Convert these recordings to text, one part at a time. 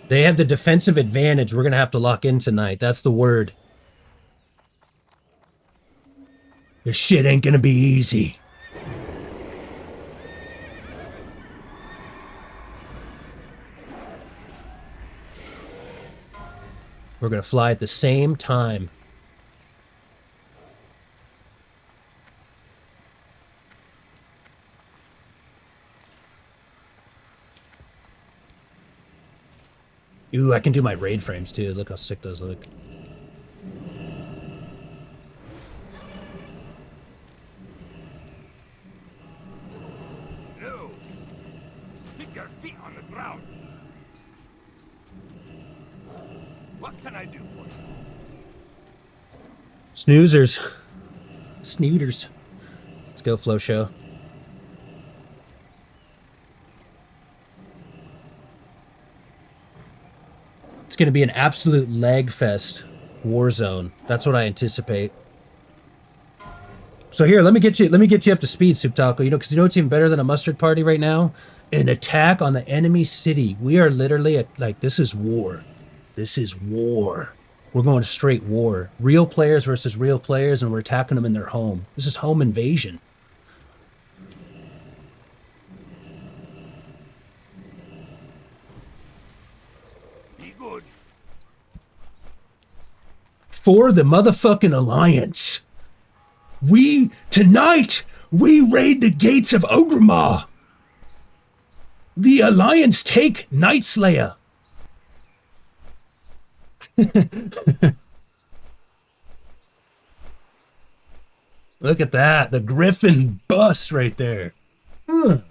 They have the defensive advantage. We're going to have to lock in tonight. That's the word. This shit ain't going to be easy. We're going to fly at the same time. Ooh, I can do my raid frames too. Look how sick those look. No. Keep your feet on the ground. What can I do for you? Snoozers. Snooters. Let's go, Flow Show. It's going to be an absolute lag fest war zone. That's what I anticipate. So here, let me get you up to speed, Soup Taco. You know, because you know what's even better than a mustard party right now? An attack on the enemy city. We are literally at, like, this is war. This is war. We're going to straight war. Real players versus real players, and we're attacking them in their home. This is home invasion. Be good. For the motherfucking Alliance. Tonight, we raid the gates of Ogremah. The Alliance take Night Slayer. Look at that. The Griffin bust right there. Ugh.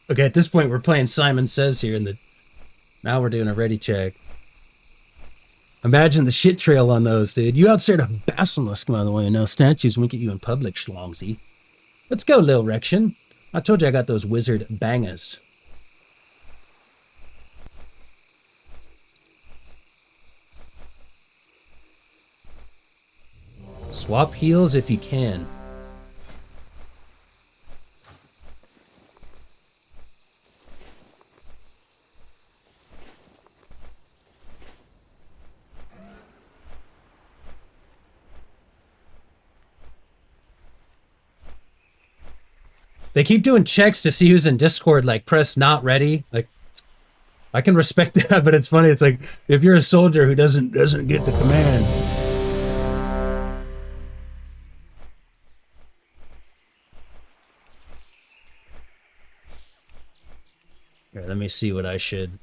Okay, at this point, we're playing Simon Says here, and now we're doing a ready check. Imagine the shit trail on those, dude. You outstared a basilisk, by the way, and now statues wink at you in public, schlongsy. Let's go, Lil Rection. I told you I got those wizard bangers. Swap heals if you can. They keep doing checks to see who's in Discord, like press not ready. Like, I can respect that, but it's funny. It's like if you're a soldier who doesn't get the command. Here, let me see what I should.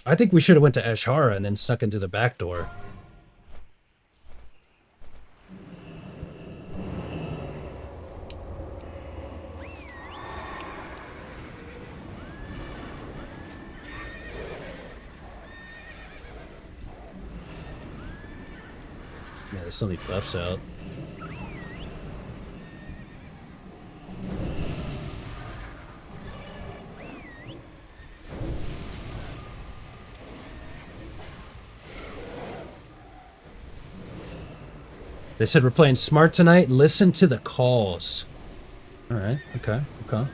I think we should have went to Ashara and then snuck into the back door. Yeah, there's so many buffs out. They said we're playing smart tonight. Listen to the calls. All right. Okay. Okay.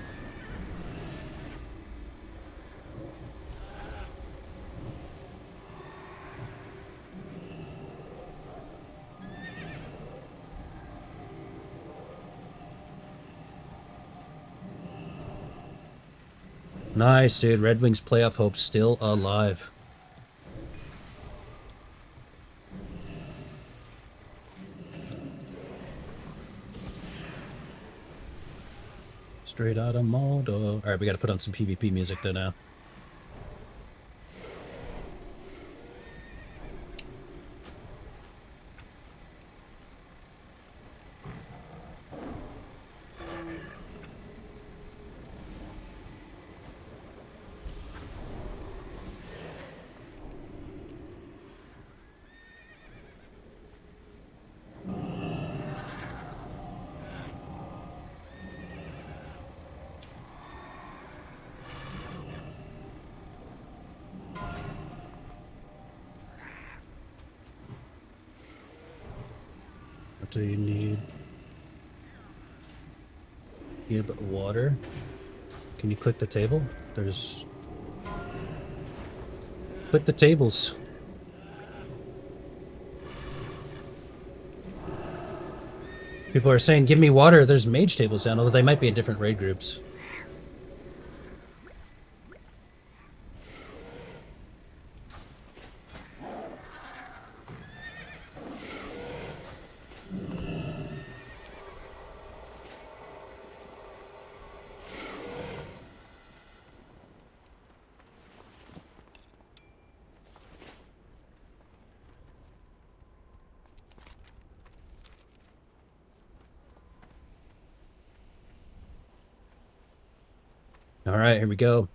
Nice, dude. Red Wings playoff hope still alive. Straight out of Mordor. All right, we got to put on some PvP music though now. do you need? Yeah, but water. Can you click the table? There's... Click the tables. People are saying, give me water. There's mage tables down, although they might be in different raid groups. All right, here we go.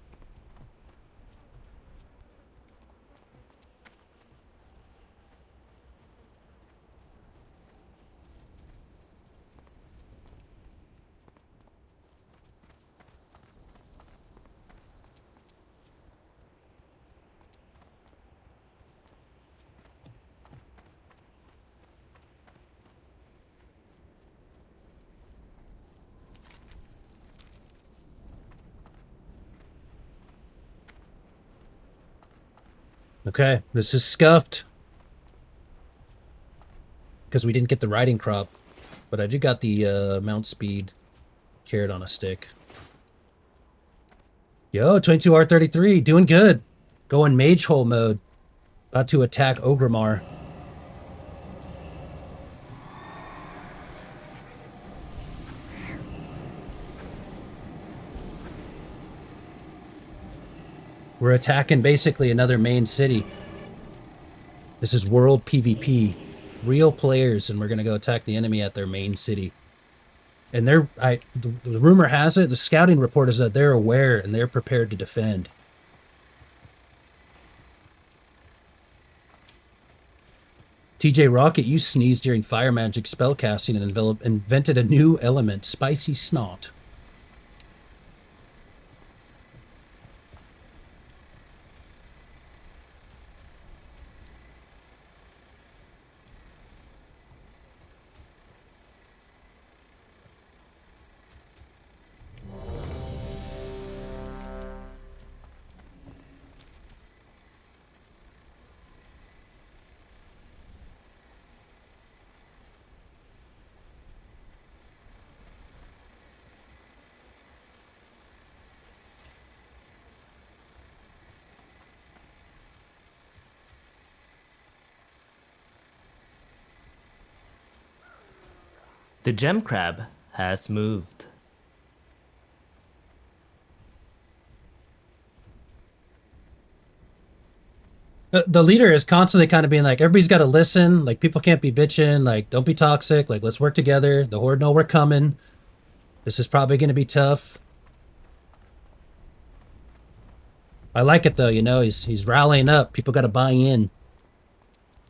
Okay, this is scuffed. Because we didn't get the riding crop. But I did got the mount speed carrot on a stick. Yo, 22R33, doing good. Going Magehole mode. About to attack Ogrimmar. We're attacking basically another main city. This is world PvP. Real players, and we're going to go attack the enemy at their main city. And the rumor has it, the scouting report is that they're aware and they're prepared to defend. TJ Rocket, you sneezed during fire magic spellcasting and invented a new element, Spicy Snot. The gem crab has moved. The leader is constantly kind of being like, everybody's got to listen. Like, people can't be bitching. Like, don't be toxic. Like, let's work together. The Horde know we're coming. This is probably going to be tough. I like it, though. You know, he's rallying up. People got to buy in.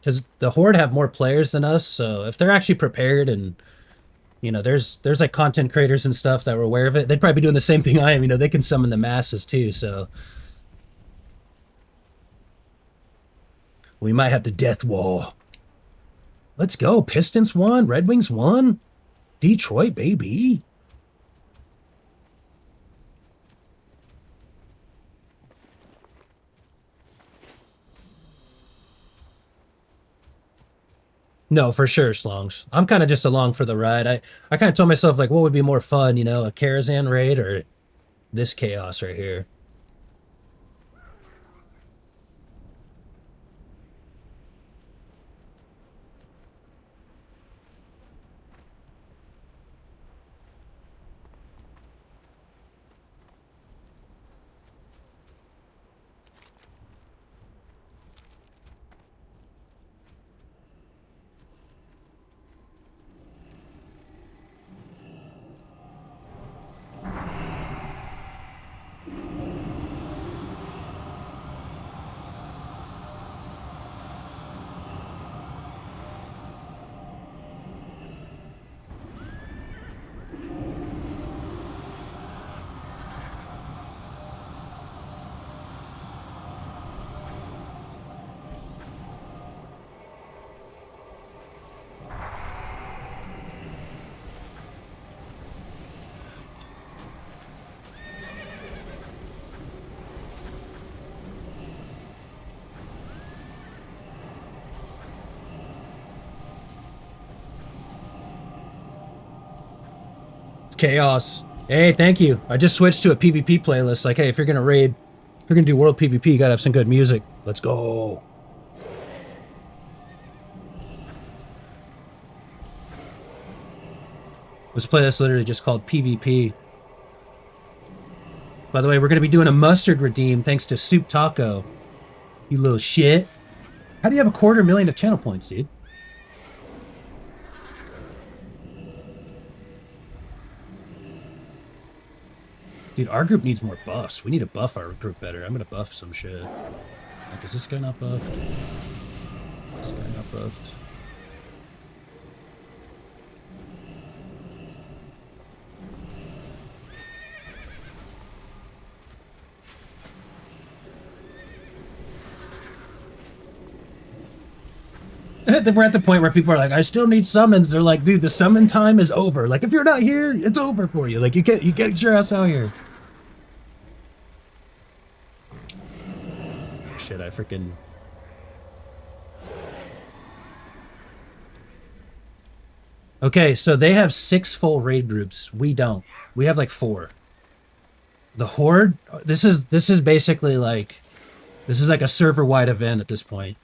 Because the Horde have more players than us. So if they're actually prepared and, you know, there's like content creators and stuff that were aware of it, they'd probably be doing the same thing I am. You know, they can summon the masses, too. So we might have the death wall. Let's go. Pistons won. Red Wings won. Detroit, baby. No, for sure, Slongs. I'm kind of just along for the ride. I kind of told myself, like, what would be more fun, you know, a Karazhan raid or this chaos right here? Chaos. Hey, thank you. I just switched to a PvP playlist. Like, hey, if you're gonna raid, if you're gonna do world PvP, you gotta have some good music. Let's go. This playlist literally just called PvP. By the way, we're gonna be doing a mustard redeem thanks to Soup Taco. You little shit. How do you have 250,000 of channel points, dude? Dude, our group needs more buffs. We need to buff our group better. I'm gonna buff some shit. Like, is this guy not buffed? This guy not buffed. We're at the point where people are like, I still need summons. They're like, dude, the summon time is over. Like, if you're not here, it's over for you. Like, you get your ass out here. Shit, I freaking... Okay, so they have 6 full raid groups. We don't. We have like 4. The Horde, this is basically like, this is like a server-wide event at this point.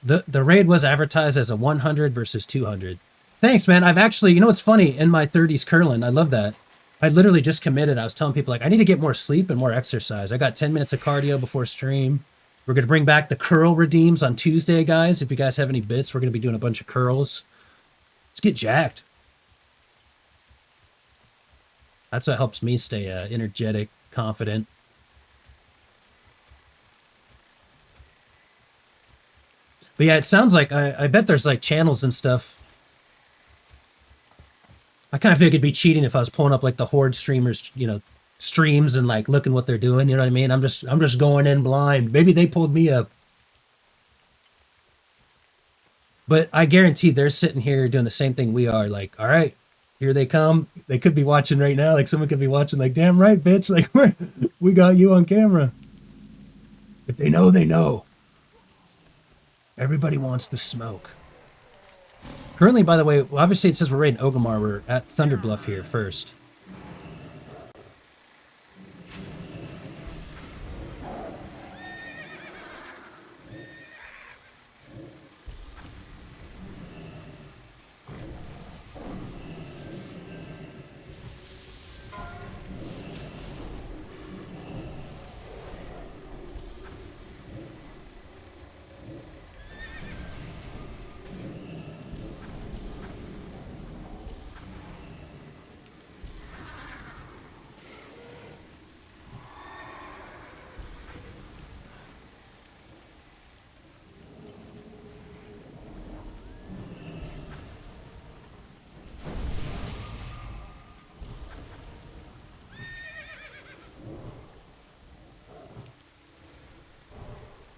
The raid was advertised as a 100 versus 200. Thanks, man. I've actually, you know what's funny? In my 30s curling, I love that. I literally just committed. I was telling people, like, I need to get more sleep and more exercise. I got 10 minutes of cardio before stream. We're going to bring back the curl redeems on Tuesday, guys. If you guys have any bits, we're going to be doing a bunch of curls. Let's get jacked. That's what helps me stay energetic, confident. But yeah, it sounds like, I bet there's like channels and stuff. I kind of feel like it'd be cheating if I was pulling up like the Horde streamers, you know, streams and like looking what they're doing. You know what I mean? I'm just going in blind. Maybe they pulled me up. But I guarantee they're sitting here doing the same thing we are. Like, all right, here they come. They could be watching right now. Like someone could be watching like, damn right, bitch. Like we got you on camera. If they know, they know. Everybody wants the smoke. Currently, by the way, obviously it says we're raiding Ogomar. We're at Thunderbluff here first.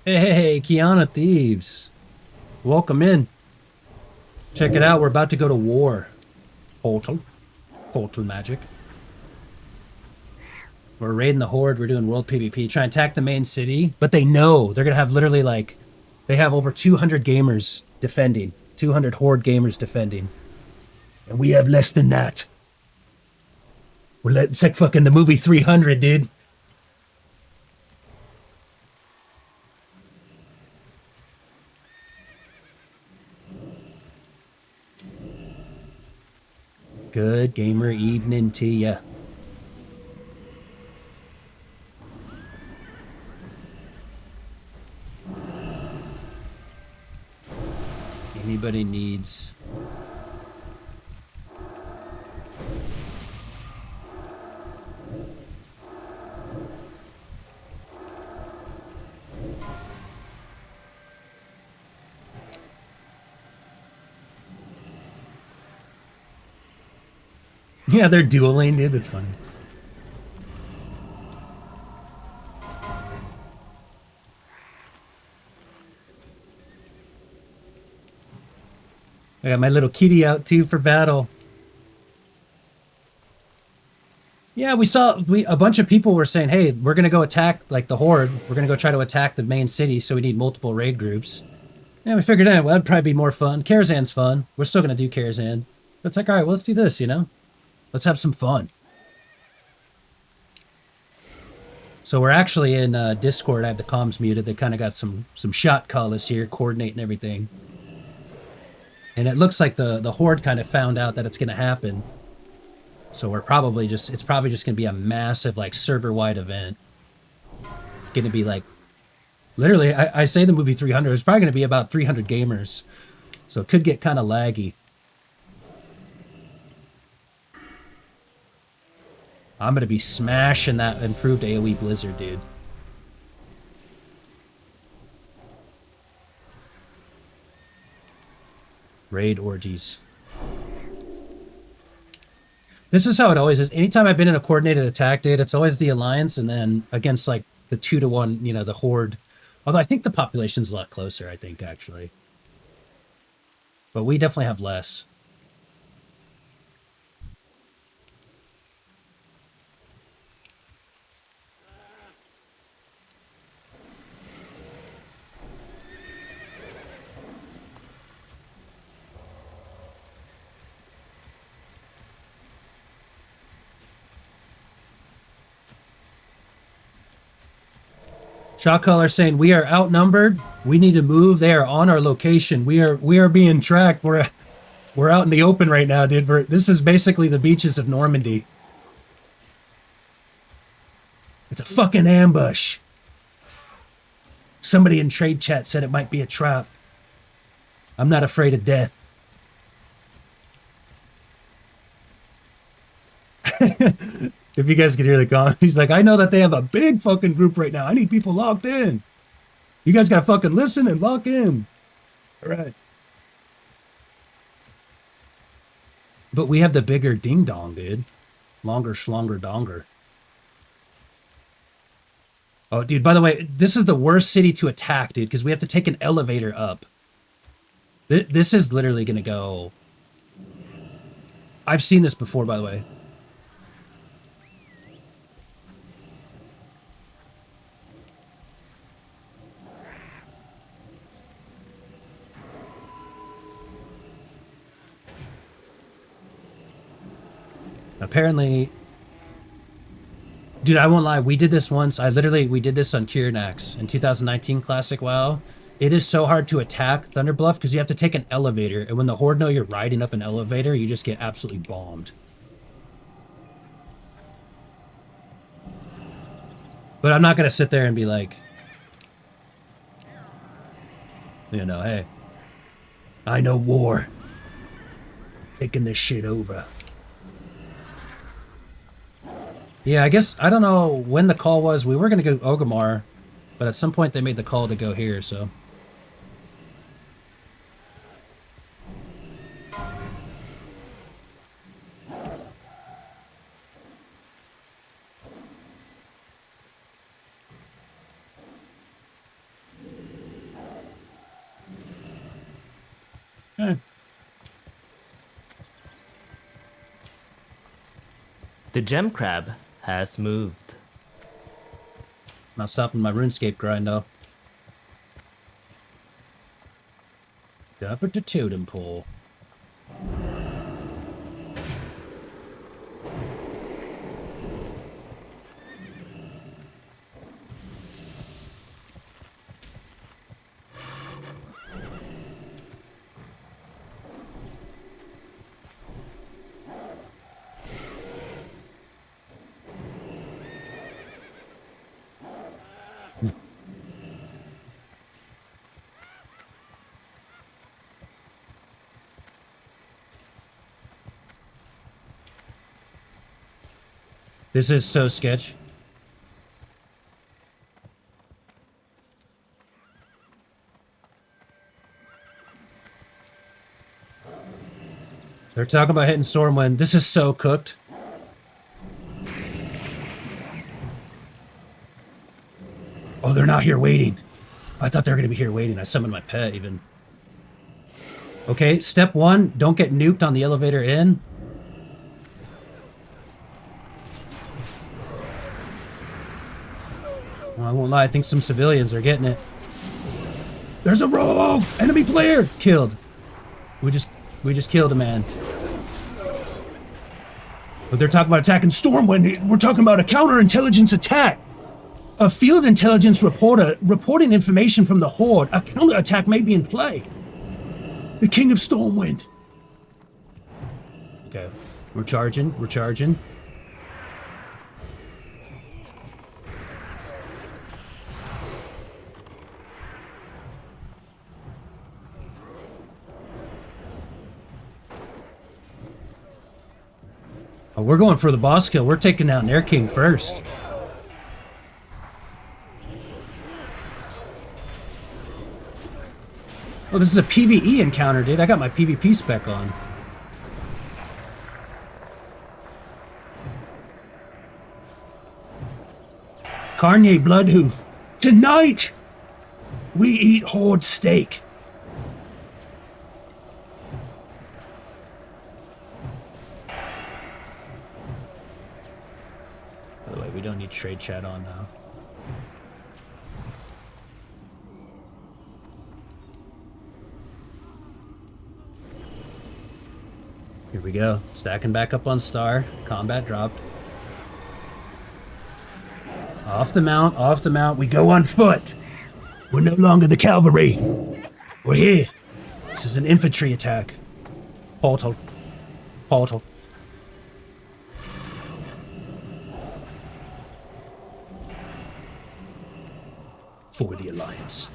Hey, Kiana Thieves. Welcome in. Check it out. We're about to go to war. Portal magic. We're raiding the Horde. We're doing world PvP. Try and attack the main city. But they know they're going to have literally like... They have over 200 gamers defending. 200 Horde gamers defending. And we have less than that. It's like fucking the movie 300, dude. Good gamer evening to ya. Anybody needs... Yeah, they're dueling, dude. That's funny. I got my little kitty out too for battle. Yeah, a bunch of people were saying, hey, we're going to go attack like the Horde. We're going to go try to attack the main city, so we need multiple raid groups. And we figured, well, that'd probably be more fun. Karazhan's fun. We're still going to do Karazhan. It's like, all right, well, let's do this, you know? Let's have some fun. So we're actually in Discord. I have the comms muted. They kind of got some shot callers here, coordinating everything. And it looks like the Horde kind of found out that it's going to happen. So we're probably just, it's probably just going to be a massive, like, server-wide event. Going to be, like, literally, I say the movie 300. It's probably going to be about 300 gamers. So it could get kind of laggy. I'm going to be smashing that improved AoE Blizzard, dude. Raid orgies. This is how it always is. Anytime I've been in a coordinated attack, dude, it's always the Alliance and then against, like, the 2-to-1, you know, the Horde. Although I think the population's a lot closer, I think, actually. But we definitely have less. Shot caller saying we are outnumbered. We need to move. They are on our location. We are being tracked. We're out in the open right now, dude. This is basically the beaches of Normandy. It's a fucking ambush. Somebody in trade chat said it might be a trap. I'm not afraid of death. If you guys could hear the comment, he's like, I know that they have a big fucking group right now. I need people locked in. You guys gotta fucking listen and lock in. All right. But we have the bigger ding dong, dude. Longer schlonger donger. Oh, dude, by the way, this is the worst city to attack, dude, because we have to take an elevator up. This is literally gonna go... I've seen this before, by the way. Apparently, dude, I won't lie. We did this once. We did this on Kiernax in 2019 Classic WoW. It is so hard to attack Thunderbluff because you have to take an elevator. And when the Horde know you're riding up an elevator, you just get absolutely bombed. But I'm not going to sit there and be like, you know, hey, I know war. Taking this shit over. Yeah, I guess, I don't know when the call was. We were going to go Orgrimmar, but at some point they made the call to go here, so. The gem crab has moved. Not stopping my RuneScape grind, though. Up at the totem pole. This is so sketch. They're talking about hitting Stormwind. This is so cooked. Oh, they're not here waiting. I thought they were going to be here waiting. I summoned my pet even. Okay, step one, don't get nuked on the elevator in. Well, I won't lie, I think some civilians are getting it. There's a rogue! Enemy player! Killed. We just killed a man. But they're talking about attacking Stormwind. We're talking about a counterintelligence attack. A field intelligence reporter reporting information from the Horde. A counterattack may be in play. The King of Stormwind. Okay, we're charging. We're charging. Oh, we're going for the boss kill. We're taking down their king first. Oh, this is a PvE encounter, dude. I got my PvP spec on. Carnier Bloodhoof. Tonight, we eat Horde steak. By the way, we don't need trade chat on now. Here we go. Stacking back up on Star. Combat dropped. Off the mount, off the mount. We go on foot. We're no longer the cavalry. We're here. This is an infantry attack. Portal. Portal. For the Alliance.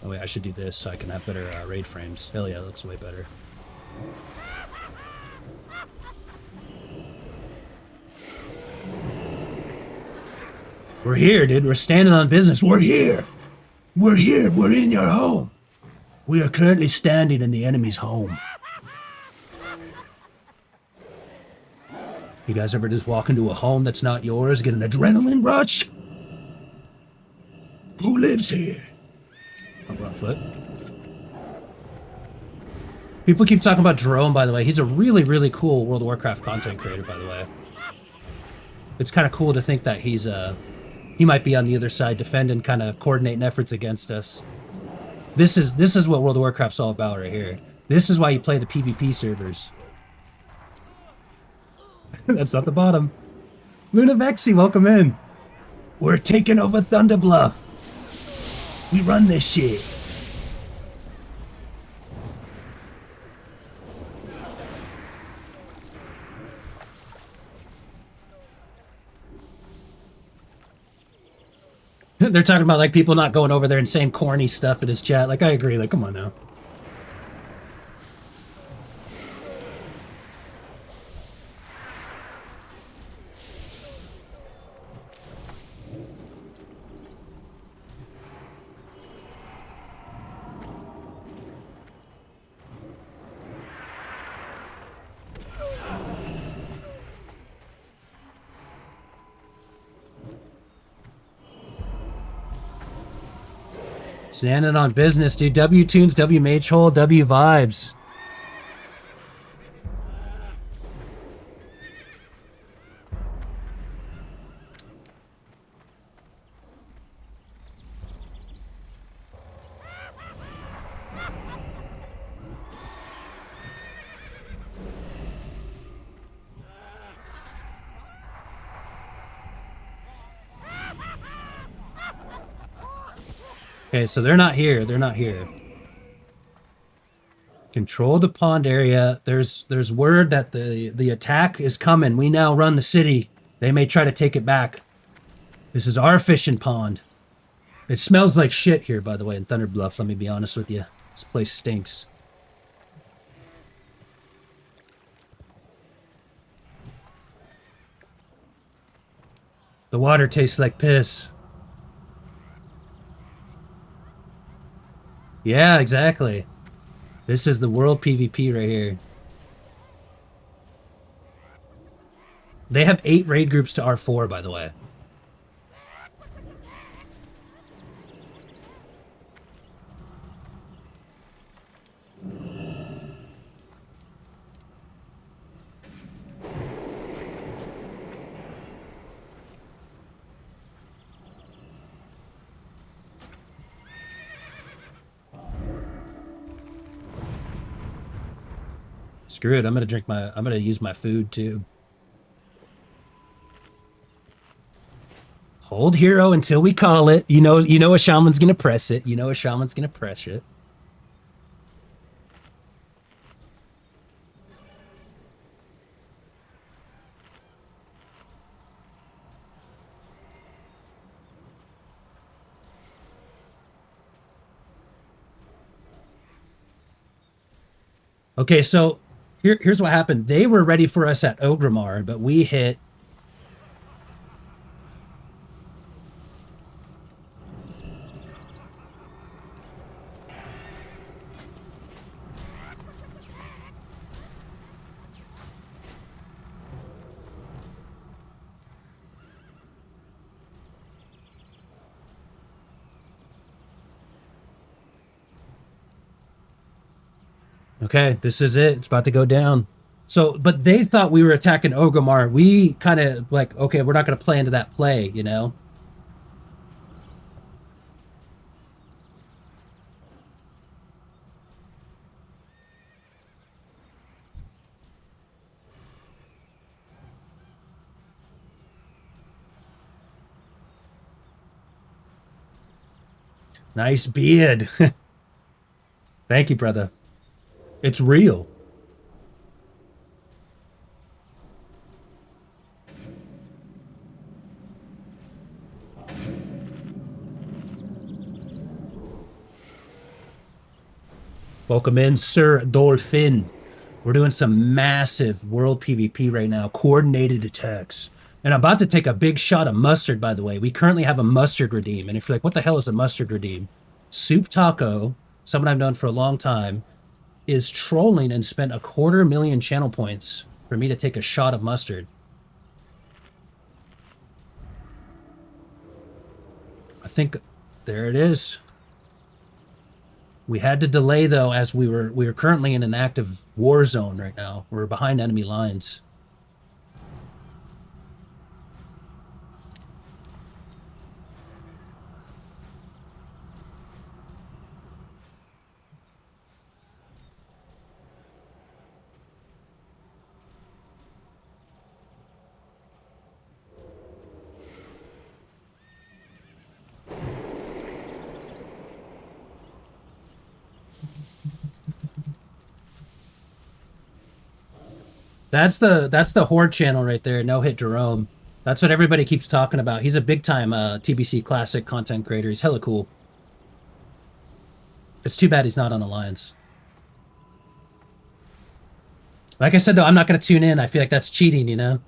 Oh wait, I should do this so I can have better raid frames. Hell yeah, that looks way better. We're here, dude. We're standing on business. We're here. We're here. We're in your home. We are currently standing in the enemy's home. You guys ever just walk into a home that's not yours, get an adrenaline rush? Who lives here? Oh, we're on foot. People keep talking about Jerome, by the way. He's a really, really cool World of Warcraft content creator, by the way. It's kind of cool to think that he's, he might be on the other side defending, kind of coordinating efforts against us. This is what World of Warcraft's all about right here. This is why you play the PvP servers. That's not the bottom. Luna Vexi, welcome in. We're taking over Thunder Bluff. We run this shit. They're talking about like people not going over there and saying corny stuff in his chat. Like, I agree. Like, come on now. Standing on business, dude. W tunes, W Magehole, W vibes. Okay, so they're not here. They're not here. Control the pond area. There's word that the attack is coming. We now run the city. They may try to take it back. This is our fishing pond. It smells like shit here, by the way, in Thunder Bluff. Let me be honest with you. This place stinks. The water tastes like piss. Yeah, exactly. This is the world PvP right here. They have 8 raid groups to R4, by the way. Screw it. I'm gonna use my food too. Hold hero until we call it. You know a shaman's gonna press it. You know a shaman's gonna press it. Okay, so here's what happened. They were ready for us at Ogrimmar, but we hit. Okay, this is it. It's about to go down. So, but they thought we were attacking Ogrimmar. We kind of like, okay, we're not going to play into that play, you know? Nice beard. Thank you, brother. It's real. Welcome in, Sir Dolphin. We're doing some massive world PvP right now, coordinated attacks. And I'm about to take a big shot of mustard, by the way. We currently have a mustard redeem. And if you're like, what the hell is a mustard redeem? Soup Taco, someone I've known for a long time, is trolling and spent 250,000 channel points for me to take a shot of mustard. I think there it is. We had to delay though, as we were currently in an active war zone right now. We're behind enemy lines. That's the Horde channel right there. No Hit Jerome. That's what everybody keeps talking about. He's a big time TBC classic content creator. He's hella cool. It's too bad he's not on Alliance. Like I said though, I'm not gonna tune in. I feel like that's cheating, you know.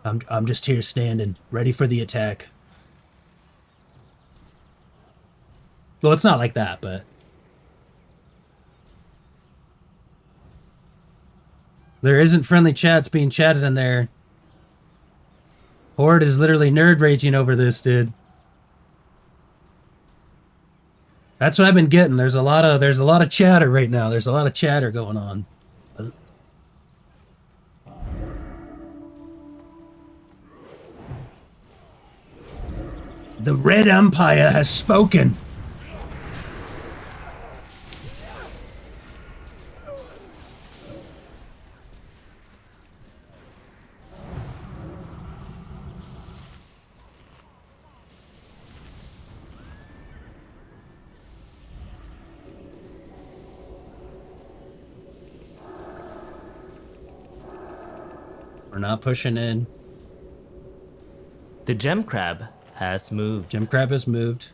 I'm just here standing, ready for the attack. Well, it's not like that, but there isn't friendly chats being chatted in there. Horde is literally nerd raging over this, dude. That's what I've been getting. There's a lot of chatter right now. There's a lot of chatter going on. The Red Empire has spoken. We're not pushing in. The gem crab has moved. Gem crab has moved.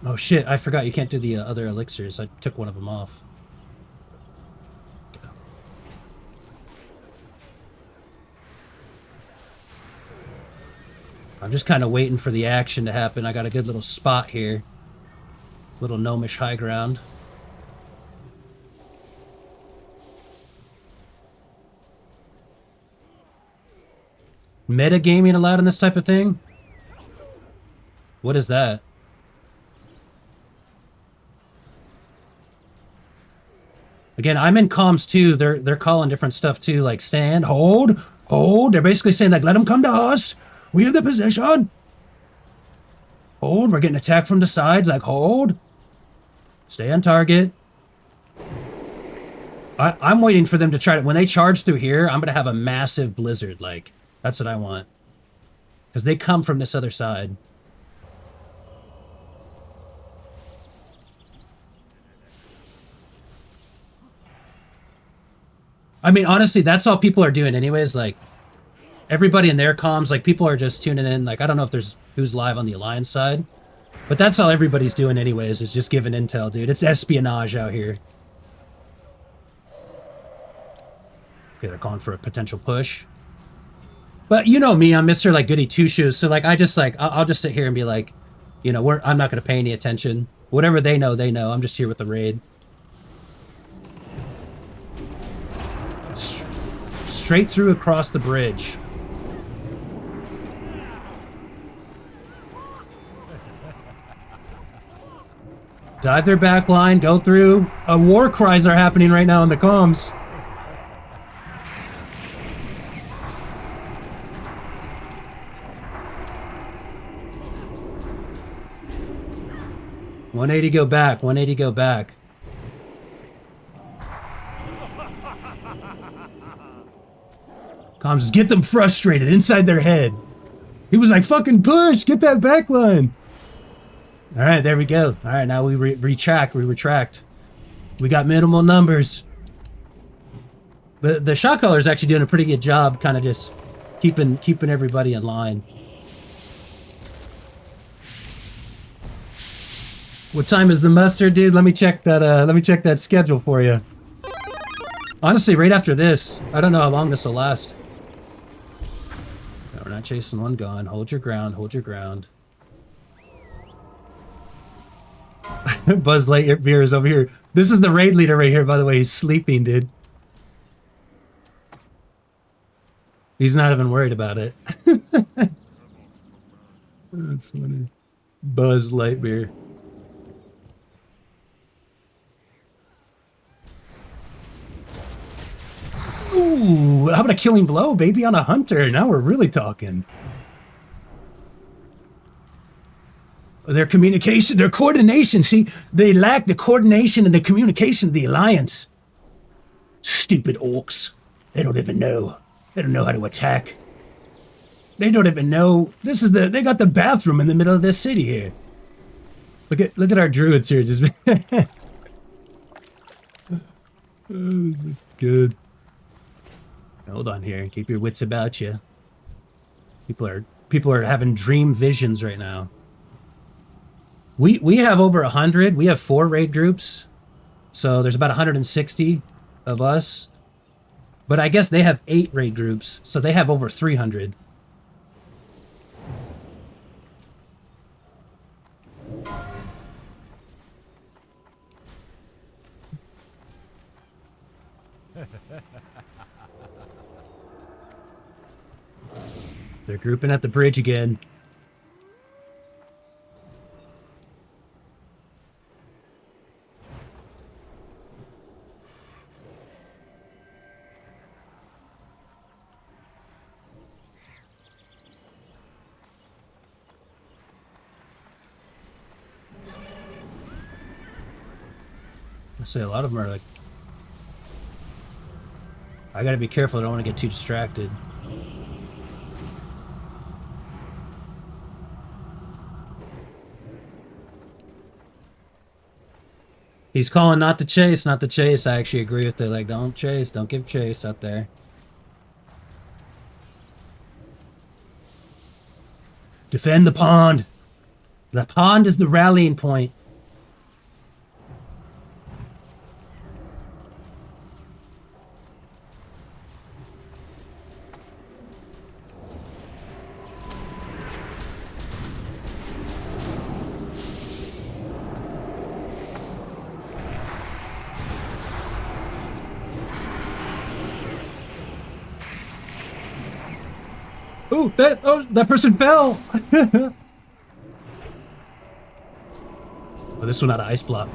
Oh shit, I forgot you can't do the other elixirs. I took one of them off. I'm just kind of waiting for the action to happen. I got a good little spot here. Little gnomish high ground. Metagaming allowed in this type of thing? What is that? Again, I'm in comms too. They're calling different stuff too, like stand, hold, hold. They're basically saying like, let them come to us. We have the position. Hold. We're getting attacked from the sides. Like hold. Stay on target. I'm waiting for them to try to. When they charge through here, I'm gonna have a massive blizzard. Like that's what I want, because they come from this other side. I mean, honestly, that's all people are doing anyways. Like, everybody in their comms, like, people are just tuning in. Like, I don't know if there's who's live on the Alliance side, but that's all everybody's doing anyways, is just giving intel, dude. It's espionage out here. Okay, they're calling for a potential push. But you know me, I'm Mr. like goody two shoes. So like, I just like, I'll just sit here and be like, you know, I'm not going to pay any attention. Whatever they know, they know. I'm just here with the raid. Straight through across the bridge. Dive their back line, go through. War cries are happening right now in the comms. $180 go back, $180 go back. Comms, get them frustrated inside their head. He was like, fucking push, get that back line. All right, there we go. All right, now we retract. We got minimal numbers. The shot caller is actually doing a pretty good job, kind of just keeping everybody in line. What time is the muster, dude? Let me check that. Let me check that schedule for you. Honestly, right after this, I don't know how long this will last. No, we're not chasing one gun. Hold your ground. Hold your ground. Buzz Lightyear is over here. This is the raid leader right here, by the way. He's sleeping, dude. He's not even worried about it. That's funny. Buzz Lightyear. Ooh, how about a killing blow, baby, on a hunter? Now we're really talking. Their communication, their coordination. See, they lack the coordination and the communication of the Alliance. Stupid orcs. They don't even know. They don't know how to attack. They don't even know. They got the bathroom in the middle of this city here. Look at our druids here. Just, this is good. Hold on here. Keep your wits about you. People are having dream visions right now. We have over 100. We have 4 raid groups, so there's about 160 of us. But I guess they have 8 raid groups, so they have over 300. They're grouping at the bridge again. I say a lot of them are like, I gotta be careful, I don't want to get too distracted. He's calling not to chase, not to chase. I actually agree with it. Like, don't chase, don't give chase out there. Defend the pond. The pond is the rallying point. Oh, that person fell. Oh, this one had an ice block.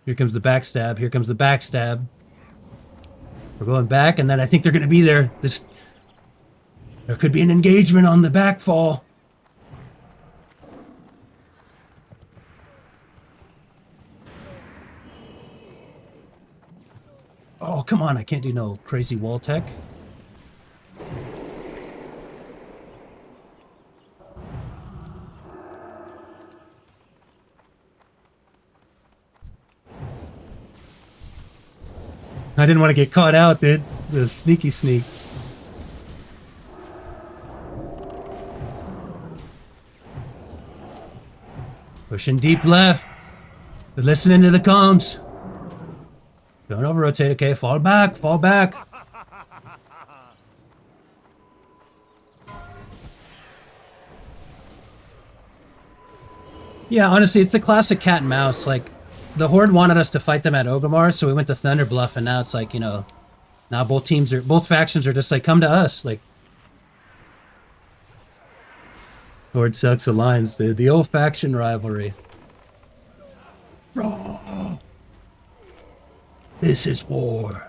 Here comes the backstab. Here comes the backstab. We're going back, and then I think they're going to be there. There could be an engagement on the backfall. Oh, come on. I can't do no crazy wall tech. I didn't want to get caught out, dude. The sneaky sneak. Pushing deep left. Listening to the comms. Don't over rotate, okay? Fall back, fall back. Yeah, honestly, it's the classic cat and mouse. Like, the Horde wanted us to fight them at Orgrimmar, so we went to Thunder Bluff, and now it's like, you know, now both factions are just like, come to us. Like, Horde sucks alliance, dude. The old faction rivalry. This is war.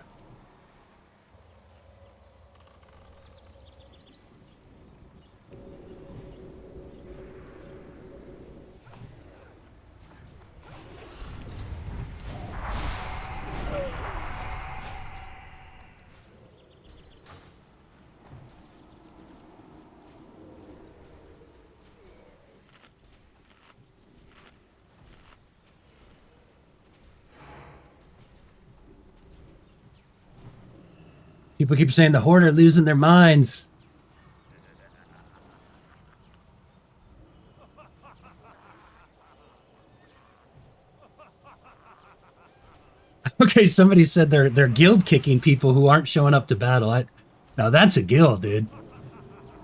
People keep saying the Horde are losing their minds. Okay, somebody said they're guild kicking people who aren't showing up to battle. Now that's a guild, dude.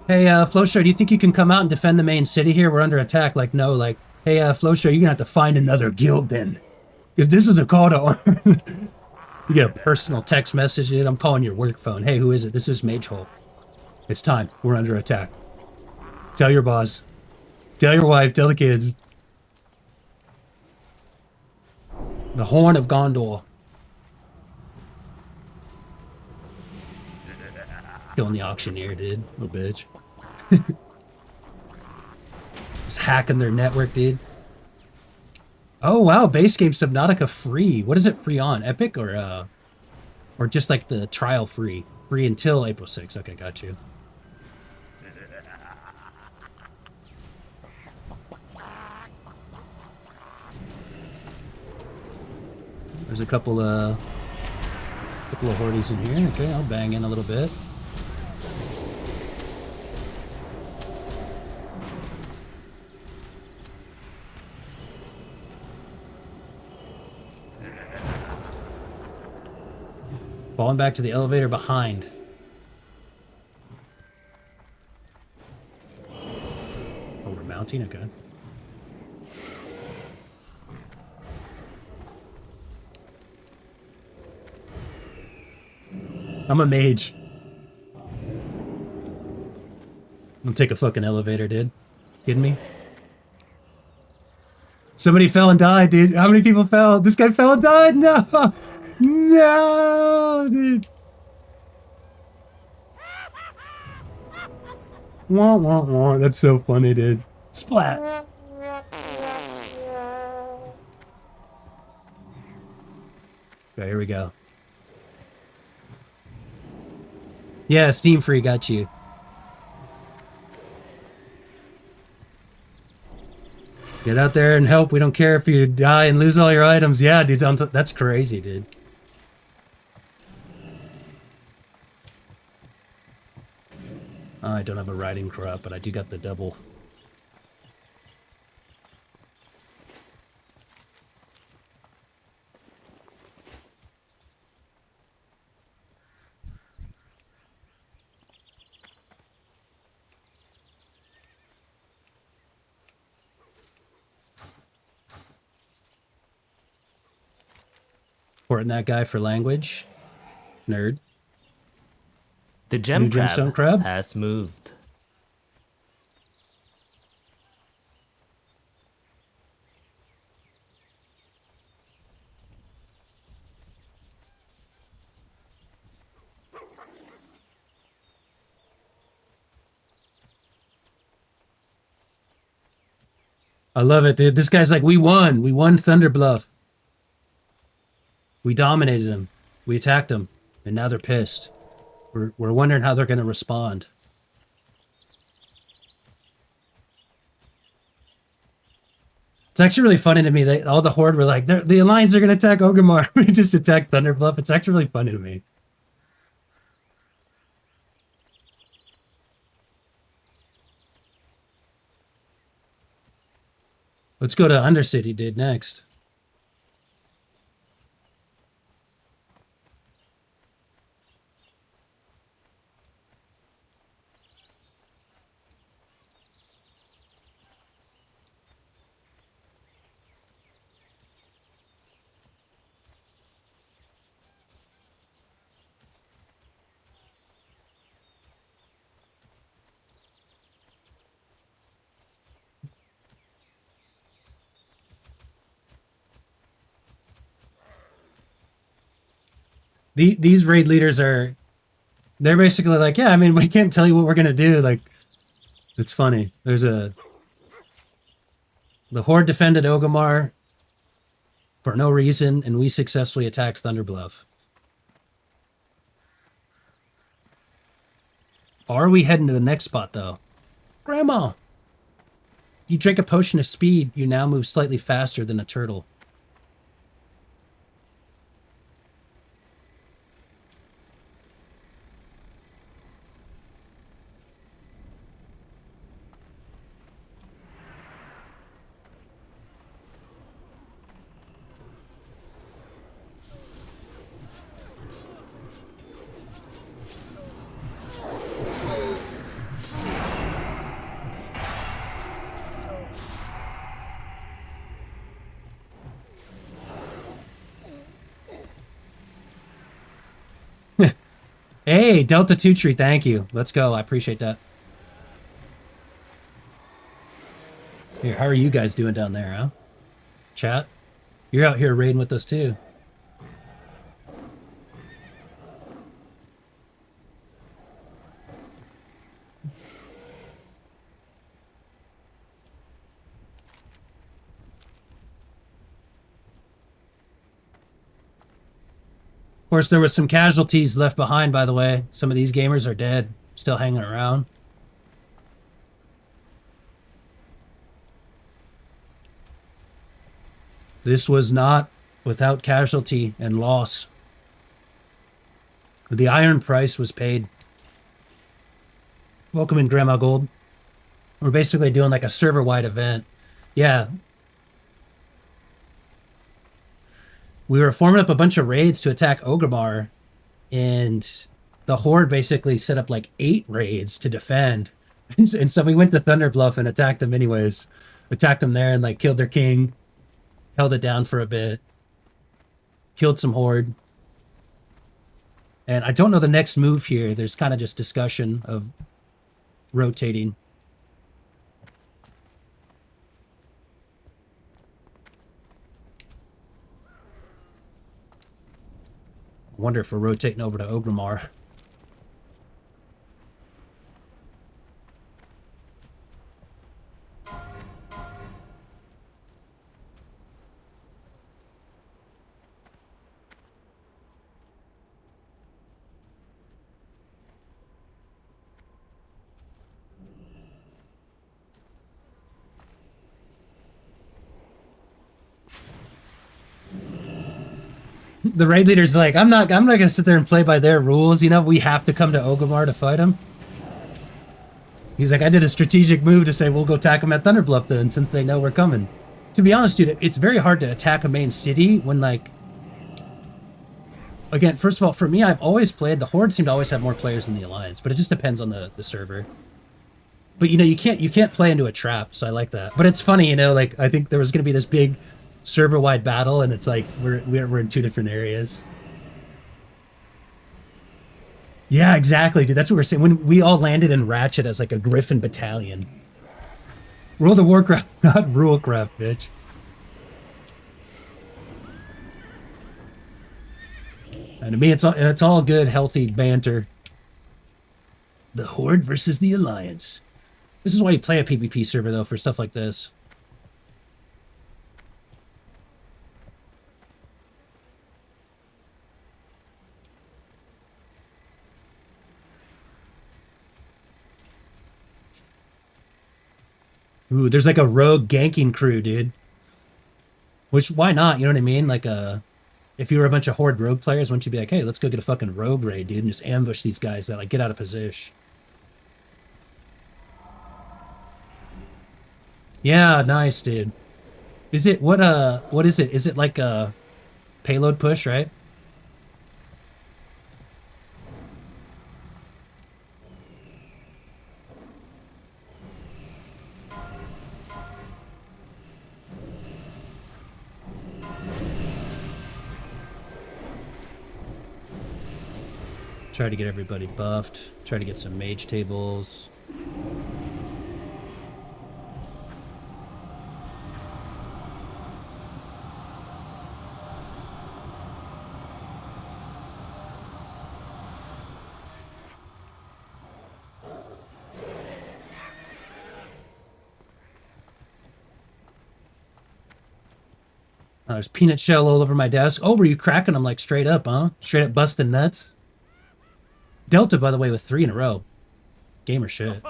Hey, Flowshow, do you think you can come out and defend the main city here? We're under attack. Like, no, like, hey, Flowshow, you're gonna have to find another guild then. Because this is a call to arms. You get a personal text message, dude. I'm calling your work phone. Hey, who is it? This is Magehole. It's time. We're under attack. Tell your boss. Tell your wife. Tell the kids. The Horn of Gondor. Killing the auctioneer, dude. Little bitch. Just hacking their network, dude. Oh, wow. Base game Subnautica free. What is it free on? Epic or just like the trial free? Free until April 6th. Okay, got you. There's a couple of hordes in here. Okay, I'll bang in a little bit. Falling back to the elevator behind. Oh, we're mounting? Okay. I'm a mage. I'm gonna take a fucking elevator, dude. Kidding me? Somebody fell and died, dude. How many people fell? This guy fell and died? No! No, dude. Wah, wah, wah. That's so funny, dude. Splat. Okay, here we go. Yeah, Steam Free got you. Get out there and help. We don't care if you die and lose all your items. Yeah, dude, that's crazy, dude. I don't have a riding crop, but I do got the double. Supporting that guy for language. Nerd. The New gemstone crab? has moved. I love it, dude. This guy's like, we won. We won Thunder Bluff. We dominated them. We attacked them. And now they're pissed. We're wondering how they're going to respond. It's actually really funny to me. All the Horde were like, the Alliance are going to attack Orgrimmar. We just attacked Thunder Bluff. It's actually really funny to me. Let's go to Undercity, dude, next. These raid leaders they're basically like, yeah, I mean, we can't tell you what we're going to do. Like, it's funny. The Horde defended Orgrimmar for no reason, and we successfully attacked Thunder Bluff. Are we heading to the next spot, though? Grandma! You drink a potion of speed, you now move slightly faster than a turtle. Hey, Delta 2 Tree, thank you. Let's go. I appreciate that. Here, how are you guys doing down there, huh? Chat? You're out here raiding with us, too. Of course, there was some casualties left behind, by the way. Some of these gamers are dead, still hanging around. This was not without casualty and loss. The iron price was paid. Welcome in, Grandma Gold. We're basically doing like a server-wide event. Yeah. We were forming up a bunch of raids to attack Orgrimmar, and the Horde basically set up like 8 raids to defend. And so we went to Thunder Bluff and attacked them anyways. Attacked them there and like killed their king. Held it down for a bit. Killed some Horde. And I don't know the next move here. There's kind of just discussion of rotating. I wonder if we're rotating over to Orgrimmar. The raid leader's like, I'm not gonna sit there and play by their rules. You know, we have to come to Orgrimmar to fight him. He's like, I did a strategic move to say we'll go attack them at Thunder Bluff then, since they know we're coming. To be honest, dude, it's very hard to attack a main city when, like, again, first of all, for me, I've always played, the Horde seem to always have more players than the Alliance, but it just depends on the server. But, you know, you can't play into a trap, so I like that. But it's funny, you know, like, I think there was gonna be this big server-wide battle, and it's like we're in two different areas. Yeah, exactly, dude. That's what we're saying. When we all landed in Ratchet as like a Griffin battalion. World of Warcraft, not Rulecraft, bitch. And to me, it's all good, healthy banter. The Horde versus the Alliance. This is why you play a PvP server, though, for stuff like this. Ooh, there's like a rogue ganking crew, dude. Which, why not? You know what I mean? Like, if you were a bunch of Horde rogue players, wouldn't you be like, hey, let's go get a fucking rogue raid, dude, and just ambush these guys that, like, get out of position? Yeah, nice, dude. Is it, what is it? Is it like a payload push, right? Try to get everybody buffed. Try to get some mage tables. There's peanut shell all over my desk. Oh, were you cracking them like straight up, huh? Straight up busting nuts? Delta, by the way, with 3 in a row. Gamer shit.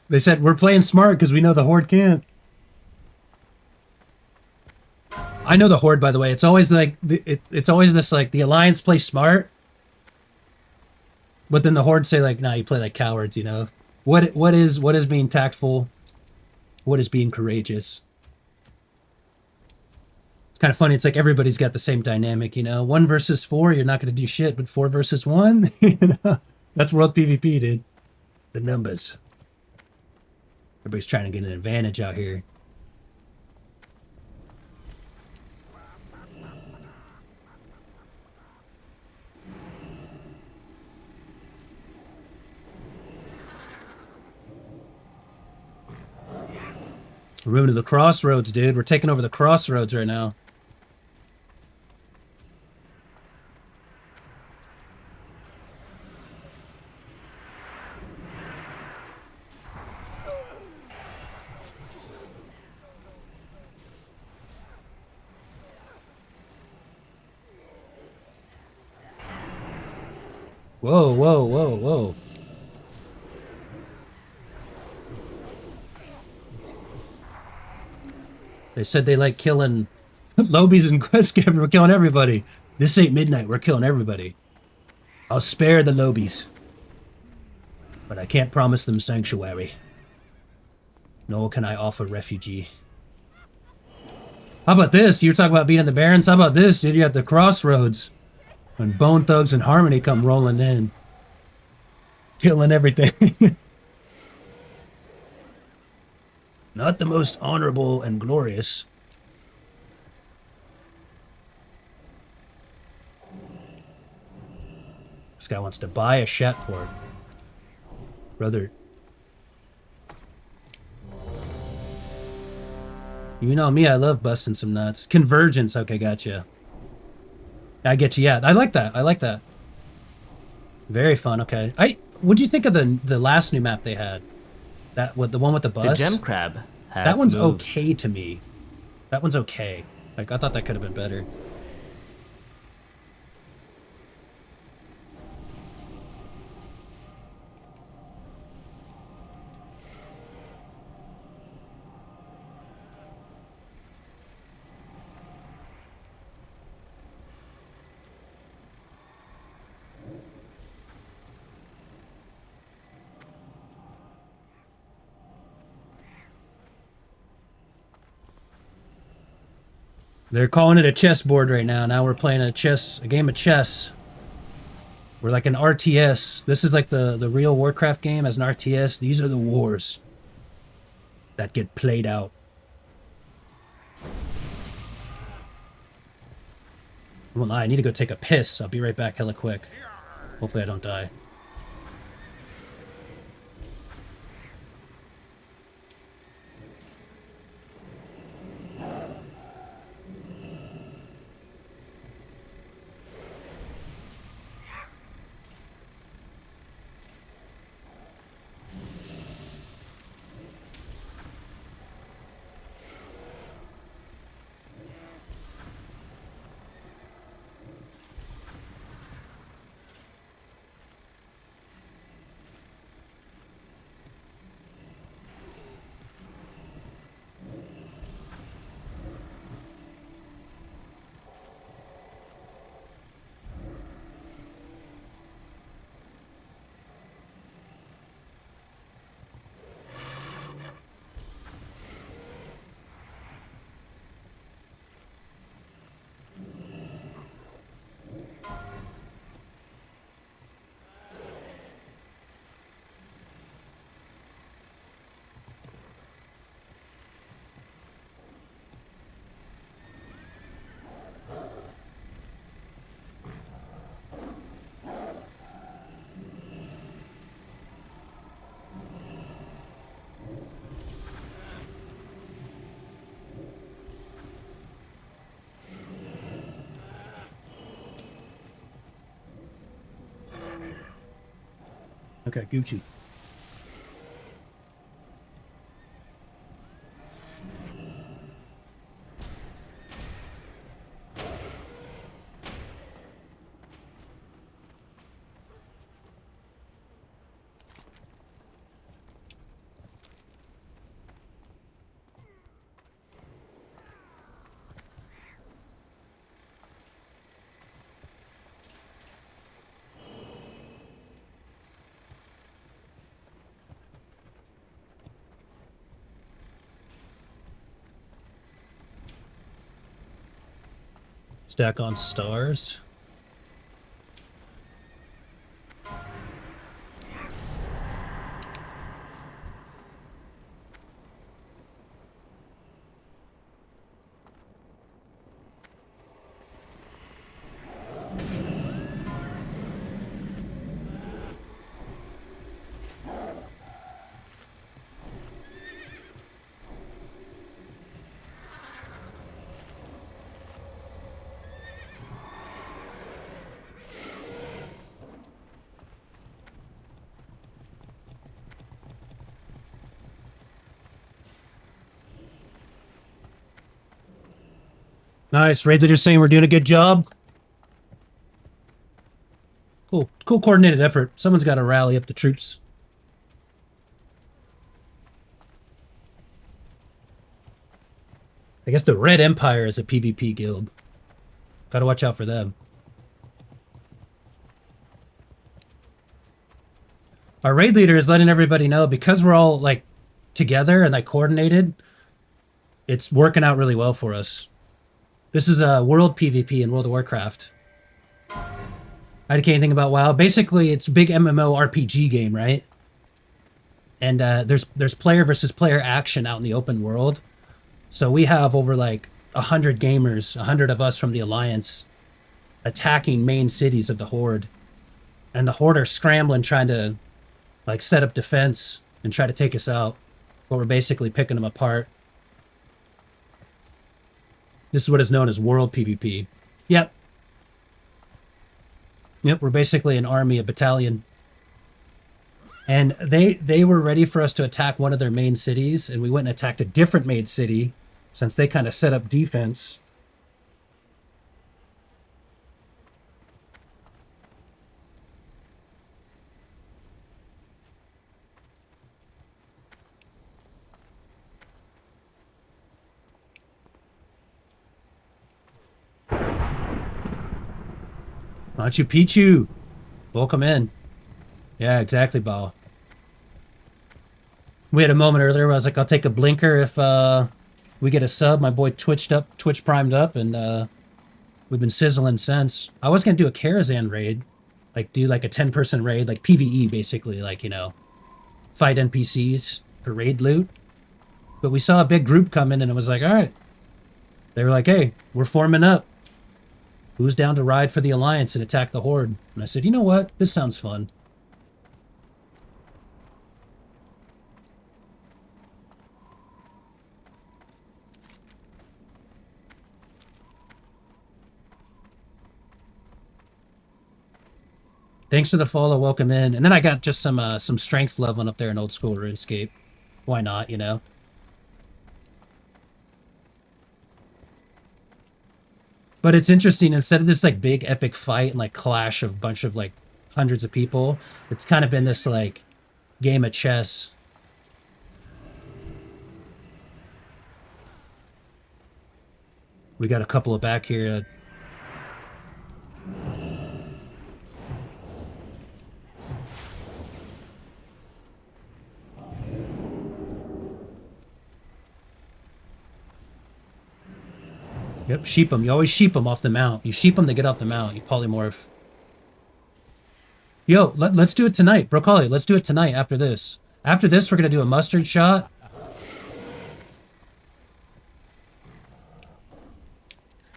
They said, we're playing smart because we know the Horde can't. I know the Horde, by the way. It's always like, it's always this, like, the Alliance play smart, but then the Horde say, like, nah, you play like cowards, you know? What is being tactful? What is being courageous? It's kind of funny. It's like everybody's got the same dynamic, you know? 1 versus 4, you're not going to do shit, but 4 versus 1, you know? That's World PvP, dude. The numbers. Everybody's trying to get an advantage out here. We're moving to the crossroads, dude. We're taking over the crossroads right now. Whoa, whoa, whoa, whoa. They said they like killing lobies and quest giver. We're killing everybody. This ain't midnight. We're killing everybody. I'll spare the lobies, but I can't promise them sanctuary. Nor can I offer refugee. How about this? You're talking about being in the Barrens. How about this, dude? You got the crossroads. When Bone Thugs and Harmony come rolling in. Killing everything. Not the most honorable and glorious. This guy wants to buy a Shatport. Brother. You know me, I love busting some nuts. Convergence, okay, gotcha. I get you, yeah. I like that. I like that. Very fun, okay. What'd you think of the last new map they had? The one with the bus? The gem crab has That one's moved. okay to me. That one's okay. Like, I thought that could have been better. They're calling it a chessboard right now. Now we're playing a game of chess. We're like an RTS. This is like the real Warcraft game as an RTS. These are the wars that get played out. I won't lie, I need to go take a piss. I'll be right back hella quick. Hopefully I don't die. Okay, Gucci. Stack on stars. Nice. Raid leader saying we're doing a good job. Cool. Cool coordinated effort. Someone's got to rally up the troops. I guess the Red Empire is a PvP guild. Gotta watch out for them. Our raid leader is letting everybody know because we're all like together and like coordinated, it's working out really well for us. This is a world PvP in World of Warcraft. I don't know anything about WoW. Basically, it's a big MMO RPG game, right? And there's player versus player action out in the open world. So we have over like 100 gamers, 100 of us from the Alliance, attacking main cities of the Horde. And the Horde are scrambling, trying to like set up defense and try to take us out. But we're basically picking them apart. This is what is known as world PvP. Yep. Yep, we're basically an army, a battalion. And they were ready for us to attack one of their main cities, and we went and attacked a different main city since they kind of set up defense. Machu Picchu, welcome in. Yeah, exactly, Bao. We had a moment earlier where I was like, I'll take a blinker if we get a sub. My boy Twitch primed up, and we've been sizzling since. I was gonna do a Karazhan raid, like do like a 10-person raid, like PVE basically, like, you know, fight NPCs for raid loot. But we saw a big group come in, and it was like, all right. They were like, hey, we're forming up. Who's down to ride for the Alliance and attack the Horde? And I said, you know what? This sounds fun. Thanks for the follow. Welcome in. And then I got just some strength leveling up there in old school RuneScape. Why not, you know? But it's interesting, instead of this like big epic fight and like clash of a bunch of like hundreds of people, it's kind of been this like game of chess. We got a couple of back here. Yep, sheep them. You always sheep them off the mount. You sheep them to get off the mount. You polymorph. Yo, let's do it tonight. Broccoli, let's do it tonight after this. After this, we're going to do a mustard shot.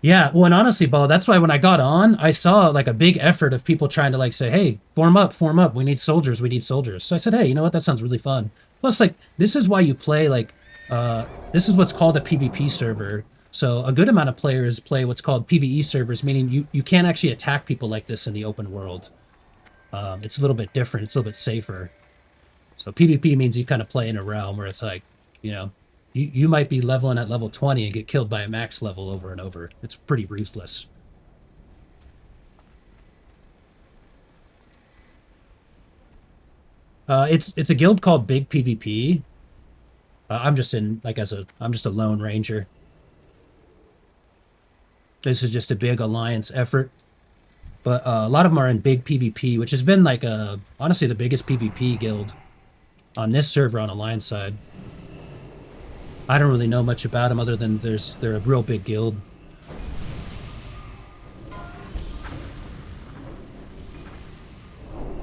Yeah, well, and honestly, Bo, that's why when I got on, I saw like a big effort of people trying to like say, hey, form up. We need soldiers. So I said, hey, you know what? That sounds really fun. Plus, like, this is why you play like, this is what's called a PvP server. So a good amount of players play what's called PvE servers, meaning you can't actually attack people like this in the open world. It's a little bit different. It's a little bit safer. So PvP means you kind of play in a realm where it's like, you know, you might be leveling at level 20 and get killed by a max level over and over. It's pretty ruthless. It's a guild called Big PvP. I'm just a lone ranger. This is just a big alliance effort. But a lot of them are in Big PvP, which has been like honestly the biggest PvP guild on this server on Alliance side. I don't really know much about them other than they're a real big guild.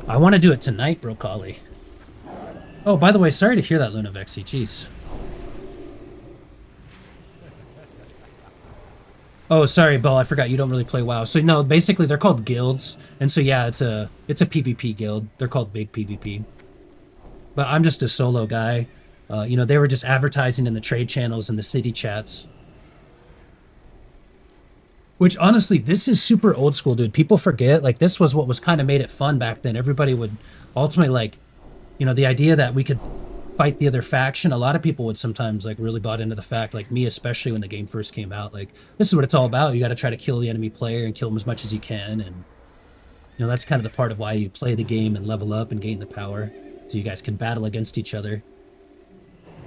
I want to do it tonight, Broccoli. Oh, by the way, sorry to hear that, Luna Vexy. Jeez. Oh, sorry, Bell. I forgot you don't really play WoW. So no, basically they're called guilds, and so yeah, it's a PvP guild. They're called Big PvP. But I'm just a solo guy. You know, they were just advertising in the trade channels and the city chats. Which honestly, this is super old school, dude. People forget, like, this was what was kind of made it fun back then. Everybody would ultimately, like, you know, the idea that we could fight the other faction. A lot of people would sometimes like really bought into the fact, like me especially when the game first came out, like this is what it's all about. You got to try to kill the enemy player and kill them as much as you can, and you know that's kind of the part of why you play the game and level up and gain the power, so you guys can battle against each other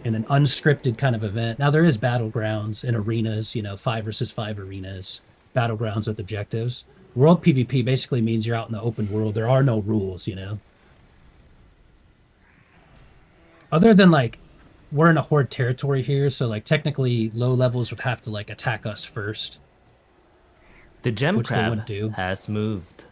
in an unscripted kind of event. Now there is battlegrounds and arenas, you know, 5 versus 5 arenas, battlegrounds with objectives. World PvP basically means you're out in the open world. There are no rules, you know. Other than like, we're in a horde territory here, so like technically low levels would have to like attack us first. The gem which they crab wouldn't do. has moved.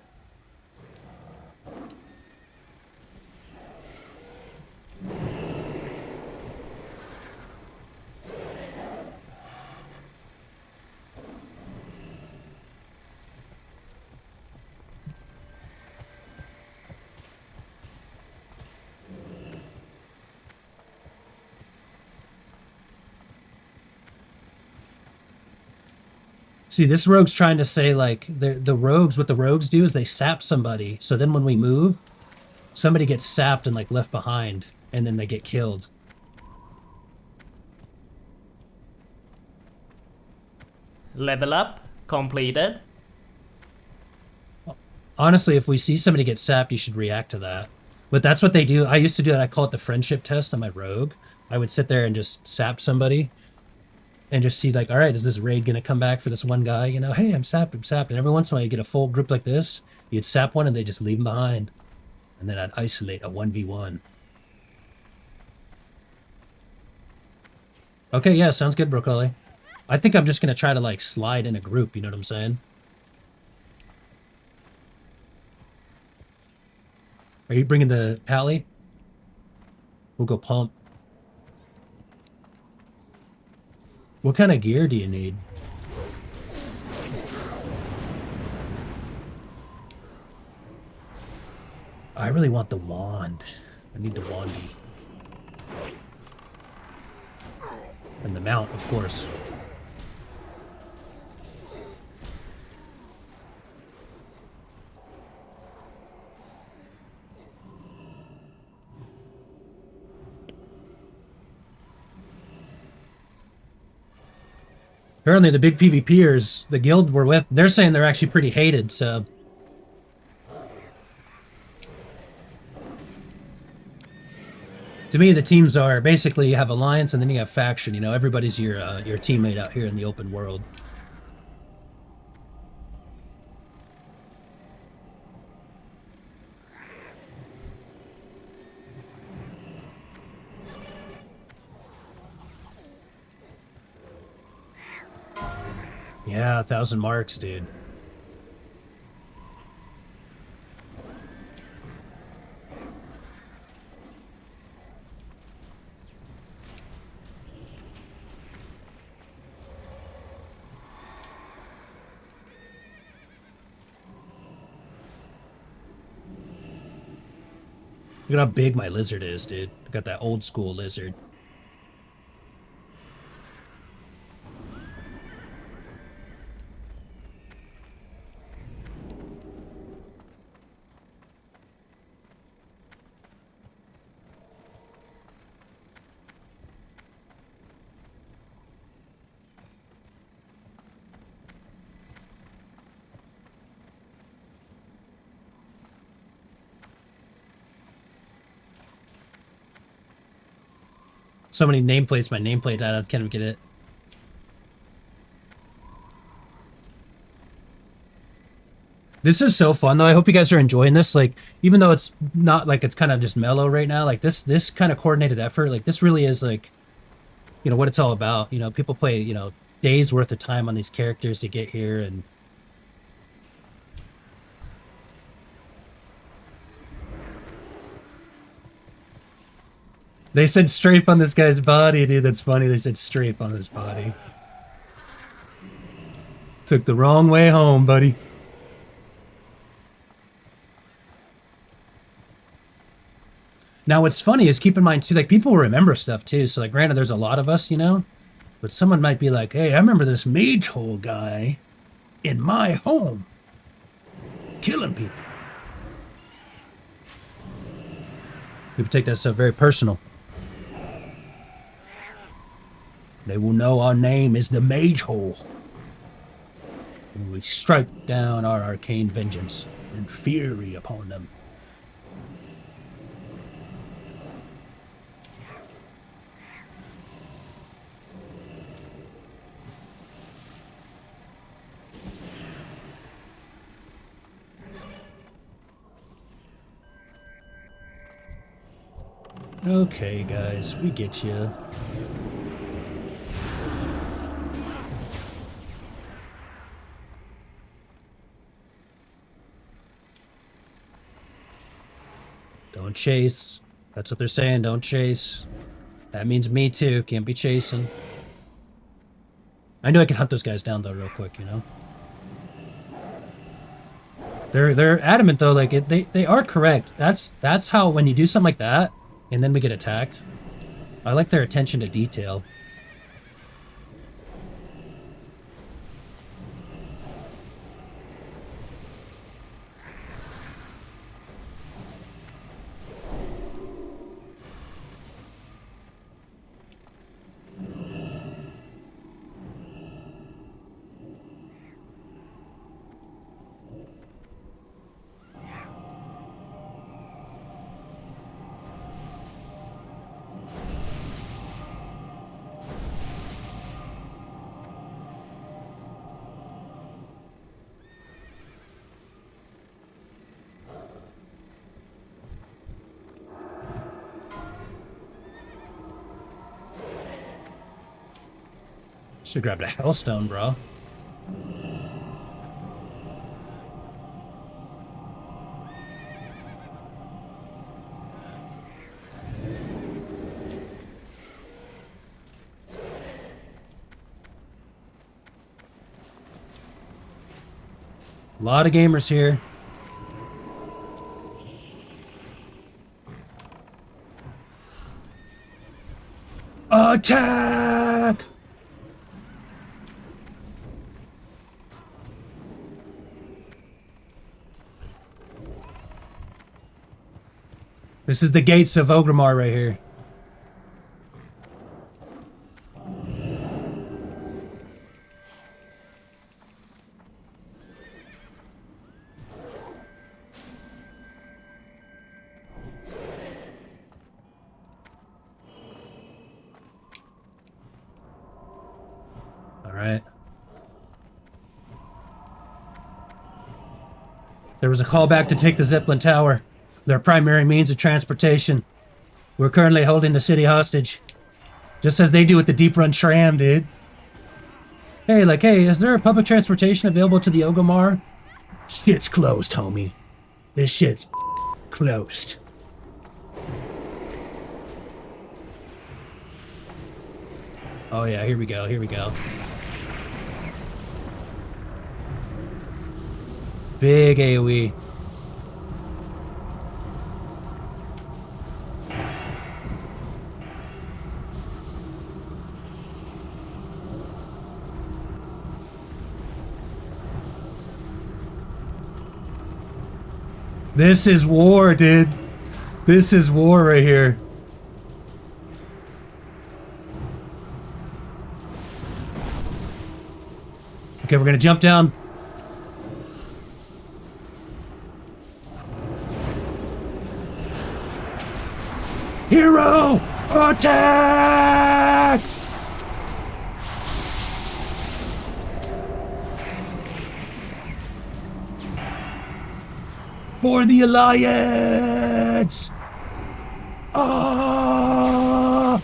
See, this rogue's trying to say like the rogues, what the rogues do is they sap somebody. So then when we move, somebody gets sapped and like left behind, and then they get killed. Level up completed. Honestly, if we see somebody get sapped, you should react to that. But that's what they do. I used to do it. I call it the friendship test on my rogue. I would sit there and just sap somebody and just see like, all right, is this raid going to come back for this one guy? You know, hey, I'm sapped. And every once in a while you get a full group like this. You'd sap one and they just leave him behind. And then I'd isolate a 1v1. Okay, yeah, sounds good, Broccoli. I think I'm just gonna try to like slide in a group, you know what I'm saying? Are you bringing the pally? We'll go pump. What kind of gear do you need? I really want the wand. I need the wandy. And the mount, of course. Apparently the big PvPers, the guild we're with, they're saying they're actually pretty hated, so... To me, the teams are basically you have alliance and then you have faction. You know, everybody's your teammate out here in the open world. Yeah, 1,000 marks, dude. Look at how big my lizard is, dude. I got that old school lizard. So many nameplates, my nameplate died, I can't even get it. This is so fun though. I hope you guys are enjoying this. Like, even though it's not like it's kind of just mellow right now, like this kind of coordinated effort, like this really is like, you know, what it's all about. You know, people play, you know, days worth of time on these characters to get here, and they said strafe on this guy's body, dude. That's funny. They said strafe on his body. Took the wrong way home, buddy. Now, what's funny is keep in mind too, like people remember stuff too. So, like, granted, there's a lot of us, you know, but someone might be like, "Hey, I remember this Magehole guy in my home killing people." People take that stuff very personal. They will know our name is the Magehole. And we strike down our arcane vengeance and fury upon them. Okay, guys, we get you. Don't chase. That's what they're saying, don't chase. That means me too, can't be chasing. I know I can hunt those guys down though real quick, you know? They're adamant though, like they are correct. That's how when you do something like that, and then we get attacked. I like their attention to detail. Should've grabbed a Hellstone, bro. A lot of gamers here. Attack! This is the gates of Ogrimmar right here. Alright. There was a callback to take the Zeppelin Tower, their primary means of transportation. We're currently holding the city hostage. Just as they do with the Deep Run tram, dude. Hey, is there a public transportation available to the Ogrimmar? Shit's closed, homie. This shit's closed. Oh yeah, here we go, here we go. Big AoE. This is war, dude. This is war right here. Okay, we're gonna jump down. Hero attack! For the Alliance! Ah!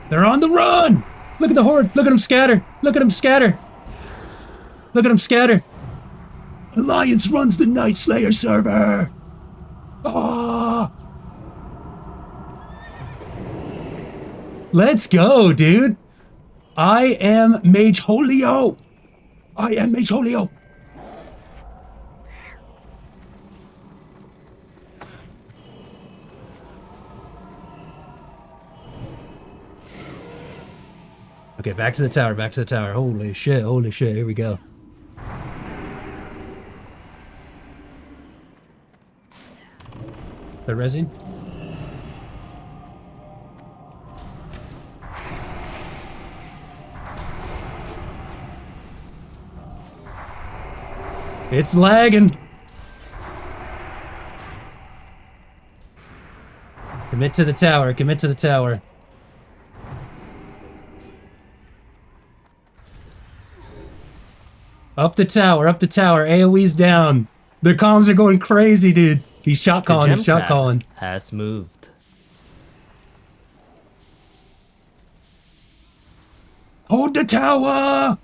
They're on the run! Look at the horde! Look at them scatter! Look at them scatter! Look at them scatter! Alliance runs the Night Slayer server! Ah! Let's go, dude! I am Mageholeo! I am Mageholeo! Okay, back to the tower, back to the tower. Holy shit, here we go. The resin? It's lagging. Commit to the tower, commit to the tower. Up the tower, AoE's down. Their comms are going crazy, dude. He's shot calling, he's shot calling. Has moved. Hold the tower!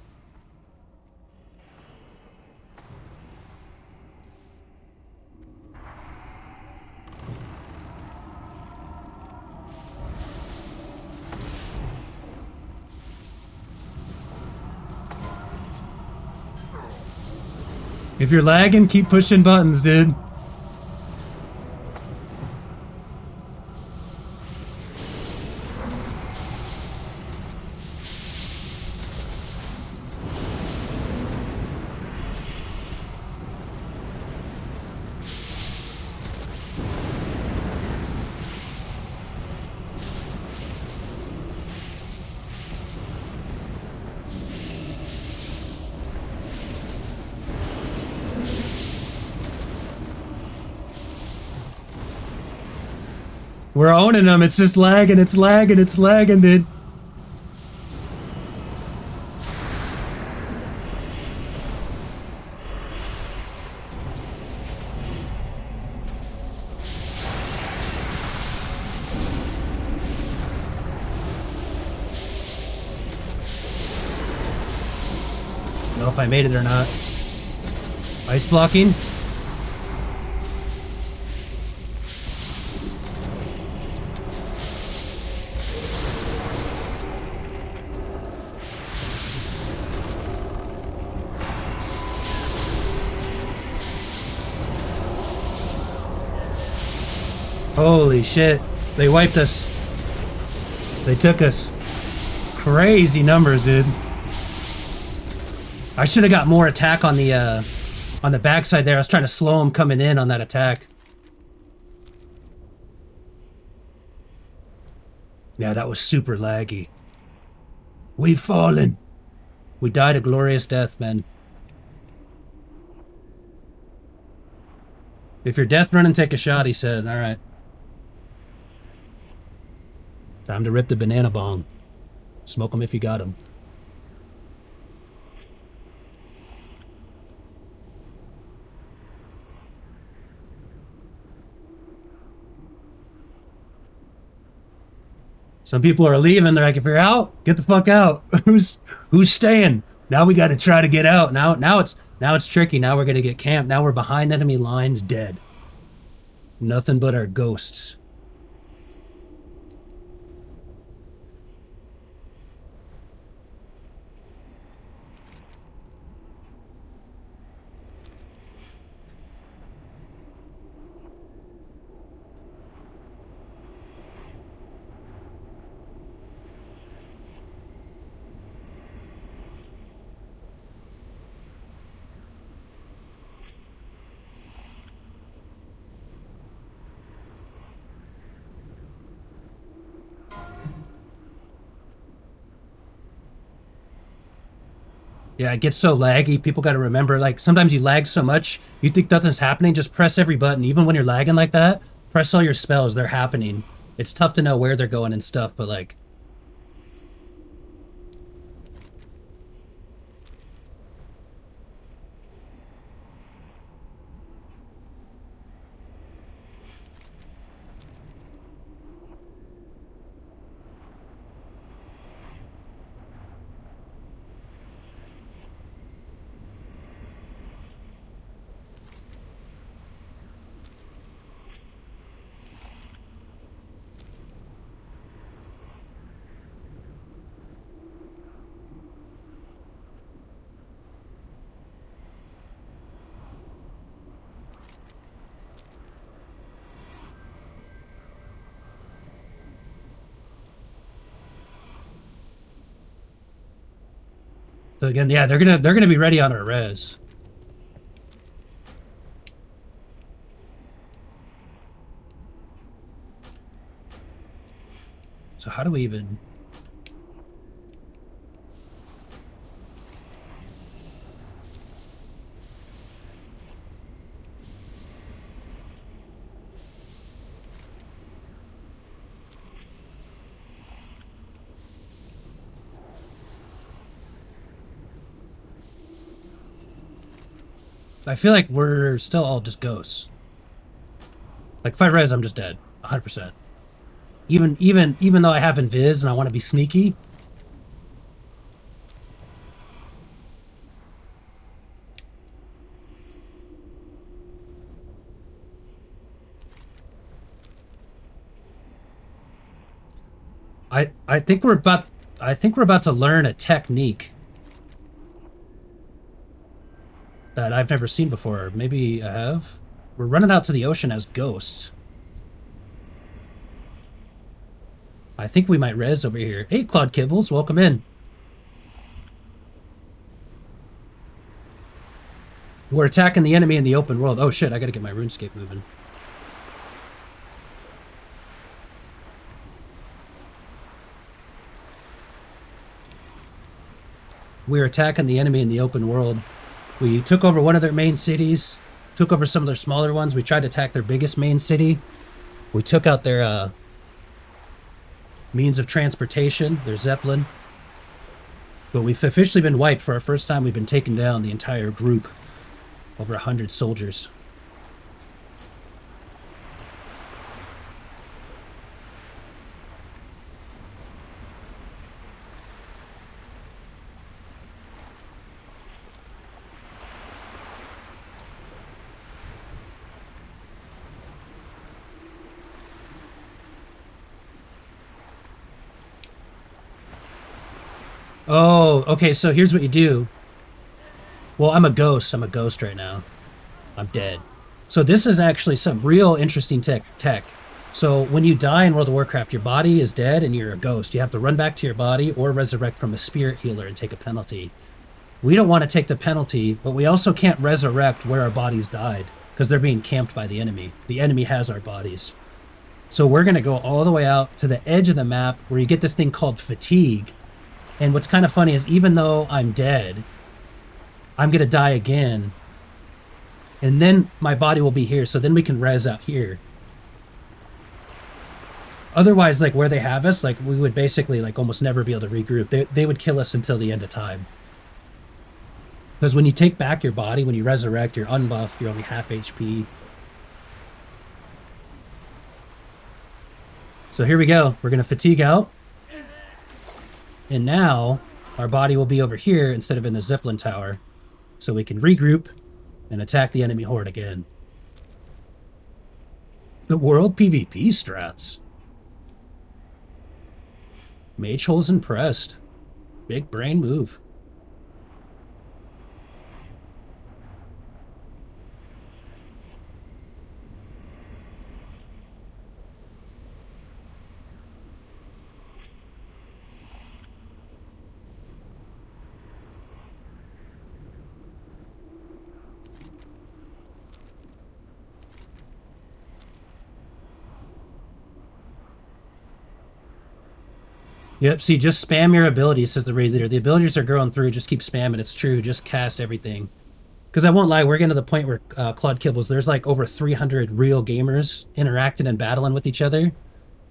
If you're lagging, keep pushing buttons, dude. We're owning them. It's just lagging. It's lagging. It's lagging, dude. know if I made it or not. Ice blocking. Holy shit. They wiped us. They took us. Crazy numbers, dude. I should have got more attack on the backside there. I was trying to slow them coming in on that attack. Yeah, that was super laggy. We've fallen. We died a glorious death, man. If you're death running, take a shot, he said. All right. Time to rip the banana bong. Smoke them if you got them. Some people are leaving. They're like, if you're out, get the fuck out. Who's staying? Now we got to try to get out. Now it's tricky. Now we're gonna get camped. Now we're behind enemy lines, dead. Nothing but our ghosts. Yeah, it gets so laggy. People got to remember, like, sometimes you lag so much, you think nothing's happening, just press every button. Even when you're lagging like that, press all your spells, they're happening. It's tough to know where they're going and stuff, but, like... So again, yeah, they're gonna be ready on our res. So how do we even... I feel like we're still all just ghosts. Like, if I res, I'm just dead. 100%. Even though I have invis and I want to be sneaky. I think we're about to learn a technique that I've never seen before. Maybe I have. We're running out to the ocean as ghosts. I think we might res over here. Hey, Claude Kibbles, welcome in. We're attacking the enemy in the open world. Oh shit, I gotta get my RuneScape moving. We're attacking the enemy in the open world. We took over one of their main cities, took over some of their smaller ones. We tried to attack their biggest main city. We took out their means of transportation, their Zeppelin. But we've officially been wiped. For our first time, we've been taking down the entire group. Over 100 soldiers. Oh, okay, so here's what you do. Well, I'm a ghost. I'm a ghost right now. I'm dead. So this is actually some real interesting tech. So when you die in World of Warcraft, your body is dead and you're a ghost. You have to run back to your body or resurrect from a spirit healer and take a penalty. We don't want to take the penalty, but we also can't resurrect where our bodies died because they're being camped by the enemy. The enemy has our bodies. So we're going to go all the way out to the edge of the map where you get this thing called fatigue. And what's kind of funny is even though I'm dead, I'm going to die again. And then my body will be here. So then we can res out here. Otherwise, like where they have us, like we would basically like almost never be able to regroup. They would kill us until the end of time. Because when you take back your body, when you resurrect, you're unbuffed, you're only half HP. So here we go. We're going to fatigue out. And now our body will be over here instead of in the Zeppelin tower. So we can regroup and attack the enemy horde again. The world PvP strats. Magehole's impressed. Big brain move. Yep, see, just spam your abilities, says the raid leader. The abilities are going through, just keep spamming. It's true, just cast everything. Because I won't lie, we're getting to the point where Claude Kibbles, there's like over 300 real gamers interacting and battling with each other.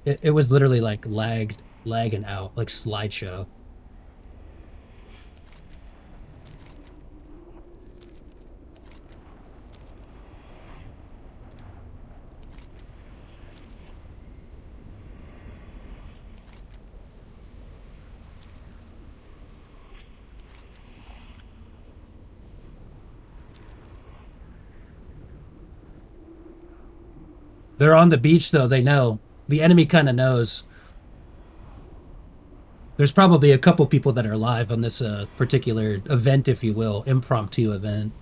It was literally like lagging out, like slideshow. They're on the beach, though. They know. The enemy kind of knows. There's probably a couple people that are alive on this particular event, if you will, impromptu event.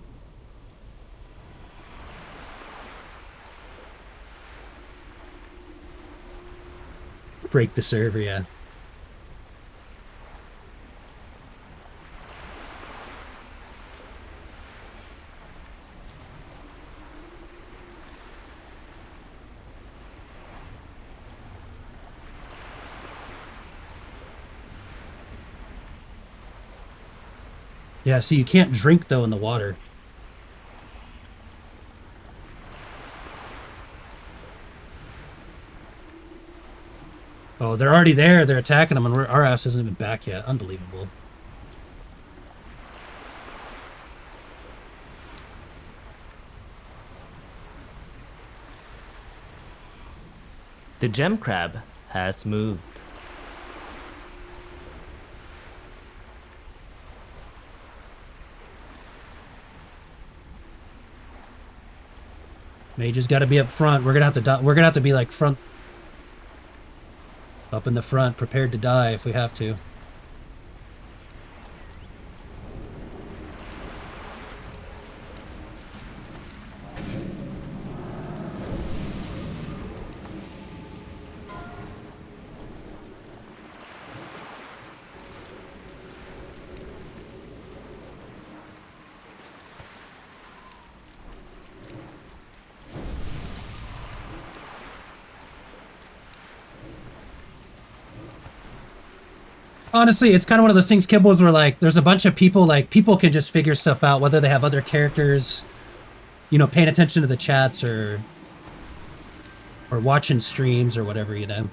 Break the server, yeah. Yeah, see, you can't drink, though, in the water. Oh, they're already there. They're attacking them, and our ass isn't even back yet. Unbelievable. The gem crab has moved. Mage's got to be up front. We're gonna have to. We're gonna have to be like front, up in the front, prepared to die if we have to. Honestly, it's kind of one of those things, Kibbles, where like there's a bunch of people, like people can just figure stuff out, whether they have other characters, you know, paying attention to the chats or watching streams or whatever, you know.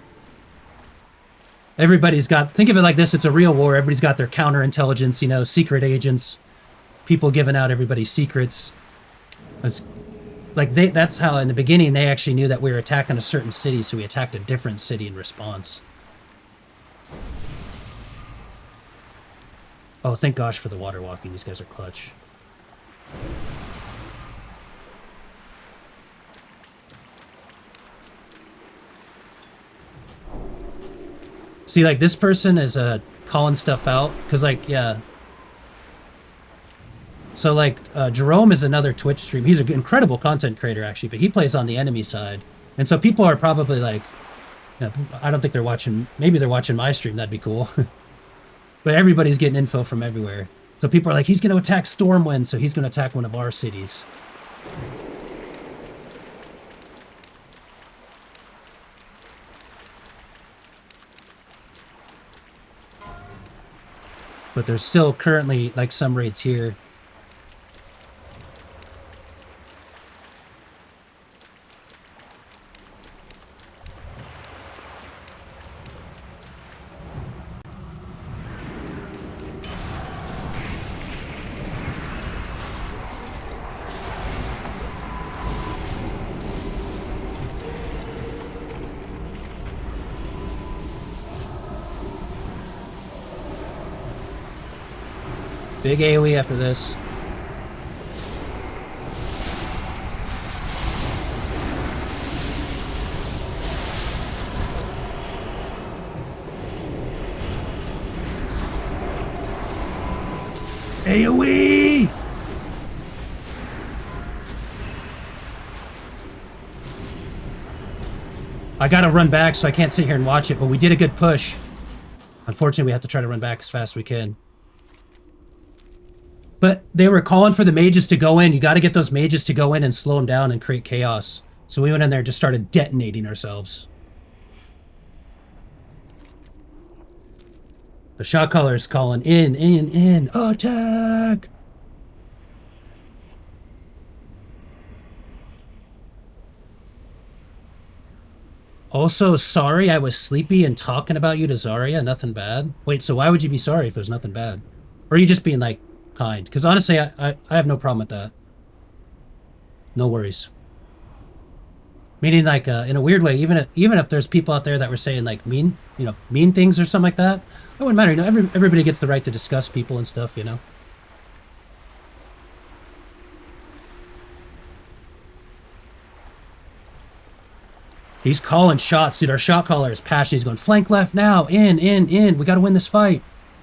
Everybody's got, think of it like this, it's a real war. Everybody's got their counterintelligence, you know, secret agents, people giving out everybody's secrets. It's like that's how in the beginning they actually knew that we were attacking a certain city, so we attacked a different city in response. Oh, thank gosh for the water walking. These guys are clutch. See, like, this person is calling stuff out. Because, like, yeah. So, like, Jerome is another Twitch stream. He's an incredible content creator, actually, but he plays on the enemy side. And so people are probably like, you know, I don't think they're watching, maybe they're watching my stream, that'd be cool. But everybody's getting info from everywhere. So people are like, he's going to attack Stormwind, so he's going to attack one of our cities. But there's still currently, like, some raids here. Big AoE after this. AoE! I gotta run back, so I can't sit here and watch it, but we did a good push. Unfortunately, we have to try to run back as fast as we can. But they were calling for the mages to go in. You got to get those mages to go in and slow them down and create chaos. So we went in there and just started detonating ourselves. The shot caller's calling in, attack! Also, sorry I was sleepy and talking about you to Zarya. Nothing bad. Wait, so why would you be sorry if it was nothing bad? Or are you just being, like, kind? Because honestly, I have no problem with that. No worries. Meaning, like, in a weird way, even if there's people out there that were saying, like, mean things or something like that, it wouldn't matter. You know, everybody gets the right to discuss people and stuff, you know? He's calling shots, dude. Our shot caller is passionate. He's going, flank left now, in. We got to win this fight.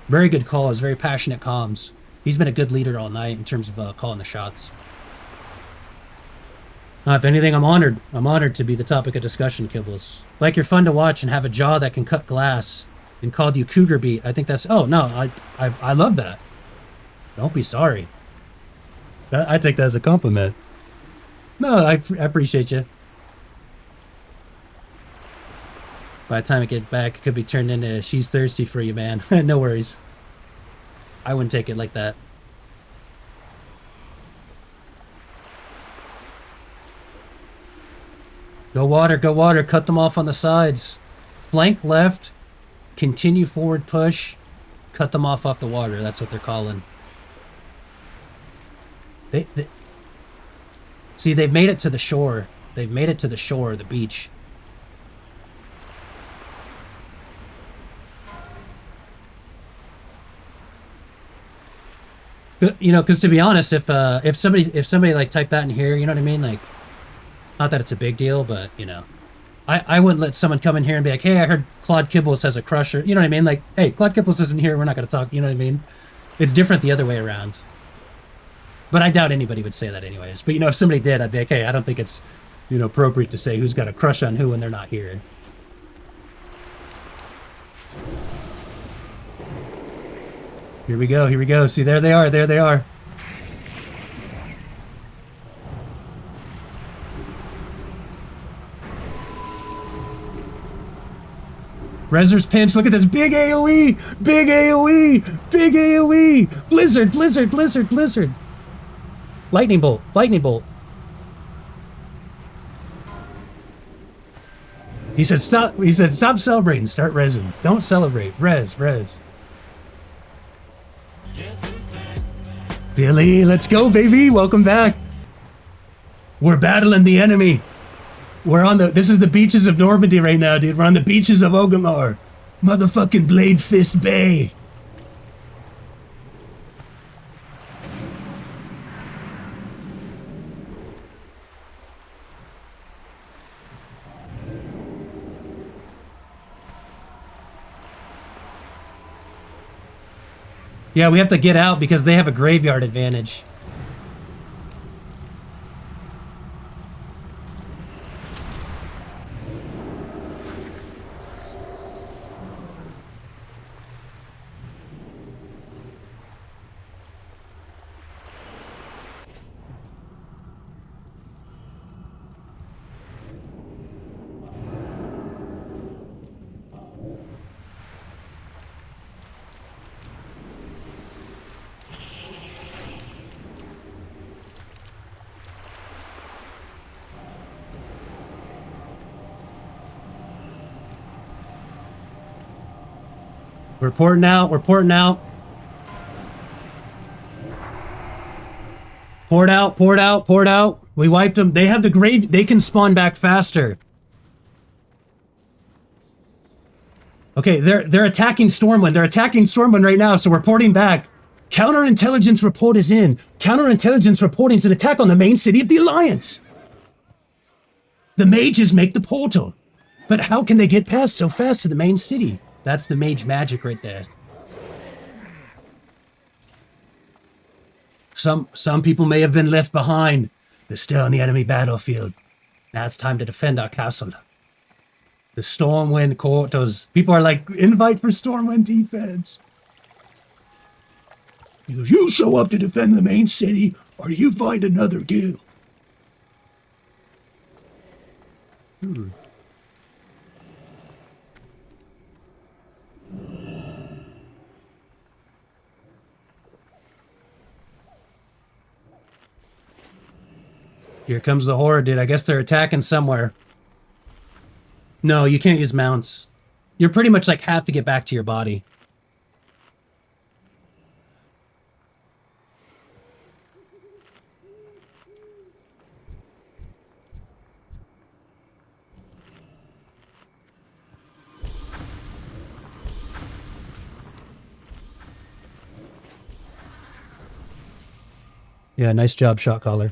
Very good call. It's very passionate comms. He's been a good leader all night in terms of calling the shots. If anything, I'm honored. I'm honored to be the topic of discussion, Kibbles. Like, you're fun to watch and have a jaw that can cut glass and called you Cougar Beat. I think that's... Oh, no, I love that. Don't be sorry. I take that as a compliment. No, I appreciate you. By the time I get back, it could be turned into she's thirsty for you, man. No worries. I wouldn't take it like that. Go water, cut them off on the sides. Flank left, continue forward push, cut them off the water. That's what they're calling. See, they've made it to the shore. They've made it to the shore, the beach. You know, because to be honest, if somebody like typed that in here, you know what I mean? Like, not that it's a big deal, but you know, I wouldn't let someone come in here and be like, hey, I heard Claude Kibbles has a crusher. You know what I mean? Like, hey, Claude Kibbles isn't here. We're not going to talk. You know what I mean? It's different the other way around. But I doubt anybody would say that anyways. But you know, if somebody did, I'd be like, hey, I don't think it's, you know, appropriate to say who's got a crush on who when they're not here. Here we go. See, there they are. Rezzer's pinch, look at this big AoE! Blizzard! Lightning bolt. He said stop celebrating, start rezzing. Don't celebrate, res. Billy, let's go, baby. Welcome back. We're battling the enemy. This is the beaches of Normandy right now, dude. We're on the beaches of Ogamar. Motherfucking Blade Fist Bay. Yeah, we have to get out because they have a graveyard advantage. We're porting out. We're porting out. Poured out. Poured out. Poured out. We wiped them. They have the grave. They can spawn back faster. Okay, they're attacking Stormwind. They're attacking Stormwind right now, so we're porting back. Counterintelligence report is in. Counterintelligence reporting is an attack on the main city of the Alliance. The mages make the portal. But how can they get past so fast to the main city? That's the mage magic right there. Some people may have been left behind. They're still on the enemy battlefield. Now it's time to defend our castle. The Stormwind quarters. People are like, invite for Stormwind defense. You show up to defend the main city, or you find another guild. Here comes the horde, dude. I guess they're attacking somewhere. No, you can't use mounts. You're pretty much like have to get back to your body. Yeah, nice job, shot caller.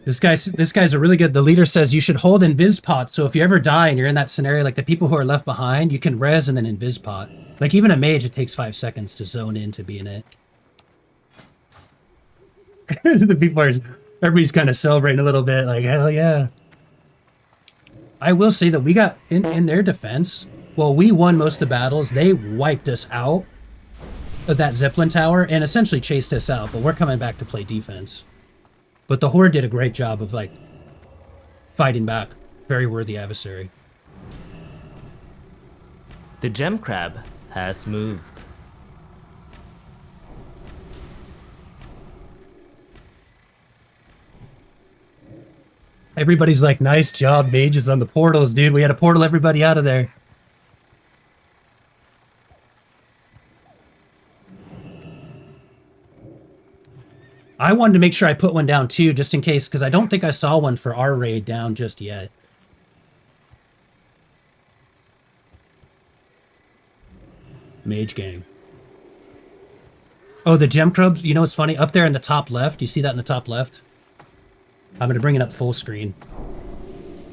This guy's a really good. The leader says you should hold invis pot. So if you ever die and you're in that scenario, like the people who are left behind, you can res and then invis pot. Like even a mage, it takes 5 seconds to zone in to be in it. The people are, everybody's kind of celebrating a little bit, like hell yeah. I will say that we got in their defense. Well, we won most of the battles. They wiped us out of that Zeppelin tower and essentially chased us out. But we're coming back to play defense. But the Horde did a great job of, like, fighting back. Very worthy adversary. The gem crab has moved. Everybody's like, nice job, mages on the portals, dude. We had to portal everybody out of there. I wanted to make sure I put one down too, just in case, because I don't think I saw one for our raid down just yet. Mage gang. Oh, the gem crabs. You know what's funny? Up there in the top left, you see that in the top left? I'm going to bring it up full screen.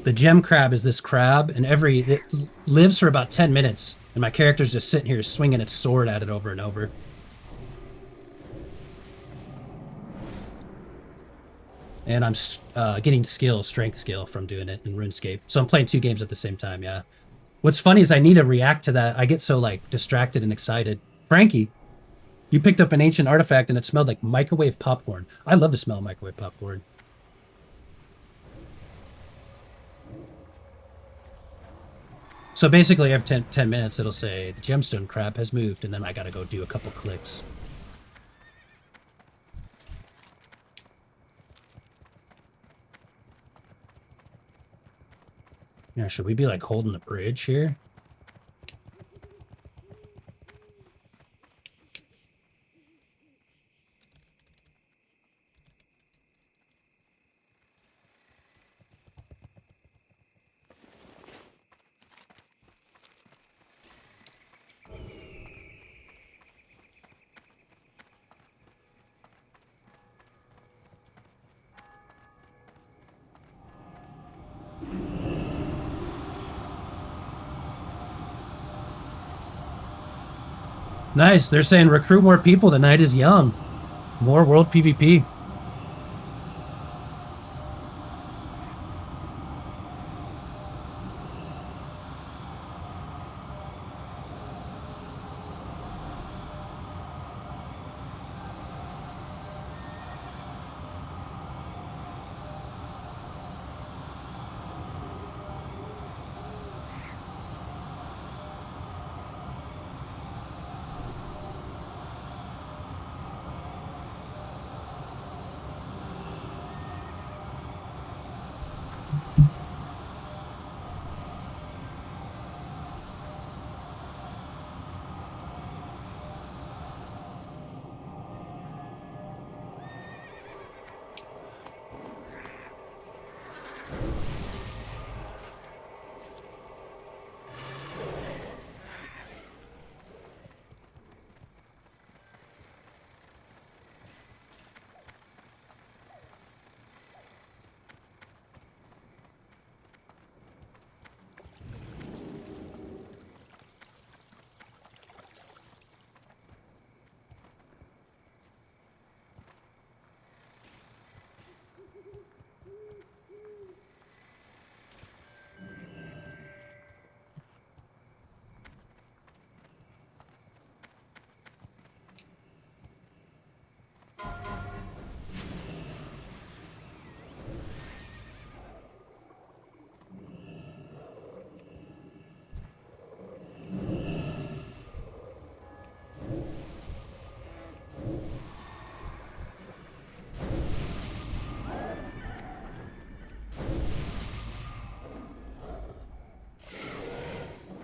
The gem crab is this crab, and it lives for about 10 minutes, and my character's just sitting here swinging its sword at it over and over. And I'm getting strength skill from doing it in RuneScape. So I'm playing 2 games at the same time, yeah. What's funny is I need to react to that. I get so, like, distracted and excited. Frankie, you picked up an ancient artifact and it smelled like microwave popcorn. I love the smell of microwave popcorn. So basically every 10 minutes it'll say, the gemstone crab has moved, and then I gotta go do a couple clicks. Yeah, should we be like holding the bridge here? Nice. They're saying recruit more people. The night is young. More world PvP.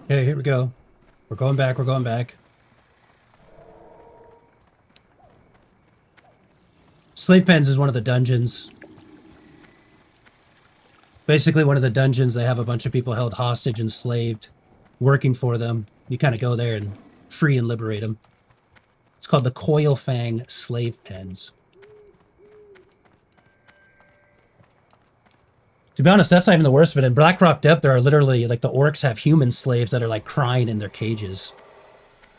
Okay, here we go. We're going back. We're going back. Slave Pens is one of the dungeons. Basically, one of the dungeons, they have a bunch of people held hostage, enslaved, working for them. You kind of go there and free and liberate them. It's called the Coil Fang Slave Pens. To be honest, that's not even the worst of it. In Blackrock Depth, there are literally, like, the orcs have human slaves that are, like, crying in their cages.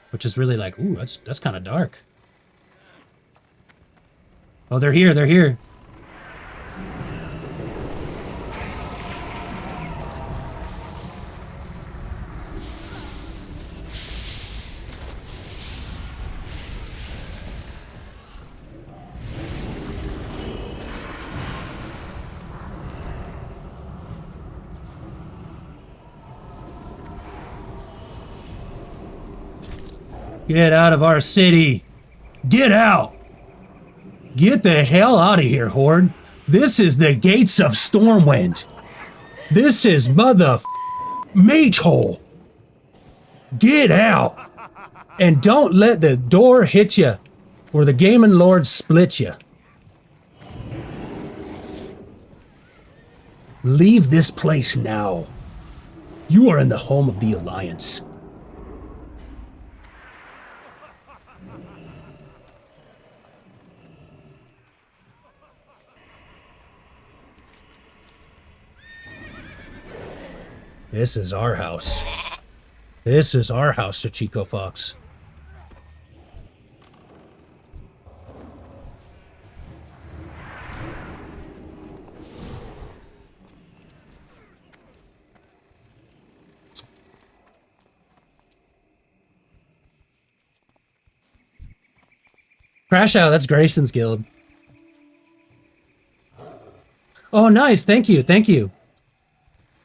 Which is really like, ooh, that's kind of dark. Oh, they're here, they're here. Get out of our city. Get out. Get the hell out of here, Horde. This is the gates of Stormwind. This is Magehole. Get out. And don't let the door hit you or the Gaming Lord split you. Leave this place now. You are in the home of the Alliance. This is our house. This is our house, Sachiko Fox. Crash out, that's Grayson's guild. Oh, nice. Thank you. Thank you.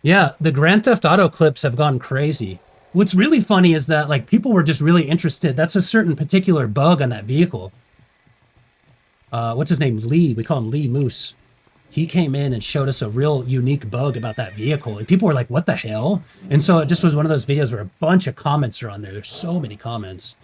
Yeah, the Grand Theft Auto clips have gone crazy. What's really funny is that, like, people were just really interested. That's a certain particular bug on that vehicle. What's his name? Lee. We call him Lee Moose. He came in and showed us a real unique bug about that vehicle. And people were like, what the hell? And so it just was one of those videos where a bunch of comments are on there. There's so many comments.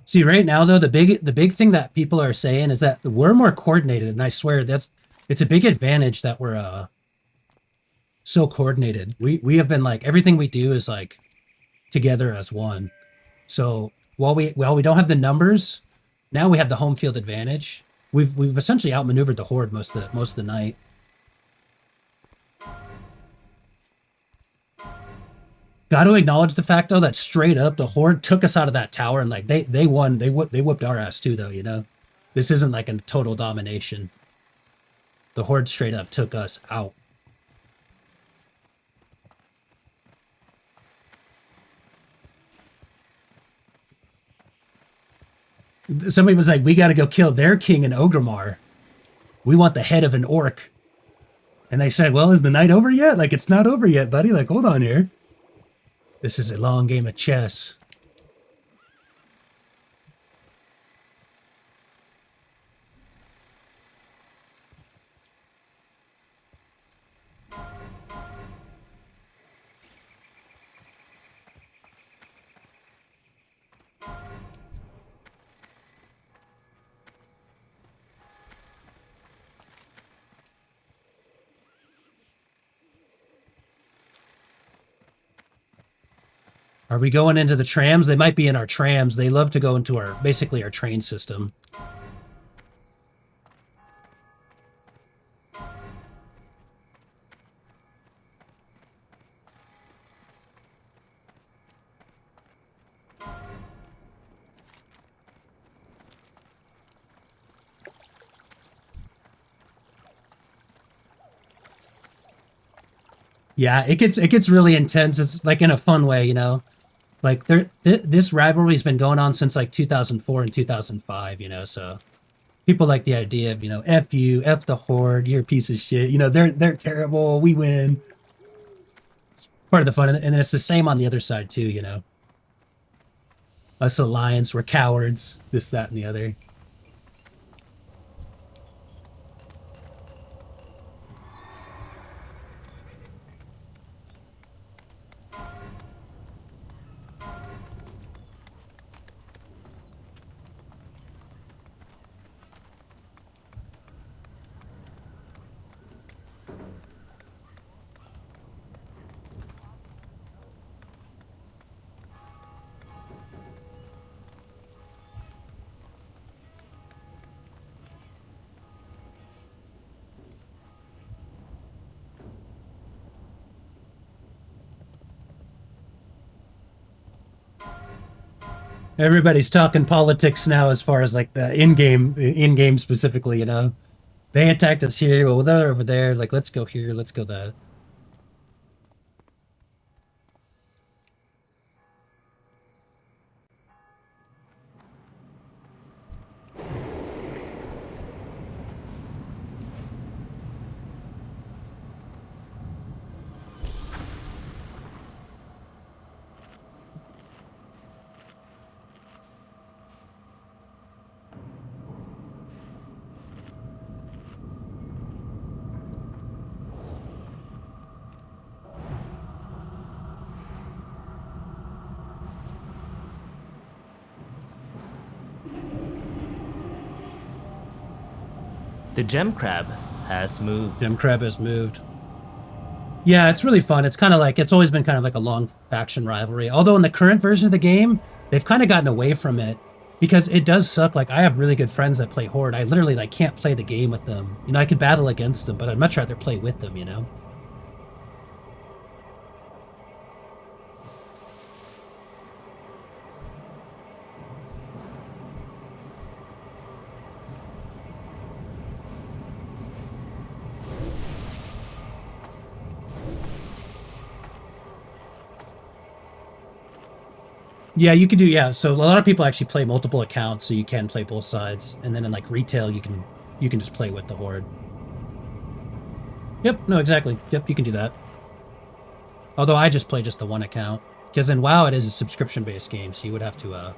See, right now though, the big thing that people are saying is that we're more coordinated, and I swear it's a big advantage that we're so coordinated. We have been like everything we do is like together as one. So while we don't have the numbers, now we have the home field advantage. We've essentially outmaneuvered the horde most of the night. Got to acknowledge the fact though that straight up the horde took us out of that tower and like they won. They whooped our ass too though. You know, this isn't like a total domination. The horde straight up took us out. Somebody was like, "We got to go kill their king in Ogrimmar. We want the head of an orc." And they said, "Well, is the night over yet? Like it's not over yet, buddy. Like hold on here. This is a long game of chess." Are we going into the trams? They might be in our trams. They love to go into our basically our train system. Yeah, it gets really intense. It's like in a fun way, you know. Like this rivalry's been going on since like 2004 and 2005, you know. So people like the idea of, you know, F you, F the horde, you're a piece of shit. You know, they're terrible. We win. Part of the fun, and then it's the same on the other side too, you know. Us alliance, we're cowards. This, that, and the other. Everybody's talking politics now, as far as like the in game specifically. You know, they attacked us here. Well, they're over there. Like, let's go here. Let's go that. The gem crab has moved. Jim Crab has moved. Yeah, it's really fun. It's kind of like it's always been kind of like a long faction rivalry. Although in the current version of the game, they've kind of gotten away from it because it does suck. Like I have really good friends that play Horde. I literally like can't play the game with them. You know, I could battle against them, but I'd much rather play with them. You know. Yeah, you can do, yeah. So a lot of people actually play multiple accounts, so you can play both sides. And then in like retail, you can just play with the horde. Yep, no, exactly. Yep, you can do that. Although I just play just the one account. Because in WoW it is a subscription based game, so you would have to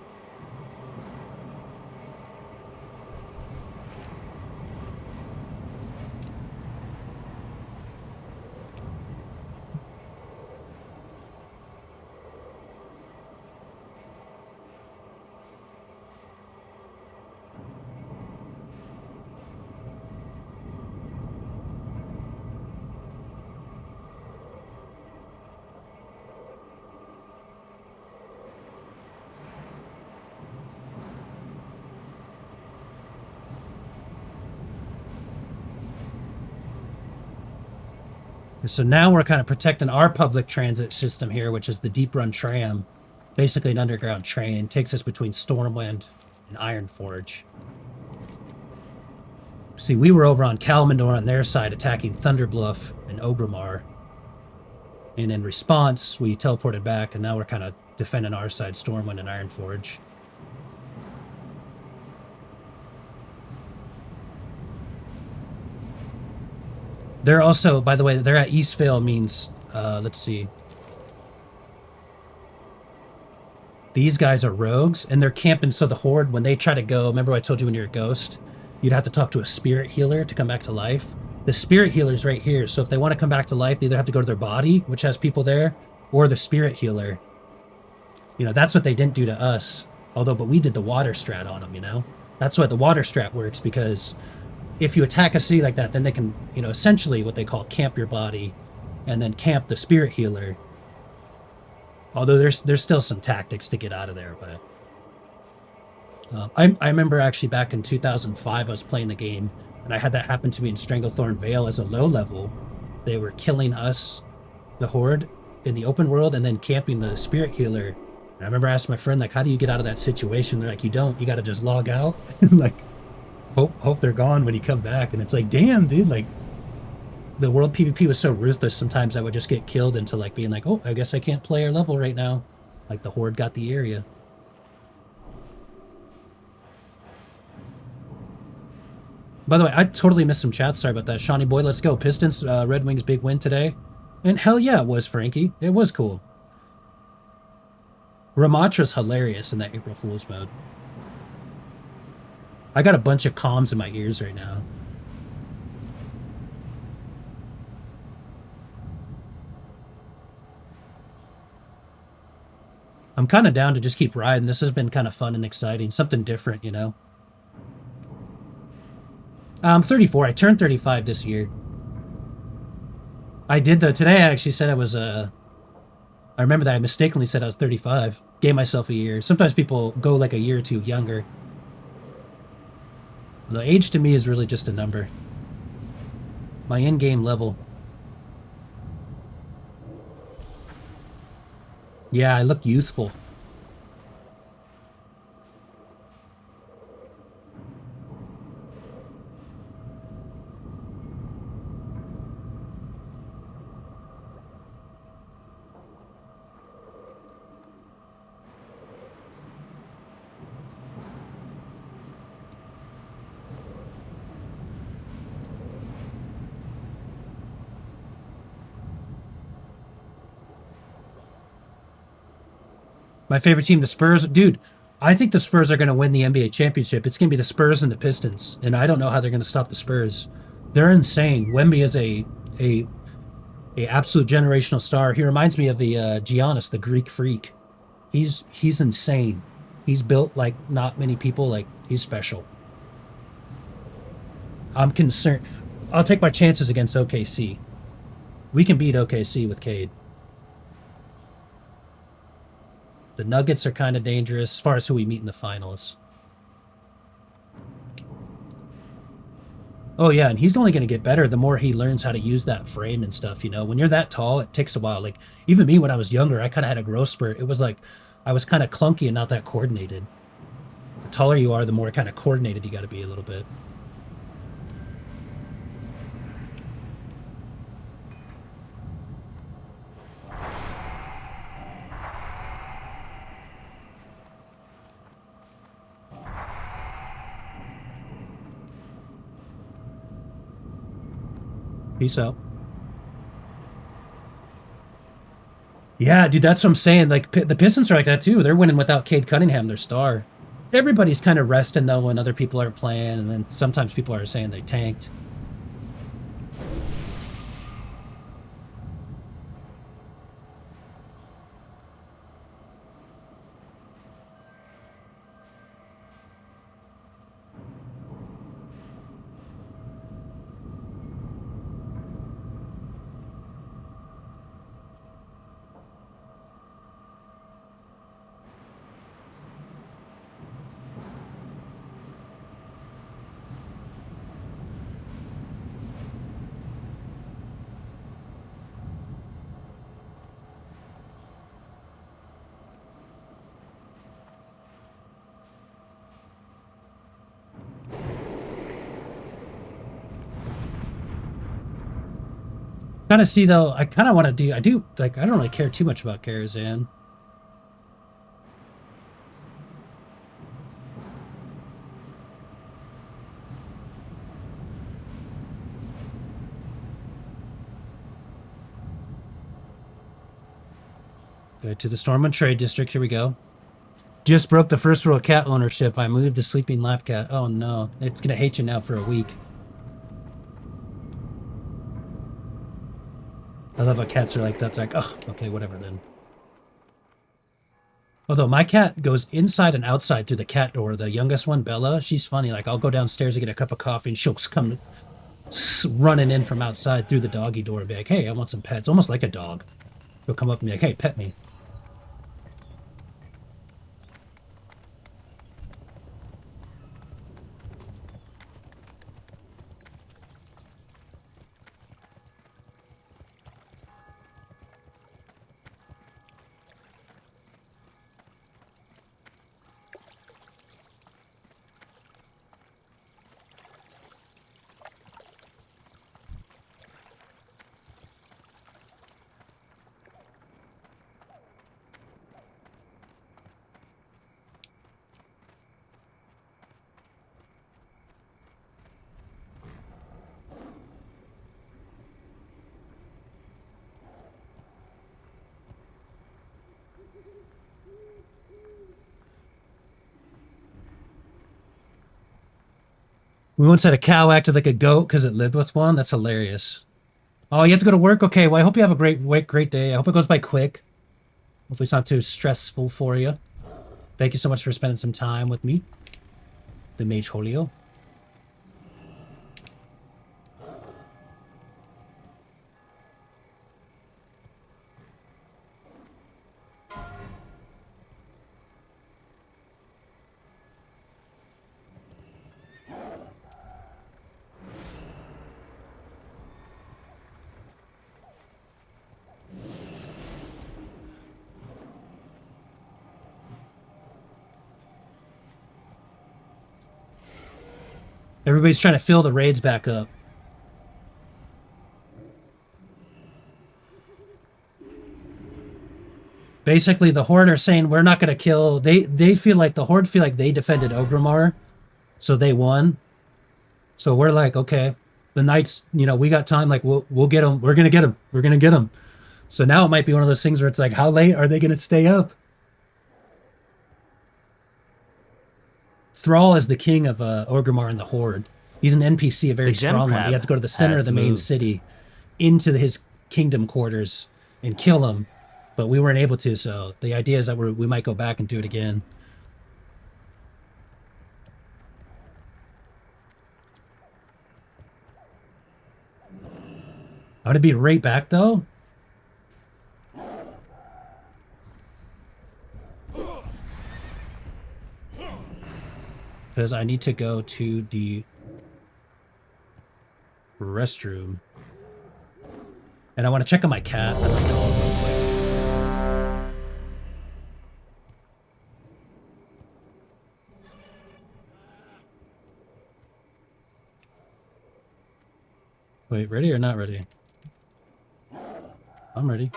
So now we're kind of protecting our public transit system here, which is the Deep Run Tram. Basically an underground train. Takes us between Stormwind and Ironforge. See, we were over on Kalmandor on their side attacking Thunderbluff and Ogrimmar. And in response, we teleported back, and now we're kind of defending our side, Stormwind and Ironforge. They're also, by the way, they're at Eastvale means, let's see. These guys are rogues, and they're camping, so the Horde, when they try to go, remember I told you when you're a ghost, you'd have to talk to a spirit healer to come back to life? The spirit healer's right here, so if they want to come back to life, they either have to go to their body, which has people there, or the spirit healer. You know, that's what they didn't do to us. Although, but we did the water strat on them, you know? That's why the water strat works, because if you attack a city like that, then they can, you know, essentially what they call camp your body, and then camp the spirit healer. Although there's still some tactics to get out of there, but I remember actually back in 2005 I was playing the game, and I had that happen to me in Stranglethorn Vale as a low level. They were killing us, the Horde, in the open world, and then camping the spirit healer. And I remember asking my friend, like, how do you get out of that situation? They're like, you don't. You got to just log out. Like, hope they're gone when you come back. And it's like, damn, dude, like, the world PvP was so ruthless. Sometimes I would just get killed into like being like, oh, I guess I can't play our level right now. Like the Horde got the area. By the way, I totally missed some chat. Sorry about that. Shawnee boy, let's go. Pistons, Red Wings big win today. And hell yeah, it was, Frankie. It was cool. Ramatra's hilarious in that April Fool's mode. I got a bunch of comms in my ears right now. I'm kind of down to just keep riding. This has been kind of fun and exciting. Something different, you know? I'm 34. I turned 35 this year. I did, though. Today I actually said I was, I remember that I mistakenly said I was 35. Gave myself a year. Sometimes people go like a year or two younger. The age to me is really just a number. My in-game level. Yeah, I look youthful. My favorite team, the Spurs. Dude, I think the Spurs are going to win the NBA championship. It's going to be the Spurs and the Pistons, and I don't know how they're going to stop the Spurs. They're insane. Wemby is a absolute generational star. He reminds me of the Giannis, the Greek freak. He's insane. He's built like not many people. Like, he's special. I'm concerned. I'll take my chances against OKC. We can beat OKC with Cade. The Nuggets are kind of dangerous as far as who we meet in the finals. Oh, yeah, and he's only going to get better the more he learns how to use that frame and stuff, you know? When you're that tall, it takes a while. Like, even me when I was younger, I kind of had a growth spurt. It was like I was kind of clunky and not that coordinated. The taller you are, the more kind of coordinated you got to be a little bit. Peace out. Yeah, dude, that's what I'm saying. Like, the Pistons are like that, too. They're winning without Cade Cunningham, their star. Everybody's kind of resting, though, when other people aren't playing, and then sometimes people are saying they tanked. Kind of see though. I kind of want to do. I do like. I don't really care too much about Karazhan. Go to the Stormwind Trade District. Here we go. Just broke the first rule of cat ownership. I moved the sleeping lap cat. Oh no, it's gonna hate you now for a week. I love how cats are like that. They're like, oh, okay, whatever then. Although my cat goes inside and outside through the cat door. The youngest one, Bella, she's funny. Like I'll go downstairs to get a cup of coffee, and she'll come running in from outside through the doggy door and be like, "Hey, I want some pets." Almost like a dog. She'll come up and be like, "Hey, pet me." We once had a cow acted like a goat because it lived with one. That's hilarious. Oh, you have to go to work? Okay, well, I hope you have a great day. I hope it goes by quick. Hopefully it's not too stressful for you. Thank you so much for spending some time with me, the Mageholio. Everybody's trying to fill the raids back up. Basically, the Horde are saying we're not going to kill. They feel like the Horde feel like they defended Ogrimmar, so they won. So we're like, okay, the Knights, we got time. Like we'll get them. We're gonna get them. We're gonna get them. So now it might be one of those things where it's like, how late are they gonna stay up? Thrall is the king of Orgrimmar and the Horde. He's an NPC, a very strong one. You have to go to the center of the main city, into his kingdom quarters, and kill him. But we weren't able to, so the idea is that we might go back and do it again. I'm gonna be right back though. Because I need to go to the restroom. And I want to check on my cat and my dog real quick. Wait, ready or not ready? I'm ready.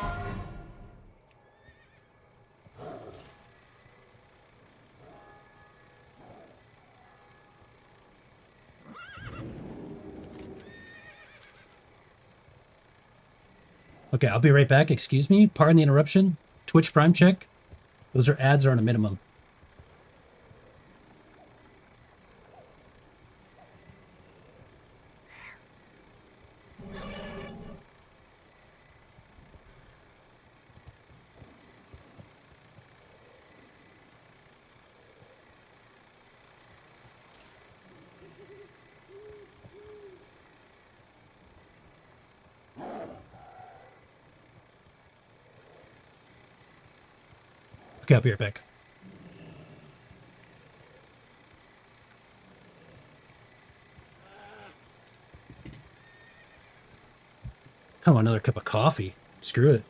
Okay, I'll be right back. Excuse me. Pardon the interruption. Twitch Prime check. Those ads are on a minimum. Okay, I'll be right back. Kind of want another cup of coffee. Screw it.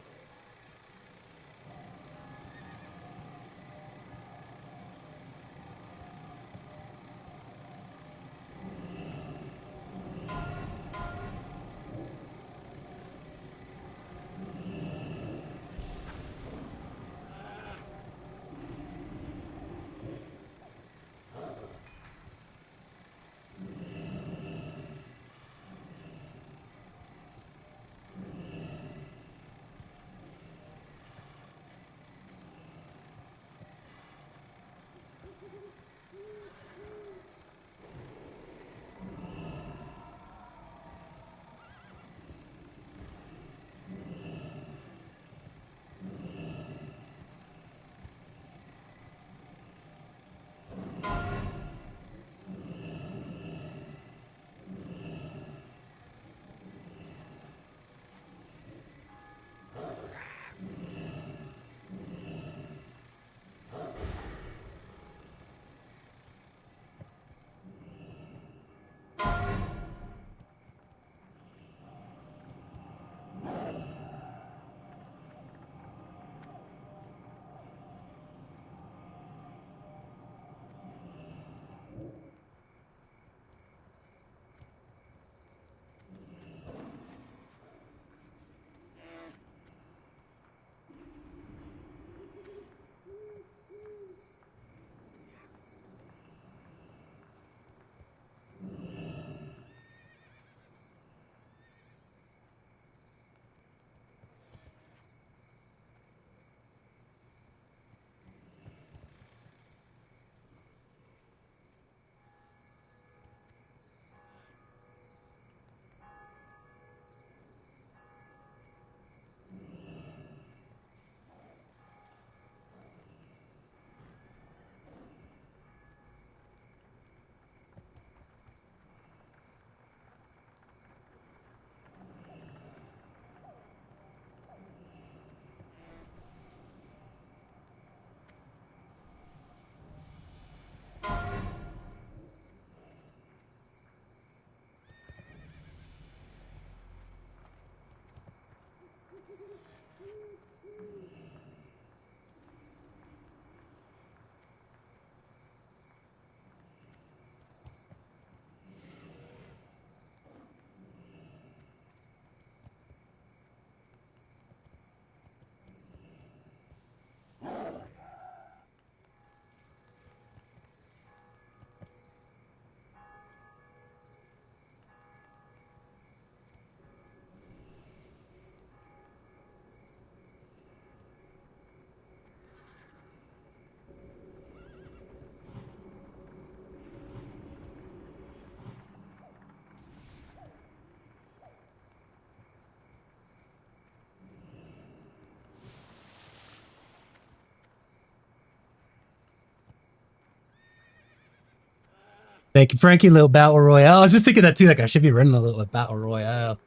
Thank you, Frankie. Little battle royale. I was just thinking that too. Like I should be running a little battle royale.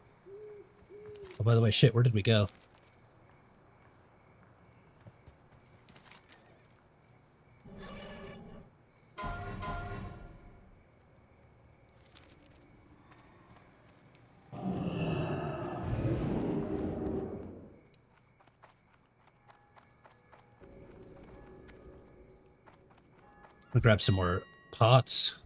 Oh, by the way, shit. Where did we go? I'll grab some more pots.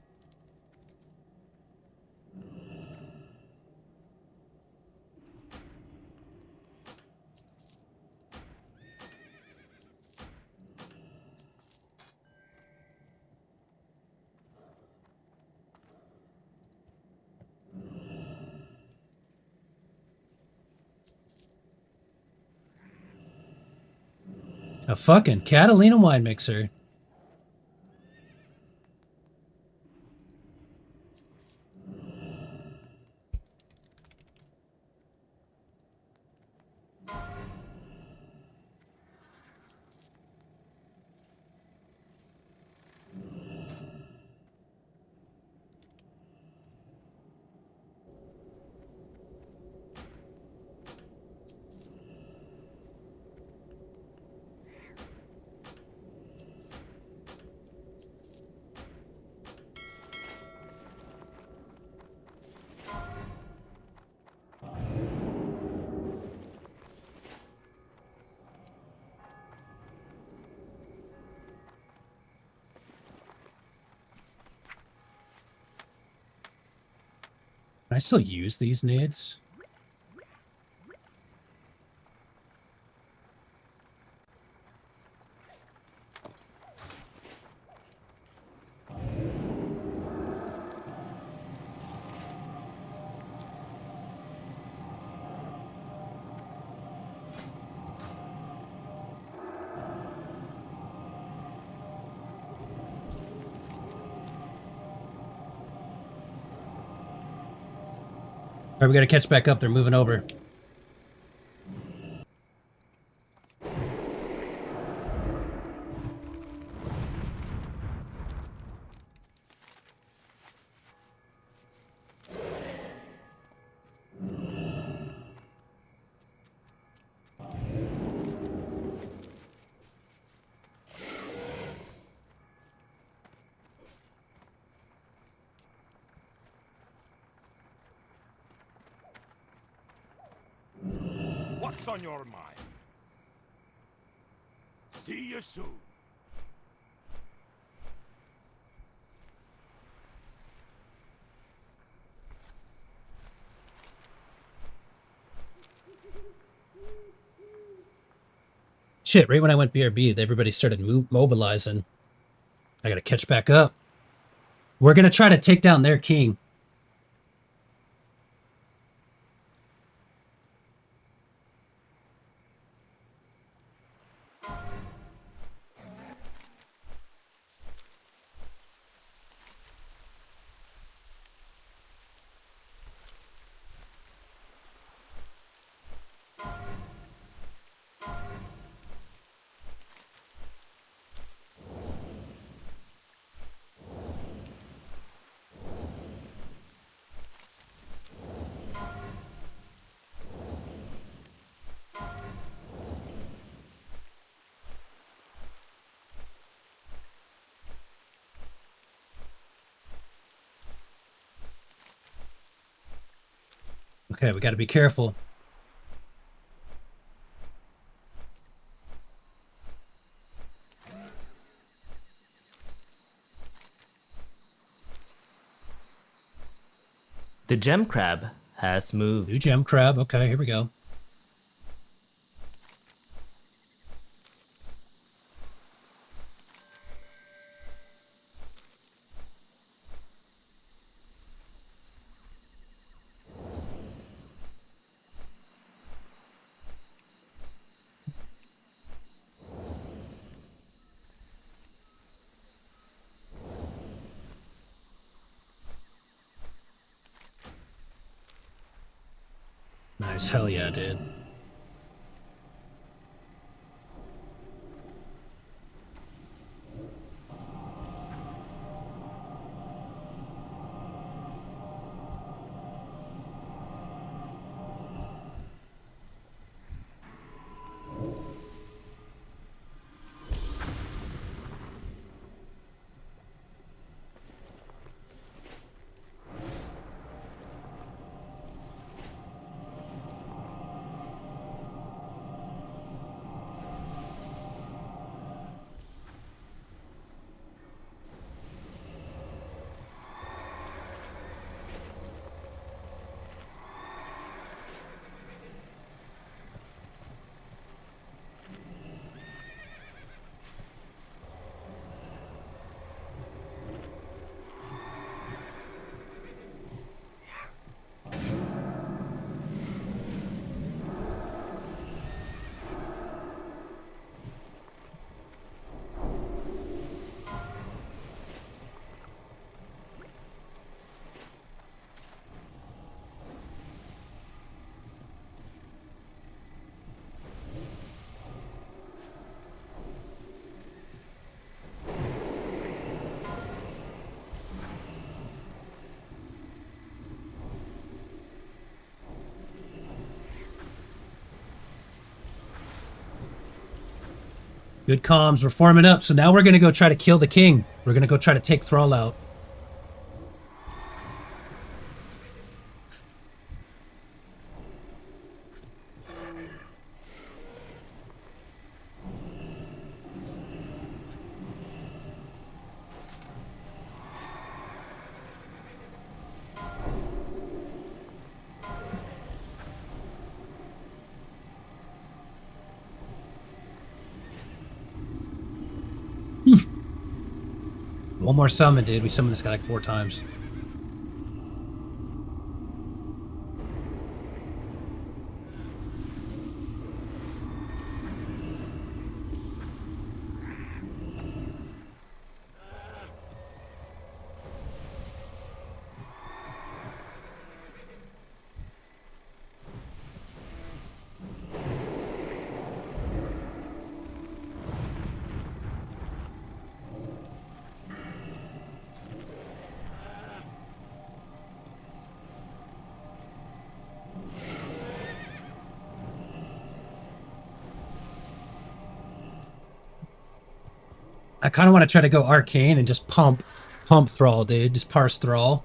A fucking Catalina wine mixer. Can I still use these nades? All right, we gotta catch back up. They're moving over. What's on your mind? See you soon. Shit, right when I went BRB, everybody started mobilizing. I gotta catch back up. We're gonna try to take down their king. Okay, we gotta be careful. The gem crab has moved. New gem crab. Okay, here we go. Nice. Hell yeah, dude. Good comms. We're forming up. So now we're going to go try to kill the king. We're going to go try to take Thrall out. One more summon, dude. We summoned this guy like 4 times. I kind of want to try to go arcane and just pump Thrall, dude. Just parse Thrall.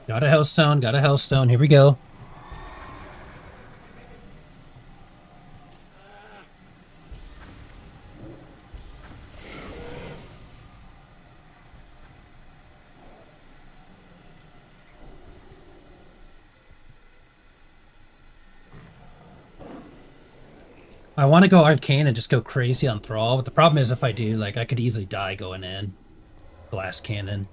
Got a Hellstone. Got a Hellstone. Here we go. I want to go arcane and just go crazy on Thrall, but the problem is if I do, like, I could easily die going in. Glass cannon.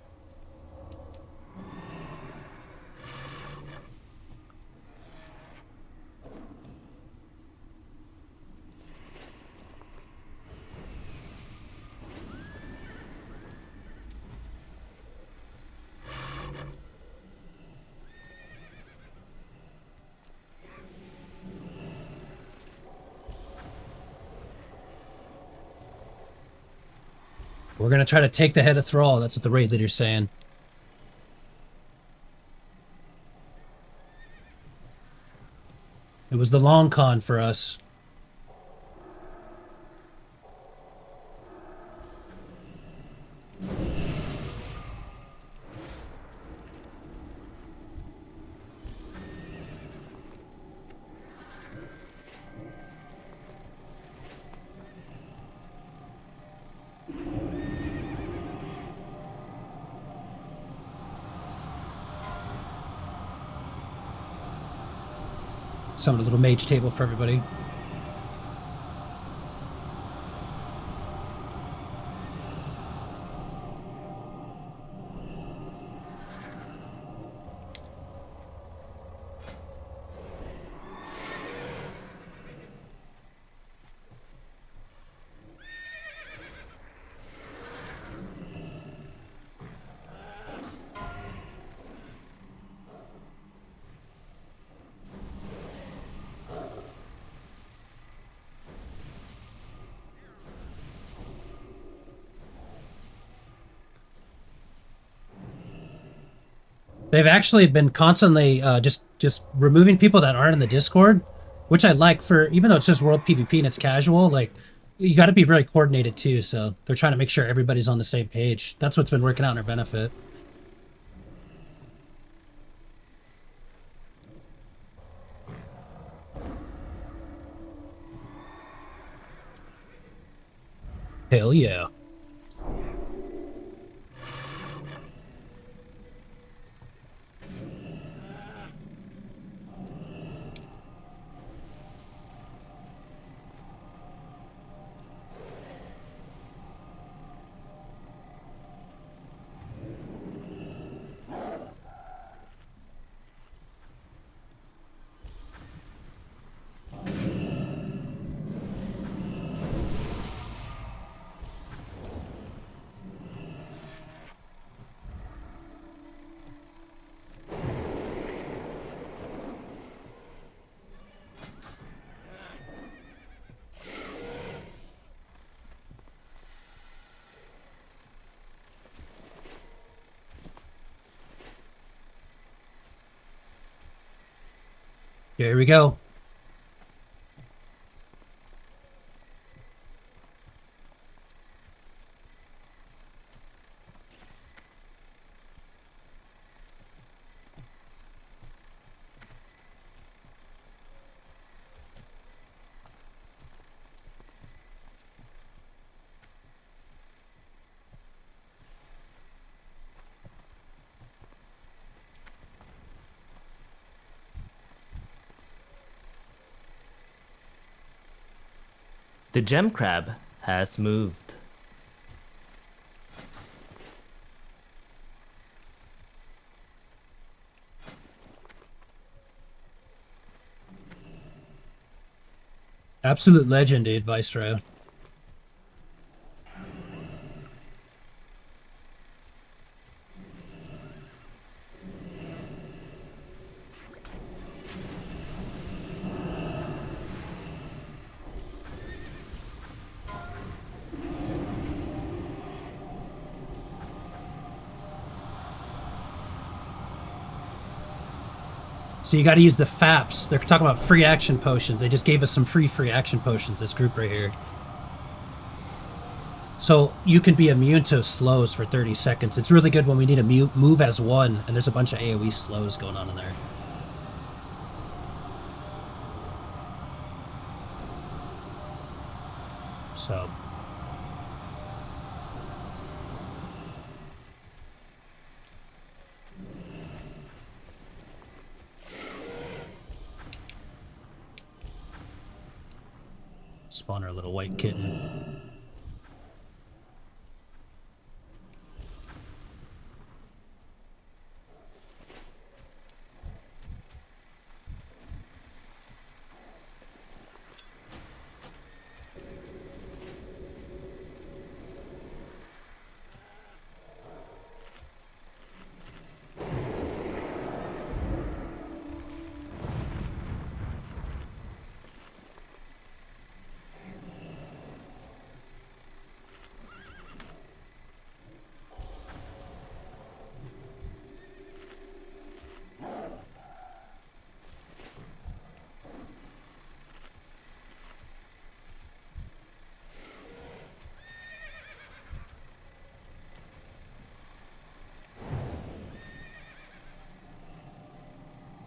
We're going to try to take the head of Thrall. That's what the raid leader's saying. It was the long con for us. Summon a little mage table for everybody. They've actually been constantly just removing people that aren't in the Discord, which I like for even though it's just world PvP and it's casual. Like you got to be really coordinated too. So they're trying to make sure everybody's on the same page. That's what's been working out in our benefit. Hell yeah. Here we go. The gem crab has moved. Absolute legend, dude, Viceroy. So you got to use the FAPs. They're talking about free action potions. They just gave us some free action potions, this group right here. So you can be immune to slows for 30 seconds. It's really good when we need to move as one, and there's a bunch of AoE slows going on in there. So... spawn our little white kitten.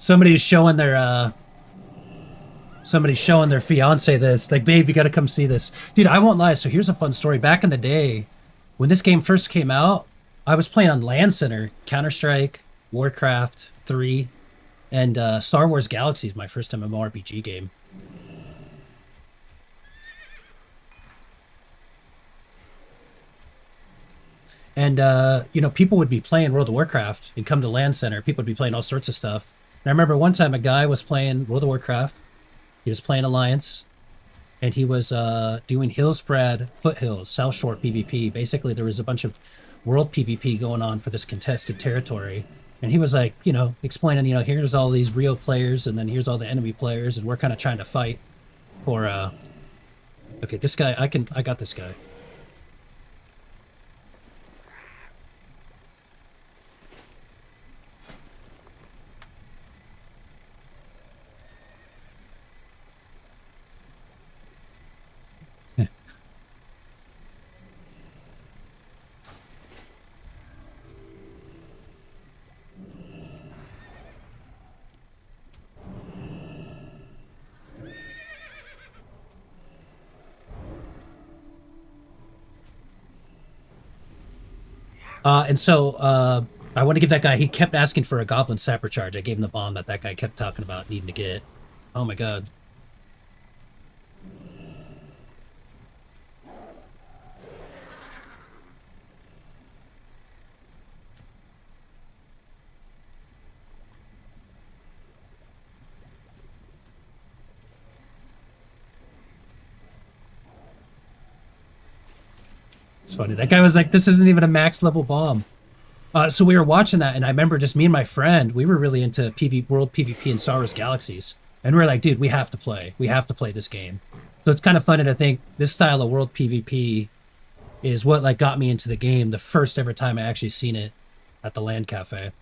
Somebody's showing their fiance this. Like, babe, you gotta come see this. Dude, I won't lie. So here's a fun story. Back in the day, when this game first came out, I was playing on LAN Center, Counter-Strike, Warcraft 3, and Star Wars Galaxies, my first MMORPG game. And, you know, people would be playing World of Warcraft and come to LAN Center. People would be playing all sorts of stuff. And I remember one time a guy was playing World of Warcraft. He was playing Alliance. And he was doing Hillsbrad Foothills, South Shore PvP. Basically, there was a bunch of world PvP going on for this contested territory. And he was like, you know, explaining, you know, here's all these real players, and then here's all the enemy players, and we're kind of trying to fight for, okay, this guy, I got this guy. And so I want to give that guy. He kept asking for a goblin sapper charge. I gave him the bomb that guy kept talking about needing to get. Oh my god. It's funny. That guy was like, "This isn't even a max level bomb." So we were watching that, and I remember just me and my friend, we were really into World PvP and Star Wars Galaxies. And we are like, dude, we have to play. We have to play this game. So it's kind of funny to think this style of World PvP is what like got me into the game the first ever time I actually seen it at the LAN cafe.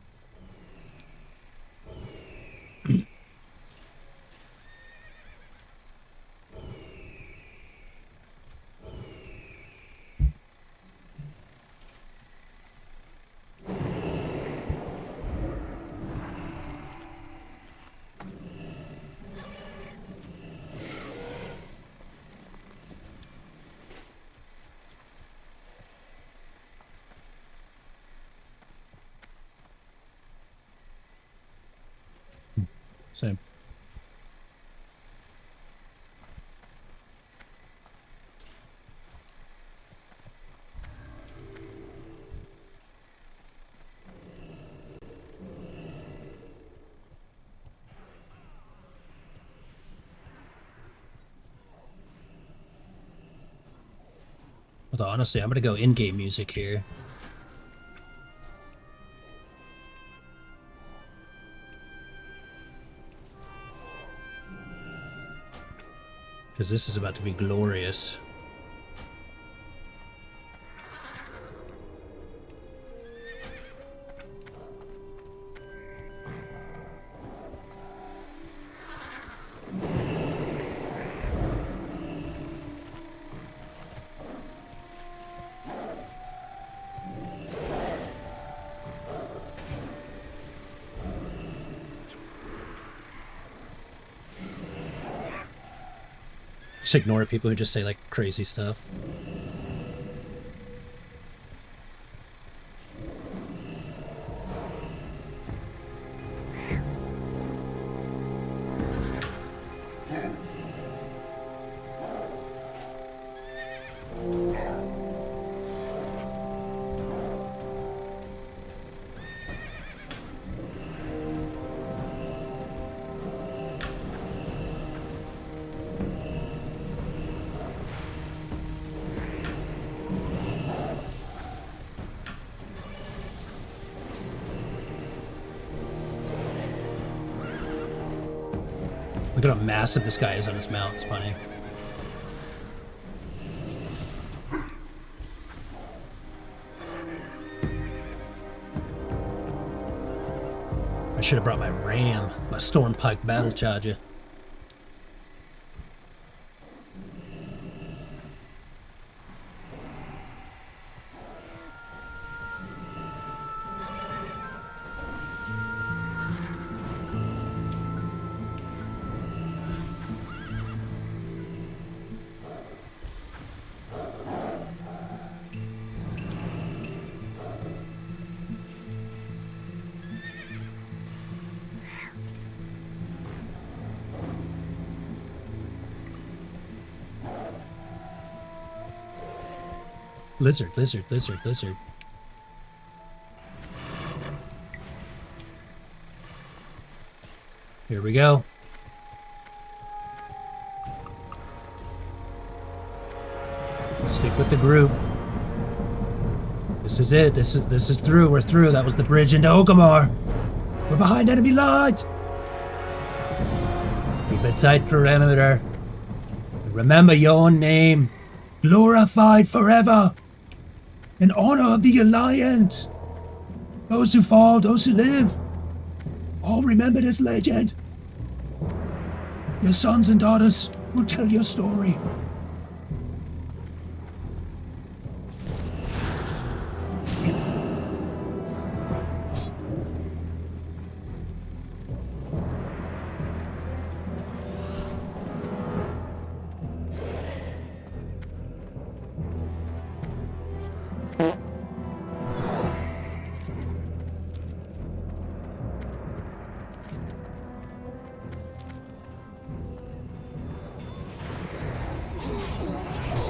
Same. Although honestly, I'm gonna go in-game music here. Because this is about to be glorious. Just ignore people who just say like crazy stuff. Look at how massive this guy is on his mount. It's funny. I should have brought my ram, my Stormpike battle charger. Lizard, lizard, lizard, lizard. Here we go. Stick with the group. This is it. This is through. We're through. That was the bridge into Okamar. We're behind enemy lines. Keep a tight perimeter. Remember your name. Glorified forever. In honor of the Alliance. Those who fall, those who live. All remember this legend. Your sons and daughters will tell your story.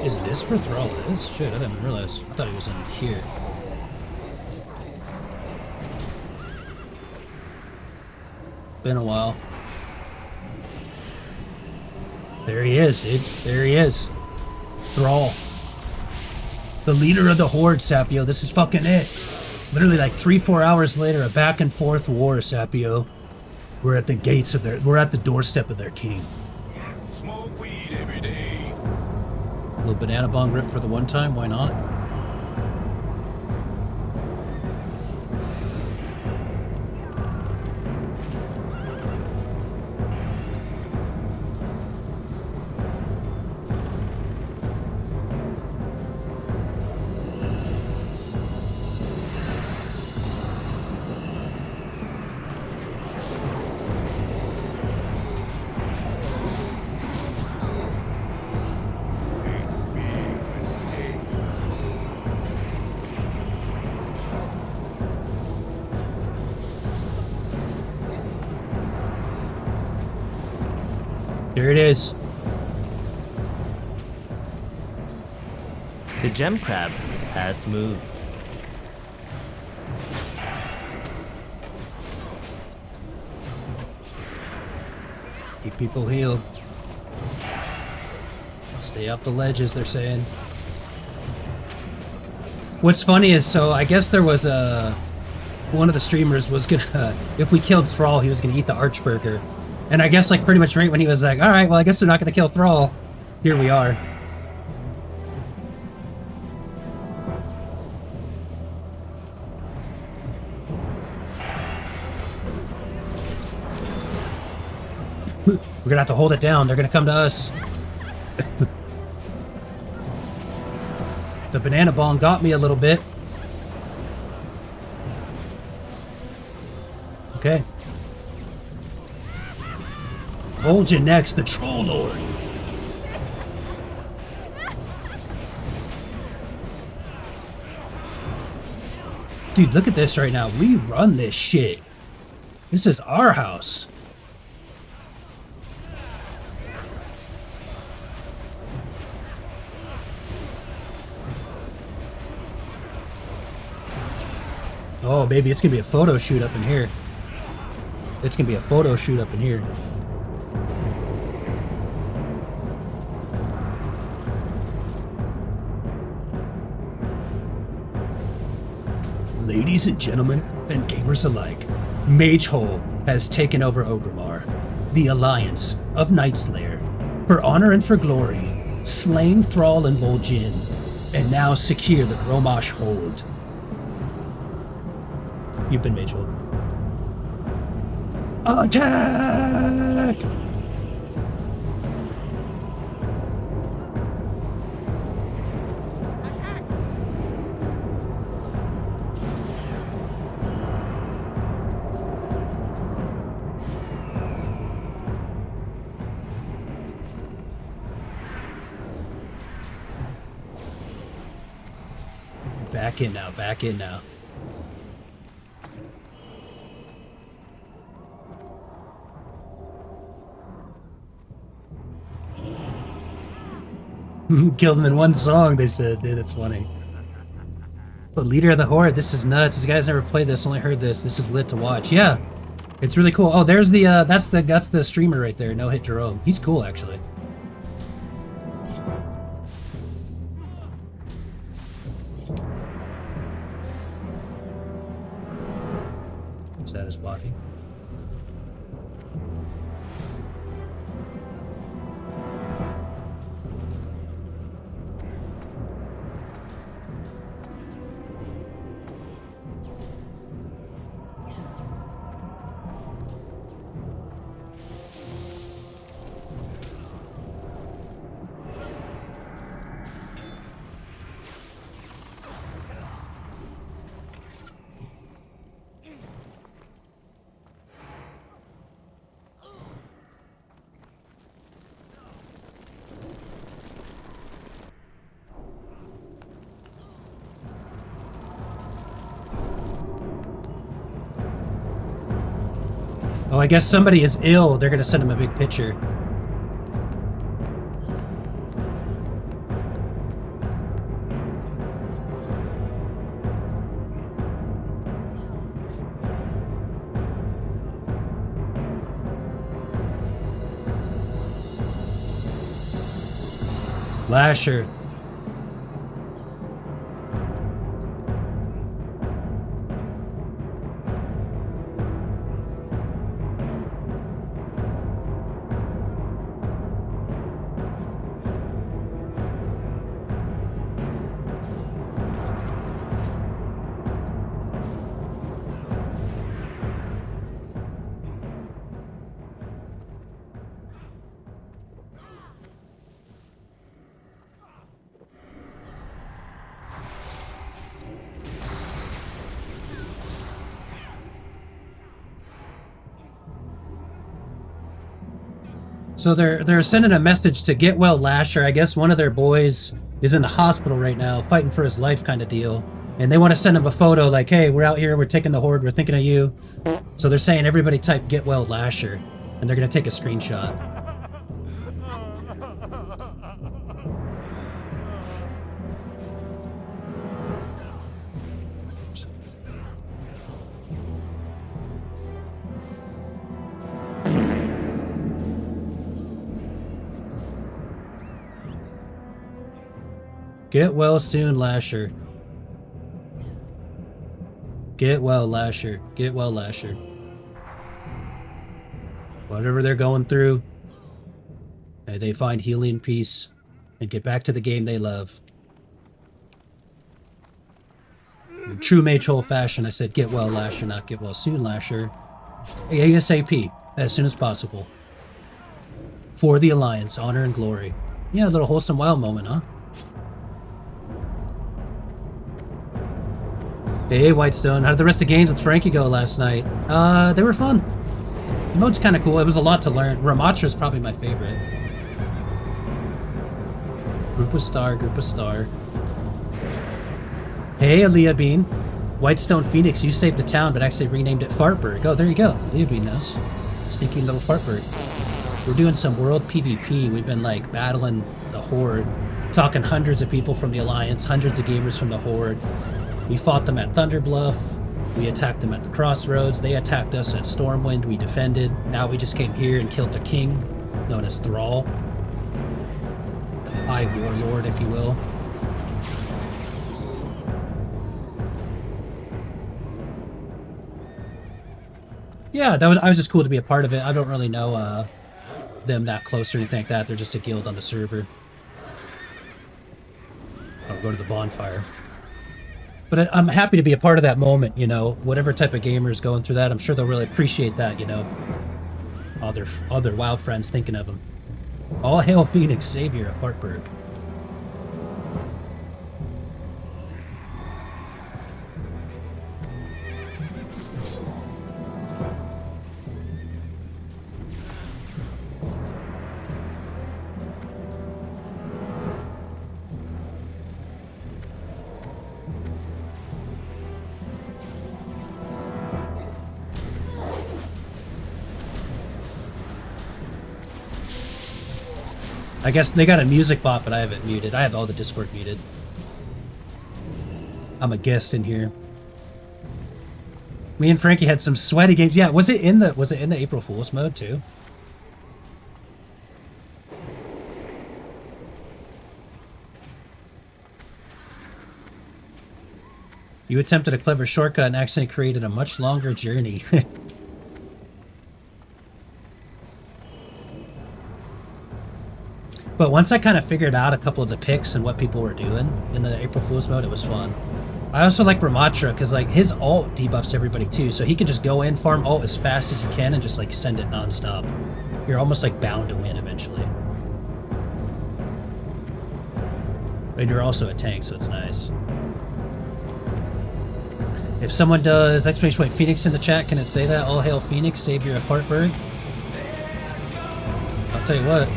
Is this where Thrall is? Shit, I didn't realize. I thought he was in here. Been a while. There he is, dude. There he is. Thrall. The leader of the Horde, Sapio. This is fucking it. Literally like 3-4 hours later, a back and forth war, Sapio. We're at the gates of we're at the doorstep of their king. Smoke weed every day. A little banana bong rip for the one time, why not? There it is. The gem crab has moved. Keep people healed. Stay off the ledges, they're saying. What's funny is, so I guess there was one of the streamers was gonna, if we killed Thrall, he was gonna eat the Archburger. And I guess like pretty much right when he was like, alright, well I guess they're not gonna kill Thrall. Here we are. We're gonna have to hold it down. They're gonna come to us. The banana bong got me a little bit. Okay. Hold you next, the Troll Lord. Dude, look at this right now. We run this shit. This is our house. Oh, baby, it's gonna be a photo shoot up in here. It's gonna be a photo shoot up in here. Ladies and gentlemen, and gamers alike, Magehole has taken over Orgrimmar, the alliance of Nightslayer, for honor and for glory, slain Thrall and Vol'jin, and now secure the Gromosh hold. You've been Magehole. Attack! Back in now, back in now. Killed him in one song, they said. Dude, that's funny. But Leader of the Horde, this is nuts. These guys never played this, only heard this. This is lit to watch. Yeah, it's really cool. Oh, there's the, that's the streamer right there, No Hit Jerome. He's cool, actually. Is that his body? Oh, I guess somebody is ill. They're gonna send him a big picture. Lasher. So they're sending a message to get well Lasher. I guess one of their boys is in the hospital right now, fighting for his life kind of deal. And they want to send him a photo like, hey, we're out here, we're taking the horde, we're thinking of you. So they're saying everybody type get well Lasher, and they're going to take a screenshot. Get well soon, Lasher. Get well, Lasher. Get well, Lasher. Whatever they're going through, may they find healing, peace, and get back to the game they love. In true Magehole fashion, I said get well, Lasher, not get well soon, Lasher. ASAP, as soon as possible. For the Alliance, honor and glory. Yeah, a little wholesome wild moment, huh? Hey, Whitestone. How did the rest of the games with Frankie go last night? They were fun. The mode's kind of cool. It was a lot to learn. Ramatra is probably my favorite. Group of Star, Group of Star. Hey, Aaliyah Bean. Whitestone Phoenix, you saved the town, but actually renamed it Fartburg. Oh, there you go. Aaliyah Bean knows. Sneaky little Fartburg. We're doing some world PvP. We've been, like, battling the Horde. Talking hundreds of people from the Alliance, hundreds of gamers from the Horde. We fought them at Thunder Bluff. We attacked them at the Crossroads. They attacked us at Stormwind. We defended. Now we just came here and killed the king, known as Thrall. The High Warlord, if you will. Yeah, I was just cool to be a part of it. I don't really know them that close or anything like that. They're just a guild on the server. I'll go to the bonfire. But I'm happy to be a part of that moment, you know. Whatever type of gamer is going through that, I'm sure they'll really appreciate that, you know. All their WoW friends thinking of them. All hail Phoenix, savior of Fartburg. I guess they got a music bot, but I have it muted. I have all the Discord muted. I'm a guest in here. Me and Frankie had some sweaty games. Yeah, was it in the April Fool's mode too? You attempted a clever shortcut and accidentally created a much longer journey. But once I kind of figured out a couple of the picks and what people were doing in the April Fool's mode, it was fun. I also like Ramatra because like his ult debuffs everybody too, so he could just go in, farm ult as fast as he can, and just like send it nonstop. You're almost like bound to win eventually. And you're also a tank, so it's nice. If someone does exclamation point Phoenix in the chat, can it say that? All hail Phoenix, savior of Fartburg. I'll tell you what.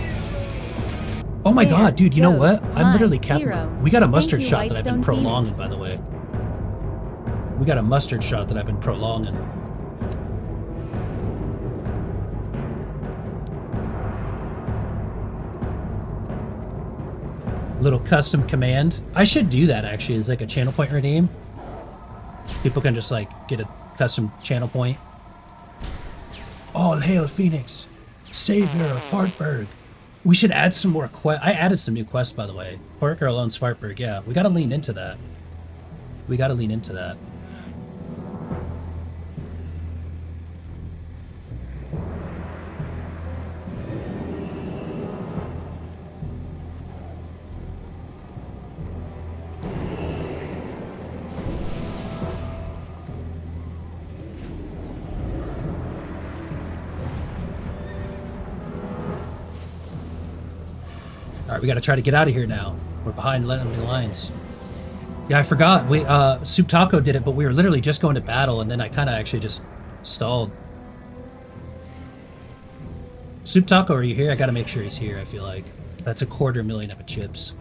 Oh my god, dude, you know what? I'm literally capping. We got a mustard shot that I've been prolonging, by the way. We got a mustard shot that I've been prolonging. Little custom command. I should do that, actually, as like a channel point redeem. People can just like get a custom channel point. All hail Phoenix, savior of Fartburg. We should add some more quests. I added some new quests, by the way. Pork Girl owns Fartberg. Yeah, we got to lean into that. We got to lean into that. All right, we got to try to get out of here now. We're behind enemy lines. Yeah, I forgot. We Soup Taco did it, but we were literally just going to battle, and then I kind of actually just stalled. Soup Taco, are you here? I got to make sure he's here. I feel like that's a 250,000 of chips.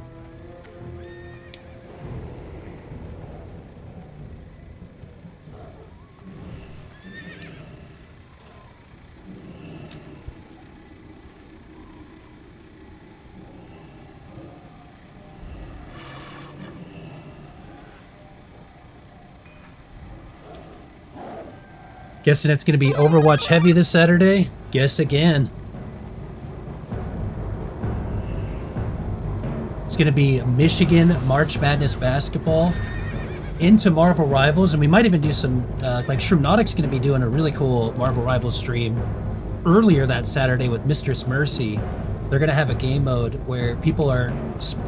Guessing it's going to be Overwatch heavy this Saturday? Guess again. It's going to be Michigan March Madness basketball into Marvel Rivals, and we might even do some, like Shroomnautics going to be doing a really cool Marvel Rivals stream earlier that Saturday with Mistress Mercy. They're going to have a game mode where people are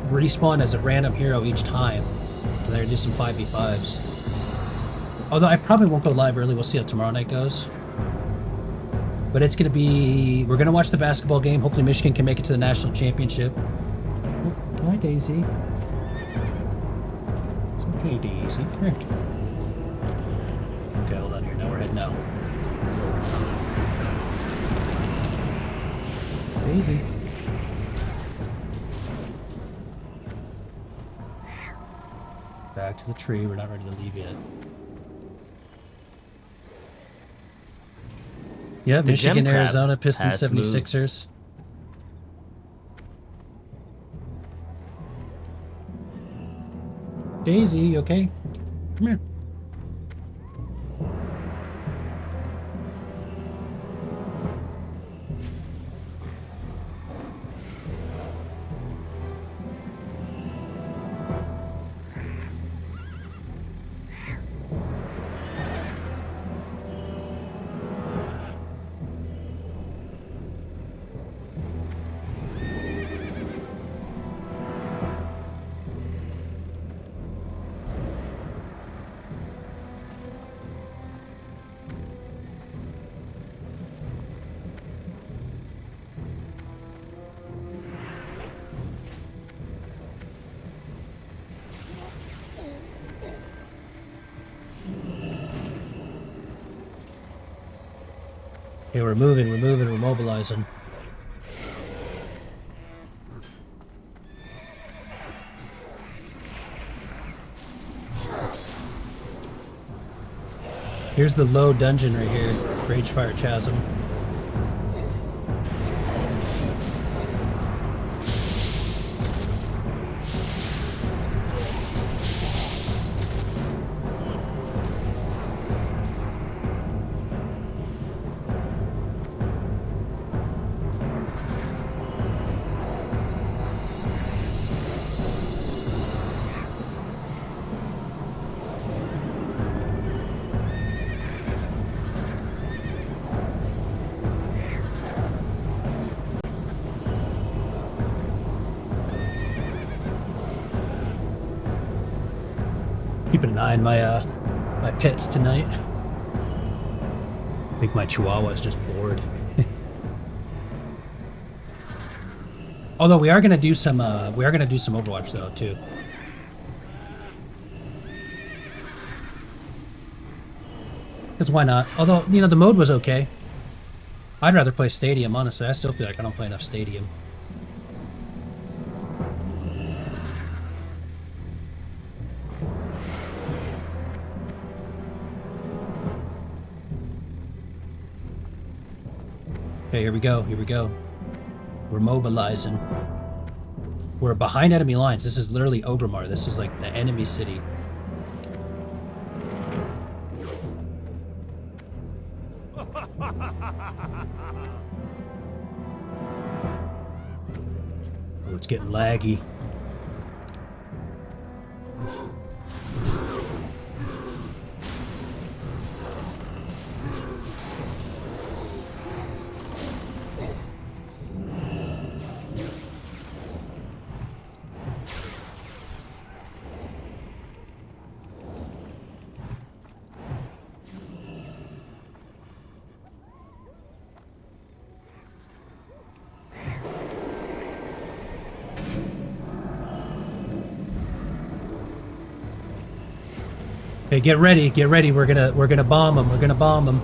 respawn as a random hero each time. And they're going to do some 5v5s. Although I probably won't go live early. We'll see how tomorrow night goes. But it's going to be... We're going to watch the basketball game. Hopefully Michigan can make it to the national championship. Oh, hi, Daisy. It's okay, Daisy. Come here. Okay, hold on here. Now we're heading out. Daisy. Back to the tree. We're not ready to leave yet. Yeah, The Michigan, Gem Crab Arizona, Pistons, has 76ers. Daisy, you okay? Come here. Okay, we're moving, we're mobilizing. Here's the low dungeon right here, Ragefire Chasm. Keeping an eye on my pets tonight. I think my Chihuahua is just bored. Although we are gonna do some Overwatch though too. Because why not? Although, you know, the mode was okay. I'd rather play Stadium, honestly. I still feel like I don't play enough Stadium. Okay, here we go, here we go. We're mobilizing. We're behind enemy lines. This is literally Ogremar. This is like the enemy city. it's getting laggy. Hey, get ready, get ready. We're gonna bomb them. We're gonna bomb them.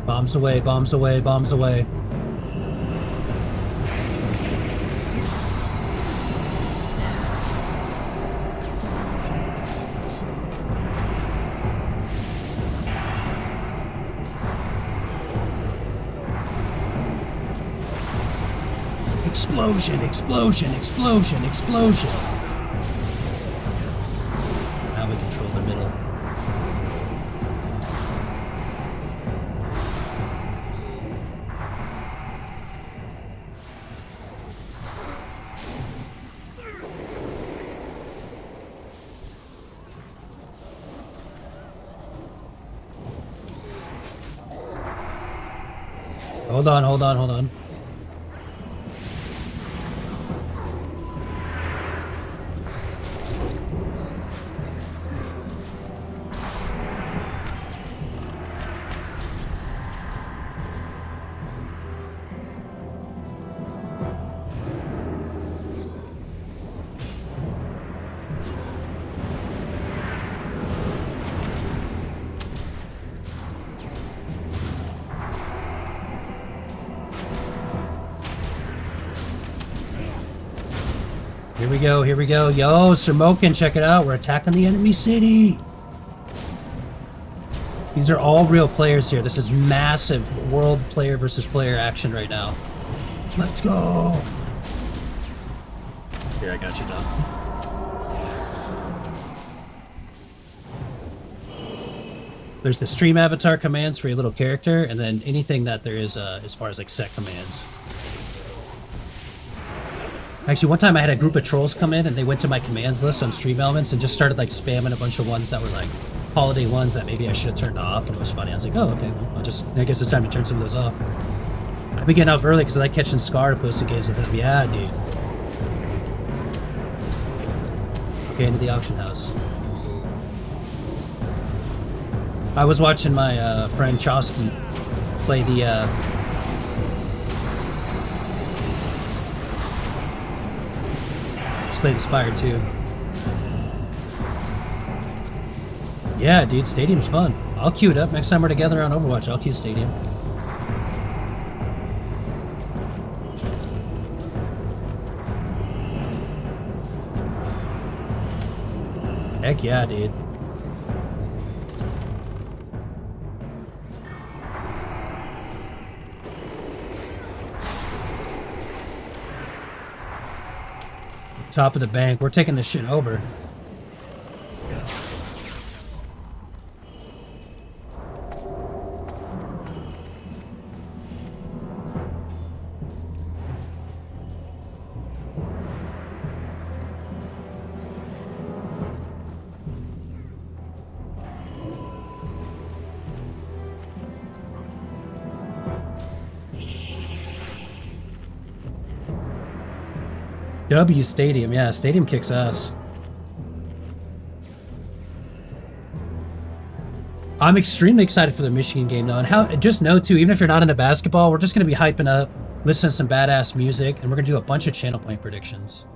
Bombs away, bombs away, bombs away. Explosion, explosion, explosion, explosion. Now we control the middle. Hold on, hold on, hold on. Here we go, here we go. Yo, Sirmokin, check it out. We're attacking the enemy city. These are all real players here. This is massive world player versus player action right now. Let's go. Here, I got you now. There's the stream avatar commands for your little character, and then anything that there is as far as like set commands. Actually, one time I had a group of trolls come in and they went to my commands list on Stream Elements and just started like spamming a bunch of ones that were like holiday ones that maybe I should have turned off, and it was funny. I was like, oh, okay, well, I guess it's time to turn some of those off. I've been getting off early because I like catching Scar to post the games with him. Yeah, dude. Okay, into the auction house. I was watching my friend Chosky play the Slay the Spire too. Yeah, dude, Stadium's fun. I'll queue it up. Next time we're together on Overwatch, I'll queue Stadium. Heck yeah, dude. Top of the bank. We're taking this shit over. W Stadium, yeah, Stadium kicks ass. I'm extremely excited for the Michigan game though, and just know too, even if you're not into basketball, we're just gonna be hyping up, listening to some badass music, and we're gonna do a bunch of channel point predictions.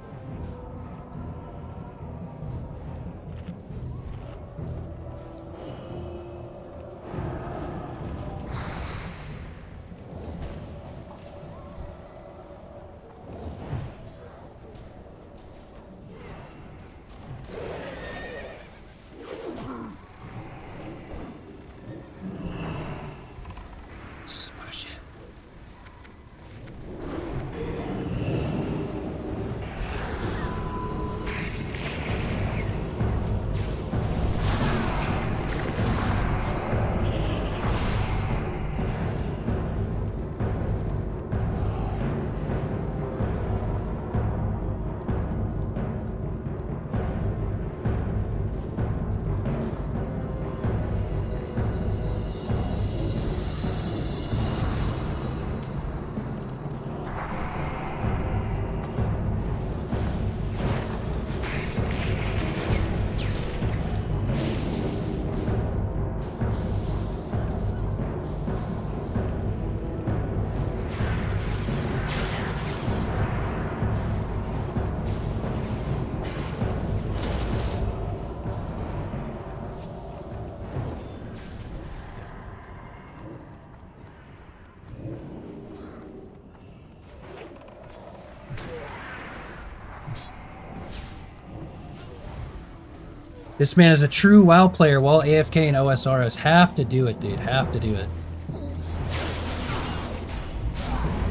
This man is a true WoW player while AFK and OSRS. Have to do it, dude. Have to do it.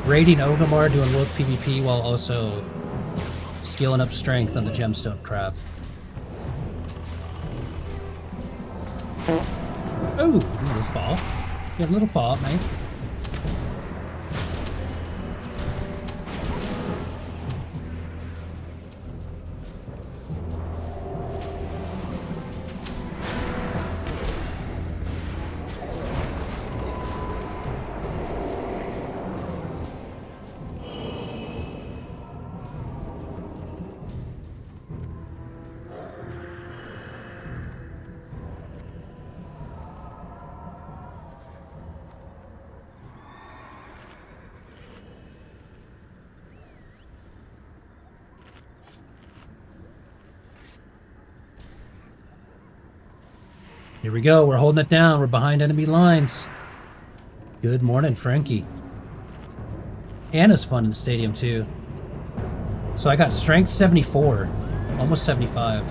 Raiding Ogamar, doing Woke PvP while also skilling up strength on the Gemstone crab. Oh, a little fall. You have a little fall, mate. Here we go. We're holding it down. We're behind enemy lines. Good morning, Frankie. Anna's fun in the stadium, too. So I got strength 74. Almost 75.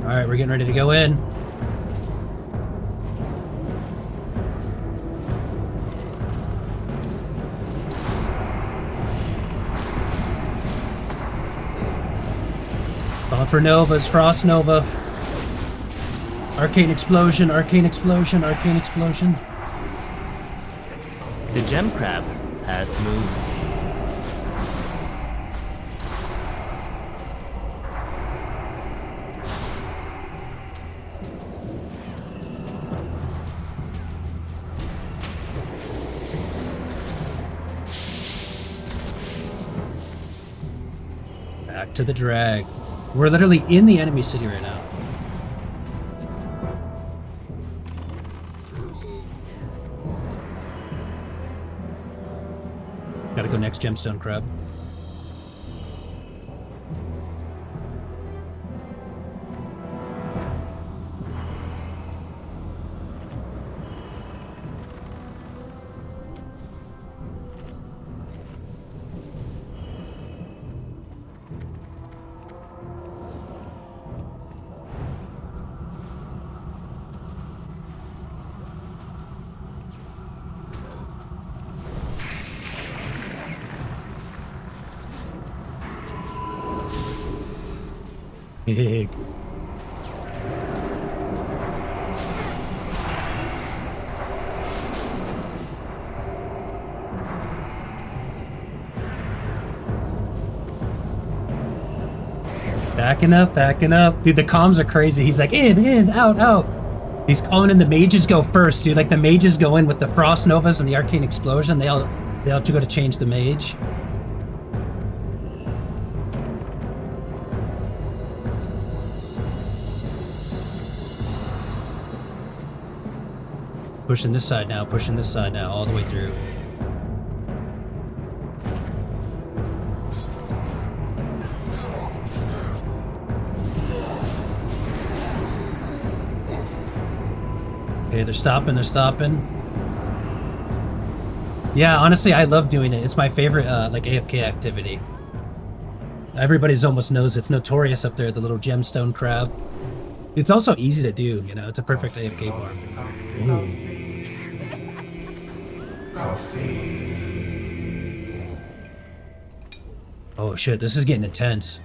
Alright, we're getting ready to go in. Going for Novas, Frost Nova. Arcane Explosion, Arcane Explosion, Arcane Explosion. The gem crab has moved. Back to the drag. We're literally in the enemy city right now. Gotta go next Gemstone crab. Big. Backing up, backing up. Dude, the comms are crazy. He's like, in, out, out. He's calling in the mages go first, dude. Like, the mages go in with the Frost Novas and the Arcane Explosion. They all go to change the mage. Pushing this side now, all the way through. Okay, they're stopping, Yeah, honestly, I love doing it. It's my favorite, like, AFK activity. Everybody's almost knows it's notorious up there, the little Gemstone crab. It's also easy to do, you know? It's a perfect AFK farm. Ooh. Oh shit, this is getting intense.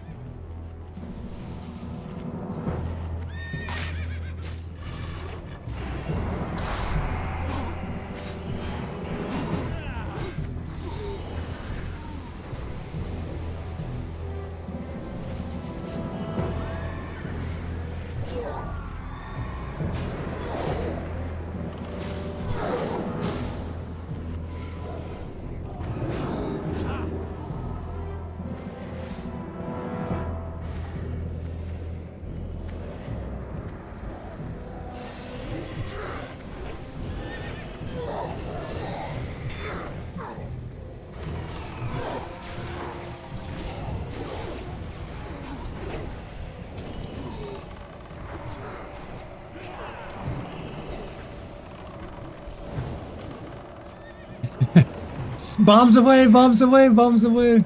Bombs away, bombs away, bombs away.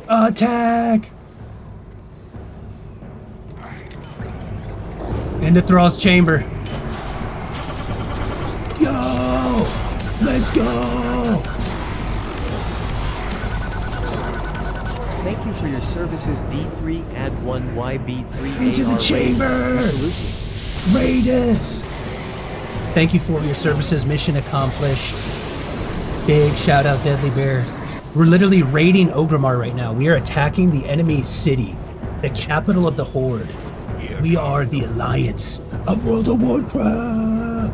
Attack! Into Thrall's chamber. Go! Let's go! Thank you for your services, D3 add 1YB3 Into the AR chamber! Raid. Salute you. Raid us! Thank you for your services. Mission accomplished. Big shout out, Deadly Bear. We're literally raiding Ogrimmar right now. We are attacking the enemy city, the capital of the Horde. We are the Alliance of World of Warcraft.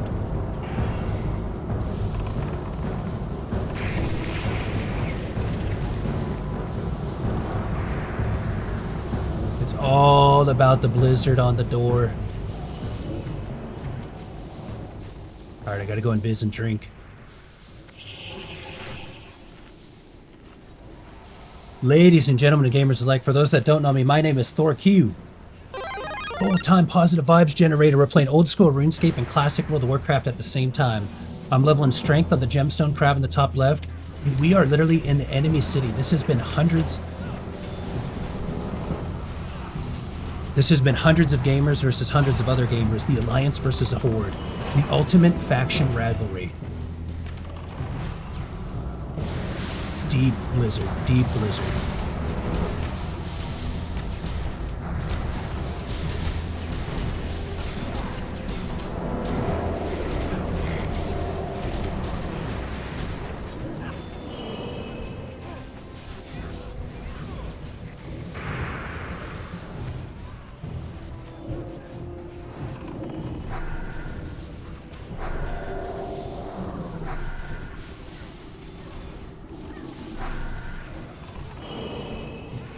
It's all about the blizzard on the door. All right, I gotta go and viz and drink. Ladies and gentlemen and gamers alike, for those that don't know me, my name is Thor Q. Full-time positive vibes generator. We're playing old school RuneScape and classic World of Warcraft at the same time. I'm leveling strength on the Gemstone crab in the top left. We are literally in the enemy city. This has been hundreds of gamers versus hundreds of other gamers. The Alliance versus the Horde. The ultimate faction rivalry. Deep blizzard, deep blizzard.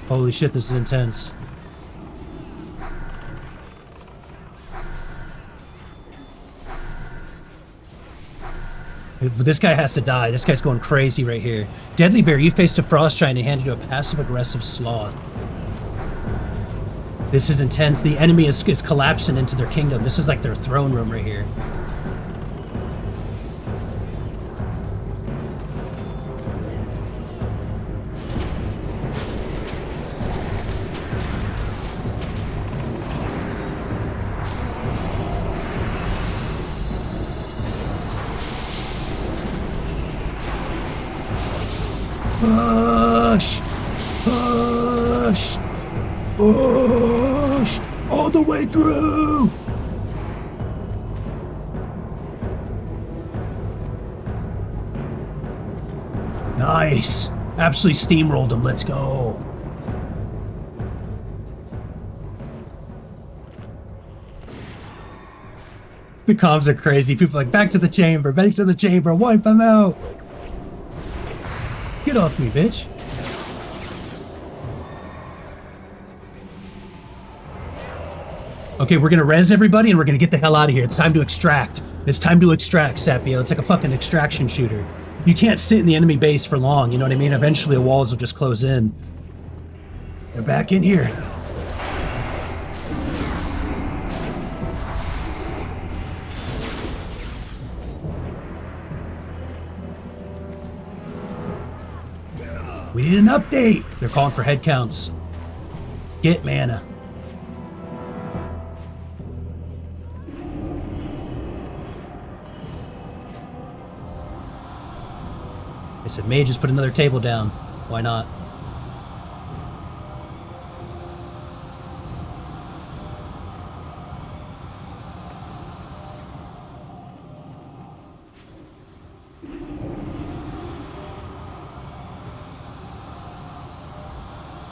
Holy shit, this is intense. This guy has to die. This guy's going crazy right here. Deadly Bear, you faced a Frost Giant and handed you a passive-aggressive Sloth. This is intense. The enemy is collapsing into their kingdom. This is like their throne room right here. Push! Push! Push! All the way through! Nice! Absolutely steamrolled him. Let's go. The comms are crazy. People are like, back to the chamber, wipe them out! Get off me, bitch. Okay, we're gonna res everybody and we're gonna get the hell out of here. It's time to extract. It's time to extract, Sapio. It's like a fucking extraction shooter. You can't sit in the enemy base for long, you know what I mean? Eventually the walls will just close in. They're back in here. We need an update! They're calling for head counts. Get mana. I said, may just put another table down. Why not?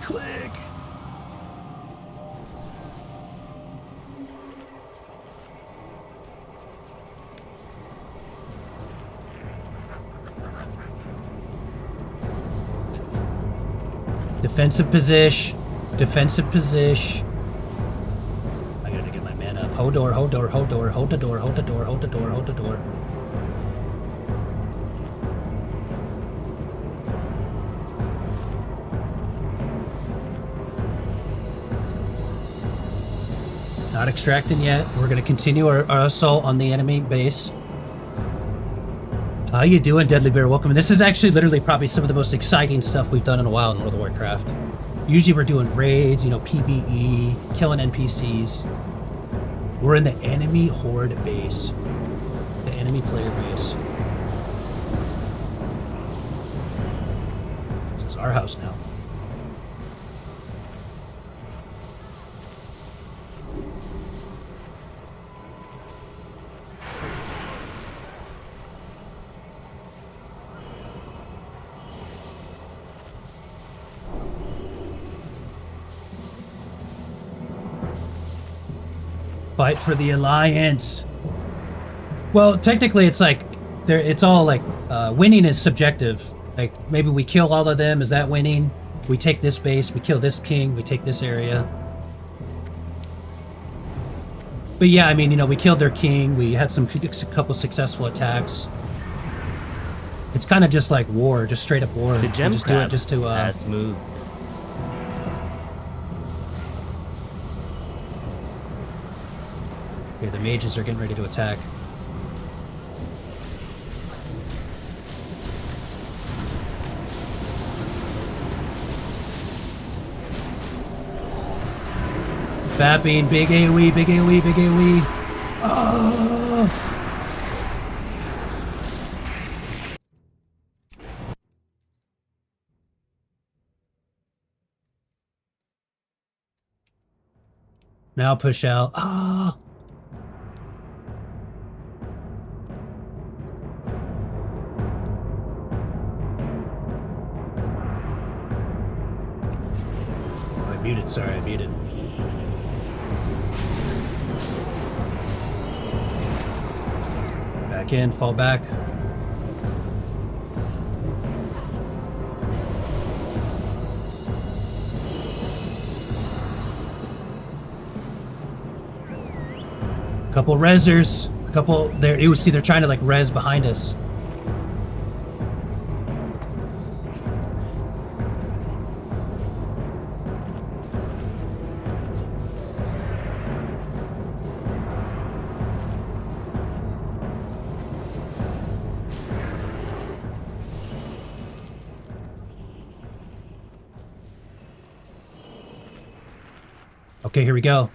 Click. Defensive position. Defensive position. I gotta get my mana up. Hold door, hold door, hold door, hold the door, hold the door, hold the door, hold the door. Not extracting yet. We're going to continue our assault on the enemy base. How you doing, Deadly Bear? Welcome. This is actually literally probably some of the most exciting stuff we've done in a while in World of Warcraft. Usually we're doing raids, PvE, killing NPCs. We're in the enemy horde base. The enemy player base. This is our house now. Fight for the Alliance. Well, technically, it's like it's all like winning is subjective. Like maybe we kill all of them. Is that winning? We take this base. We kill this king. We take this area. But yeah, I mean, we killed their king. We had a couple successful attacks. It's kind of just like war, just straight up war. The gem just crab do it just to has moved. Okay, the mages are getting ready to attack. Fapping, big AoE, big AoE, big AoE. Oh! Now push out. Ah! I muted, sorry, I muted. Back in, fall back. Couple resers, couple there. You see, they're trying to like res behind us. Okay, here we go.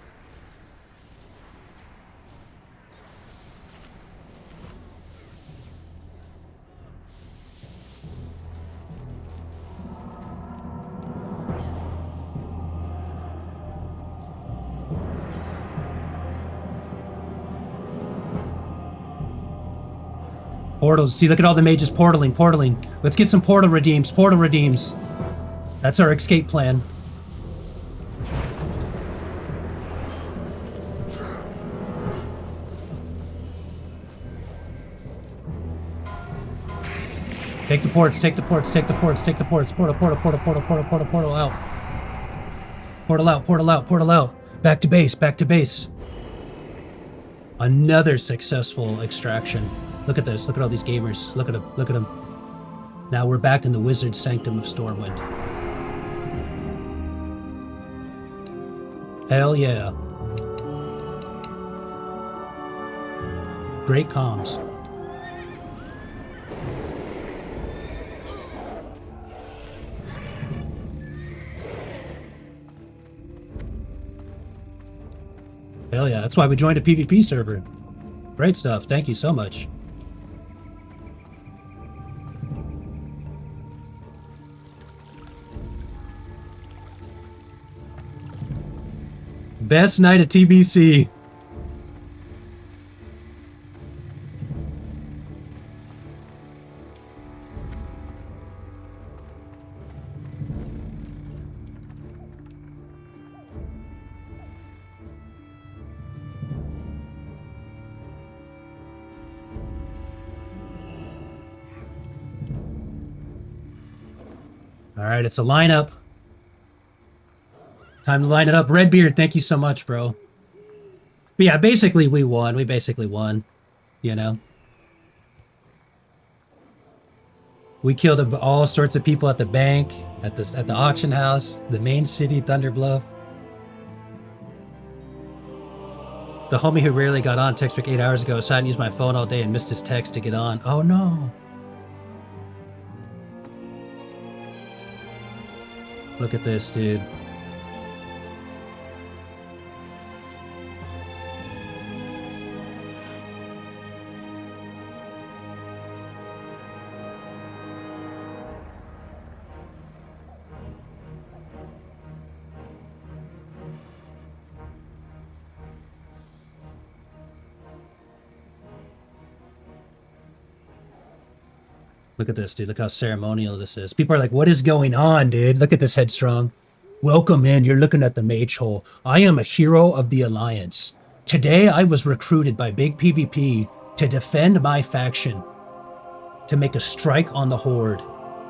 Portals. See, look at all the mages portaling. Let's get some portal redeems. That's our escape plan. Take the ports. Portal out. Portal out. Back to base. Another successful extraction. Look at this. Look at all these gamers. Look at them. Now we're back in the Wizard's Sanctum of Stormwind. Hell yeah. Great comms. Hell yeah, that's why we joined a PvP server. Great stuff, thank you so much. Best night at TBC. All right, it's a lineup. Time to line it up. Redbeard, thank you so much, bro. But yeah, basically we won. We basically won, We killed all sorts of people at the bank, at the auction house, the main city, Thunderbluff. The homie who rarely got on texted me 8 hours ago, so I hadn't used my phone all day and missed his text to get on. Oh no. Look at this, dude. Look at this, dude. Look how ceremonial this is. People are like, what is going on, dude? Look at this headstrong. Welcome in. You're looking at the Magehole. I am a hero of the Alliance. Today, I was recruited by Big PvP to defend my faction, to make a strike on the Horde.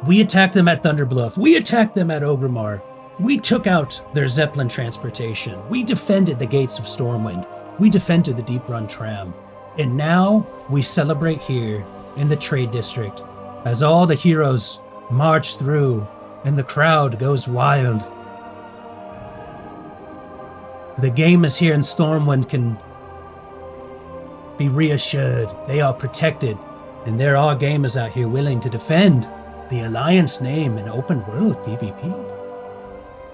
We attacked them at Thunderbluff. We attacked them at Ogremar. We took out their Zeppelin transportation. We defended the gates of Stormwind. We defended the Deep Run tram. And now we celebrate here in the Trade District as all the heroes march through and the crowd goes wild. The gamers here in Stormwind can be reassured. They are protected, and there are gamers out here willing to defend the Alliance name in open world PvP.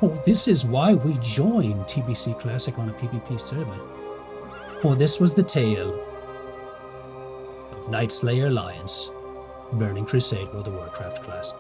Oh, this is why we joined TBC Classic on a PvP server. Oh, this was the tale of Night Slayer Alliance, Burning Crusade World of Warcraft class.